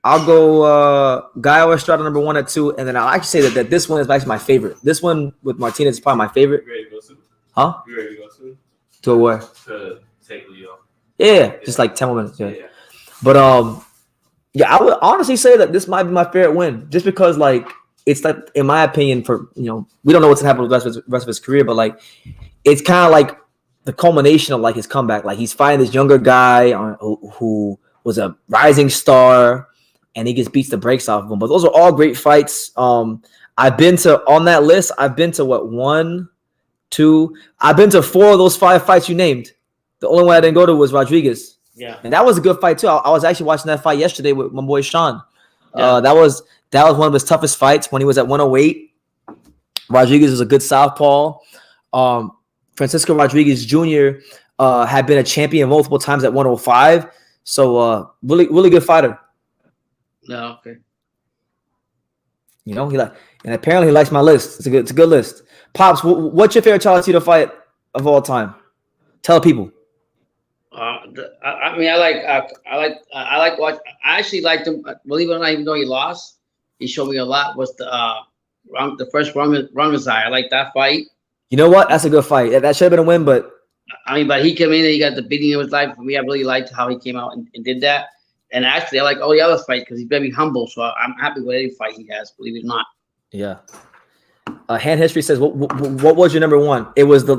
I'll go Gaio Estrada number 1 at 2, and then I'll actually say that this one is actually my favorite. This one with Martinez is probably my favorite. You ready to go soon? Huh? You ready to go soon? To where? To take Leo. Yeah, just like 10 more minutes. Yeah. But I would honestly say that this might be my favorite win, just because like it's like, in my opinion, for we don't know what's gonna happen with the rest of his career, but like it's kind of like the culmination of like his comeback. Like he's fighting this younger guy who was a rising star, and he just beats the brakes off of him. But those are all great fights. I've been to 1, 2. I've been to 4 of those 5 fights you named. The only one I didn't go to was Rodriguez. Yeah, and that was a good fight too. I was actually watching that fight yesterday with my boy Sean. Yeah. That was one of his toughest fights when he was at 108. Rodriguez was a good southpaw. Francisco Rodriguez Jr. Had been a champion multiple times at 105. So really, really good fighter. No, okay. You know, and apparently he likes my list. It's a good list. Pops, what's your favorite Chocolatito fight of all time? Tell people. I mean, I like watch. I actually liked him. Believe it or not, even though he lost, he showed me a lot. Was the first Rungazai. I like that fight. You know what? That's a good fight. That should have been a win, but I mean, but he came in and he got the beating of his life. For me, I really liked how he came out and did that. And actually, I like all the other fights because he's very humble. So I'm happy with any fight he has. Believe it or not. Yeah. Hand history says, what was your number one? It was the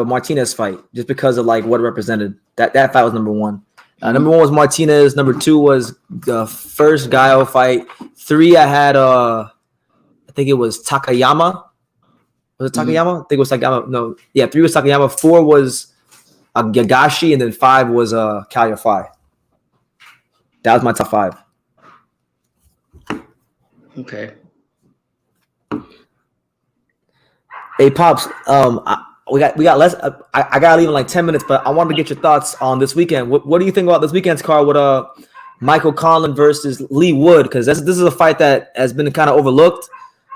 Martinez fight, just because of like what it represented. That fight was number one. Number one was Martinez. Number two was the first Gallo fight. Three, I had I think it was Takayama. Was it Takayama? I think it was Takayama. No, yeah, three was Takayama. Four was Gagashi, and then five was Kaliafai. That was my top five. Okay. Hey Pops, we got less. I gotta leave in like 10 minutes, but I wanted to get your thoughts on this weekend. What do you think about this weekend's card with Michael Conlan versus Lee Wood? Because this is a fight that has been kind of overlooked.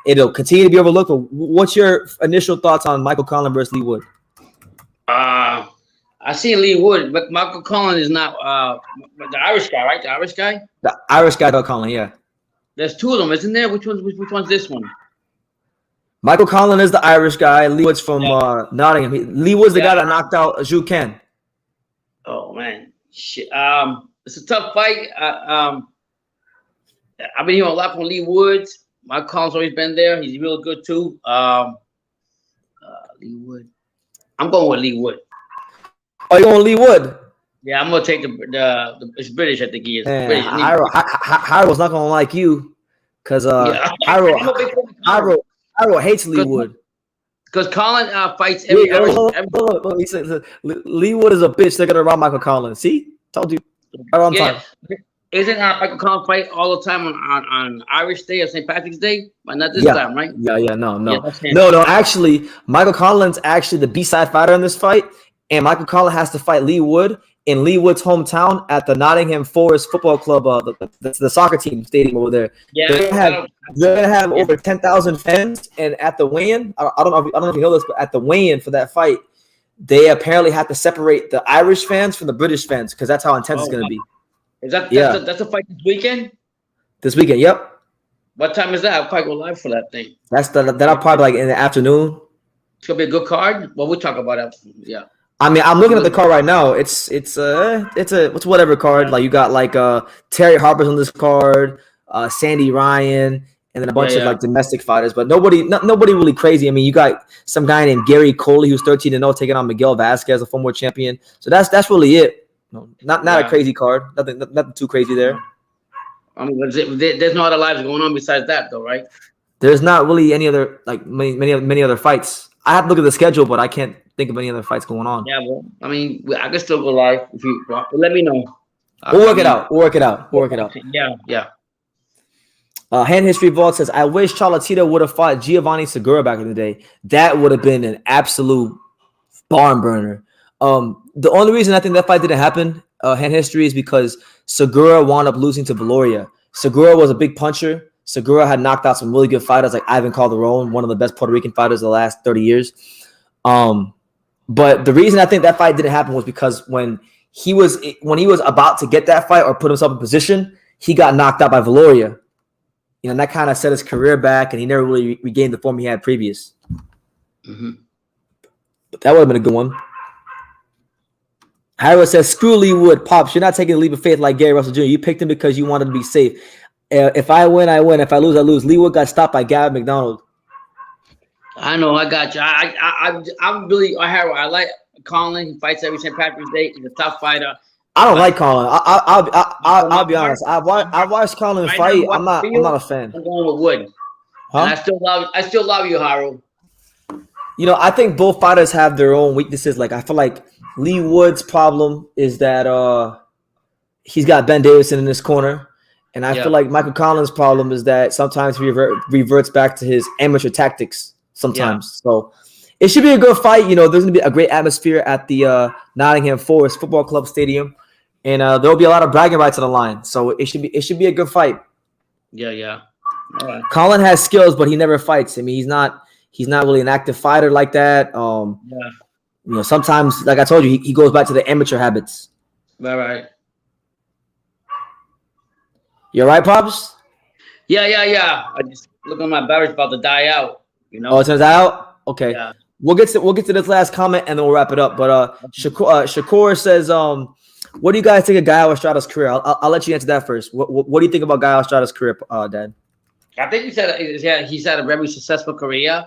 It'll continue to be overlooked. But what's your initial thoughts on Michael Conlan versus Lee Wood? I see Lee Wood, but Michael Conlan is not the Irish guy, right? The Irish guy. The Irish guy, Conlan, yeah. There's two of them, isn't there? Which one's this one? Michael Conlan is the Irish guy. Lee Wood's from Nottingham. Lee Wood's the guy that knocked out Zhu Ken. Oh man, shit. It's a tough fight. I've been hearing a lot from Lee Woods. Michael Conlan's always been there. He's real good too. Lee Wood. I'm going with Lee Wood. Oh, you going Lee Wood? Yeah, I'm gonna take the it's British. I think he is. Man, Hyro's not gonna like you, because Hyro hates Lee Wood. Because Conlan fights every. He said, Lee Wood is a bitch. They're gonna rob Michael Conlan. See, told you. Right on time. Isn't Michael Conlan fight all the time on Irish Day or St. Patrick's Day? But not this time, right? No. Actually, Michael Conlan's actually the B-side fighter in this fight, and Michael Conlan has to fight Lee Wood in Lee Wood's hometown at the Nottingham Forest Football Club, the soccer team stadium over there. Yeah, they're gonna have over 10,000 fans, and at the weigh-in, I don't know if you know this, but at the weigh-in for that fight, they apparently have to separate the Irish fans from the British fans because that's how intense it's gonna be. Is that's a fight this weekend? This weekend, yep. What time is that? I'll probably go live for that thing. That'll probably like in the afternoon. It's gonna be a good card. Well, we'll talk about that. Yeah. I mean, I'm looking at the card right now. It's whatever card. Like you got like Terry Harper's on this card, Sandy Ryan, and then a bunch of like domestic fighters, but nobody really crazy. I mean, you got some guy named Gary Coley who's 13-0 taking on Miguel Vasquez, a former champion. So that's really it. No, not a crazy card. Nothing too crazy there. I mean, there's no other lives going on besides that, though, right? There's not really any other like many other fights. I have to look at the schedule, but I can't think of any other fights going on. Yeah, well, I mean, I can still go live if you want. Let me know. We'll work it out. We'll work it out. Yeah. Hand History Vault says, I wish Chocolatito would have fought Giovanni Segura back in the day. That would have been an absolute barn burner. The only reason I think that fight didn't happen, Hand History, is because Segura wound up losing to Valoria. Segura was a big puncher. Segura had knocked out some really good fighters like Ivan Calderon, one of the best Puerto Rican fighters of the last 30 years. But the reason I think that fight didn't happen was because when he was about to get that fight or put himself in position, he got knocked out by Valoria. You know, and that kind of set his career back, and he never really regained the form he had previous. Mm-hmm. But that would have been a good one. Howard says, screw Lee Wood. Pops, you're not taking a leap of faith like Gary Russell Jr. You picked him because you wanted to be safe. If I win, I win. If I lose, I lose. Lee Wood got stopped by Gavin McDonald. I know. I got you. I'm really Harold. I like Conlan. He fights every St. Patrick's Day. He's a tough fighter. I don't like Conlan. I'll be honest. I watched Conlan fight. I'm not a fan. I'm going with Wood. Huh? And I still love you, Harold. You know, I think both fighters have their own weaknesses. Like I feel like Lee Wood's problem is that he's got Ben Davison in his corner. And I feel like Michael Conlan's problem is that sometimes he reverts back to his amateur tactics sometimes. Yeah. So it should be a good fight. You know, there's going to be a great atmosphere at the Nottingham Forest Football Club Stadium. And there'll be a lot of bragging rights on the line. So it should be a good fight. Yeah. All right. Colin has skills, but he never fights. I mean, he's not really an active fighter like that. Yeah. You know, sometimes, like I told you, he goes back to the amateur habits. Right. You all right, Pops? Yeah. I just look at my battery's about to die out. You know. Oh, it turns out? Okay. Yeah. We'll get to this last comment and then we'll wrap it up. But Shakur says, what do you guys think of Gaio Estrada's career? I'll let you answer that first. What do you think about Gaio Estrada's career, Dad? I think he's had a very successful career.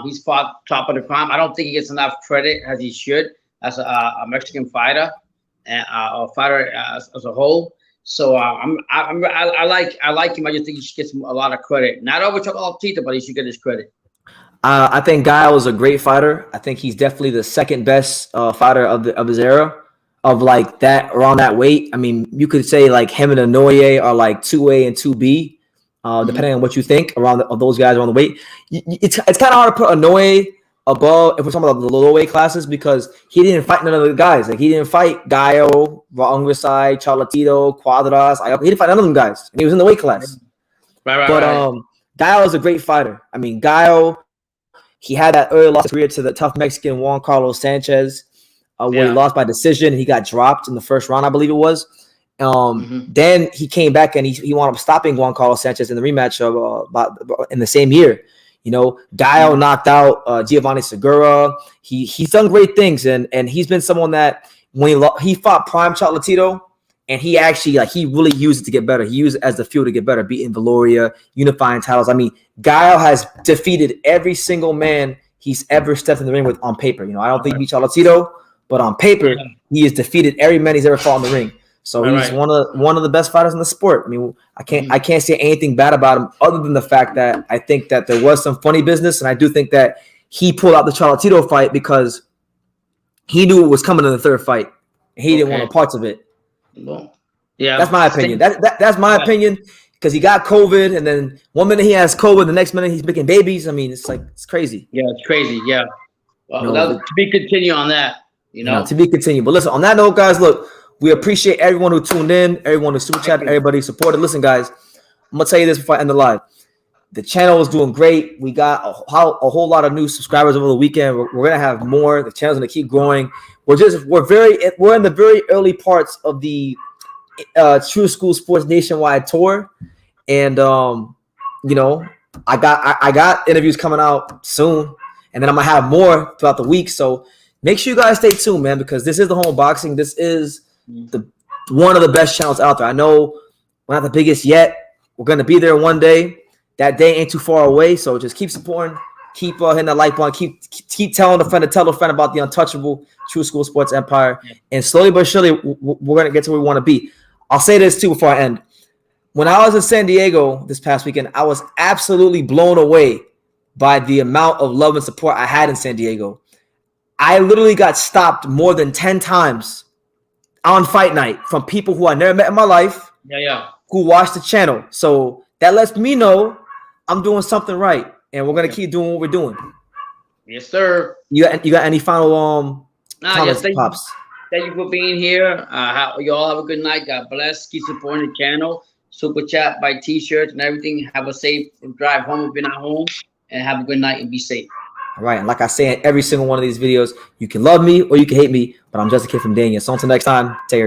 He's fought top of the prime. I don't think he gets enough credit as he should as a Mexican fighter and a fighter as a whole. So I like him. I just think he should get a lot of credit. Not over Chocolatito, but he should get his credit. I think Gaio is a great fighter. I think he's definitely the second best fighter of his era, of like that around that weight. I mean, you could say like him and Inoue are like 2A and 2B, depending on what you think around those guys around the weight. It's kind of hard to put Inoue above if we're talking about the low weight classes because he didn't fight none of the guys. Like he didn't fight Gaio, Raungrisai, Chocolatito, Cuadras. He didn't fight none of them guys, and he was in the weight class. Right. Gaio is a great fighter. I mean, Gaio. He had that early loss career to the tough Mexican Juan Carlos Sanchez, where he lost by decision. He got dropped in the first round, I believe it was. Then he came back and he wound up stopping Juan Carlos Sanchez in the rematch of in the same year. You know, Gaio knocked out Giovanni Segura. He's done great things, and he's been someone that when he fought Prime Chocolatito, and he actually he really used it to get better. He used it as the fuel to get better, beating Valoria, unifying titles. I mean, Gaio has defeated every single man he's ever stepped in the ring with on paper. You know, I don't think he beat Chocolatito, but on paper, he has defeated every man he's ever fought in the ring. So he's one of the best fighters in the sport. I mean, I can't say anything bad about him other than the fact that I think that there was some funny business, and I do think that he pulled out the Chocolatito fight because he knew it was coming in the third fight. He didn't want no parts of it. Well, yeah, that's my opinion. That's my opinion because he got COVID, and then 1 minute he has COVID, the next minute he's making babies. I mean, it's crazy. Yeah, it's crazy. Yeah. Well, to be continued on that. You know, to be continued. But listen, on that note, guys, look, we appreciate everyone who tuned in, everyone who super chatted, everybody who supported. Listen, guys, I'm gonna tell you this before I end the live. The channel is doing great. We got a whole lot of new subscribers over the weekend. We're gonna have more. The channel's gonna keep growing. We're in the very early parts of the True School Sports Nationwide tour, and you know, I got interviews coming out soon, and then I'm gonna have more throughout the week. So make sure you guys stay tuned, man, because this is the home of boxing. This is one of the best channels out there. I know we're not the biggest yet. We're gonna be there one day. That day ain't too far away, so just keep supporting, keep hitting the like button, keep telling a friend to tell a friend about the untouchable True School Sports Empire, and slowly but surely we're gonna get to where we want to be. I'll say this too before I end. When I was in San Diego this past weekend, I was absolutely blown away by the amount of love and support I had in San Diego. I literally got stopped more than 10 times on fight night from people who I never met in my life, who watched the channel. So that lets me know I'm doing something right, and we're gonna keep doing what we're doing. Yes, sir. You got any final comments, Pops? Thank you for being here. You all have a good night. God bless. Keep supporting the channel. Super chat, buy t-shirts and everything. Have a safe drive home if you're not home, and have a good night and be safe. All right, and like I say in every single one of these videos, you can love me or you can hate me, but I'm just a kid from Dania. So until next time, take care, guys.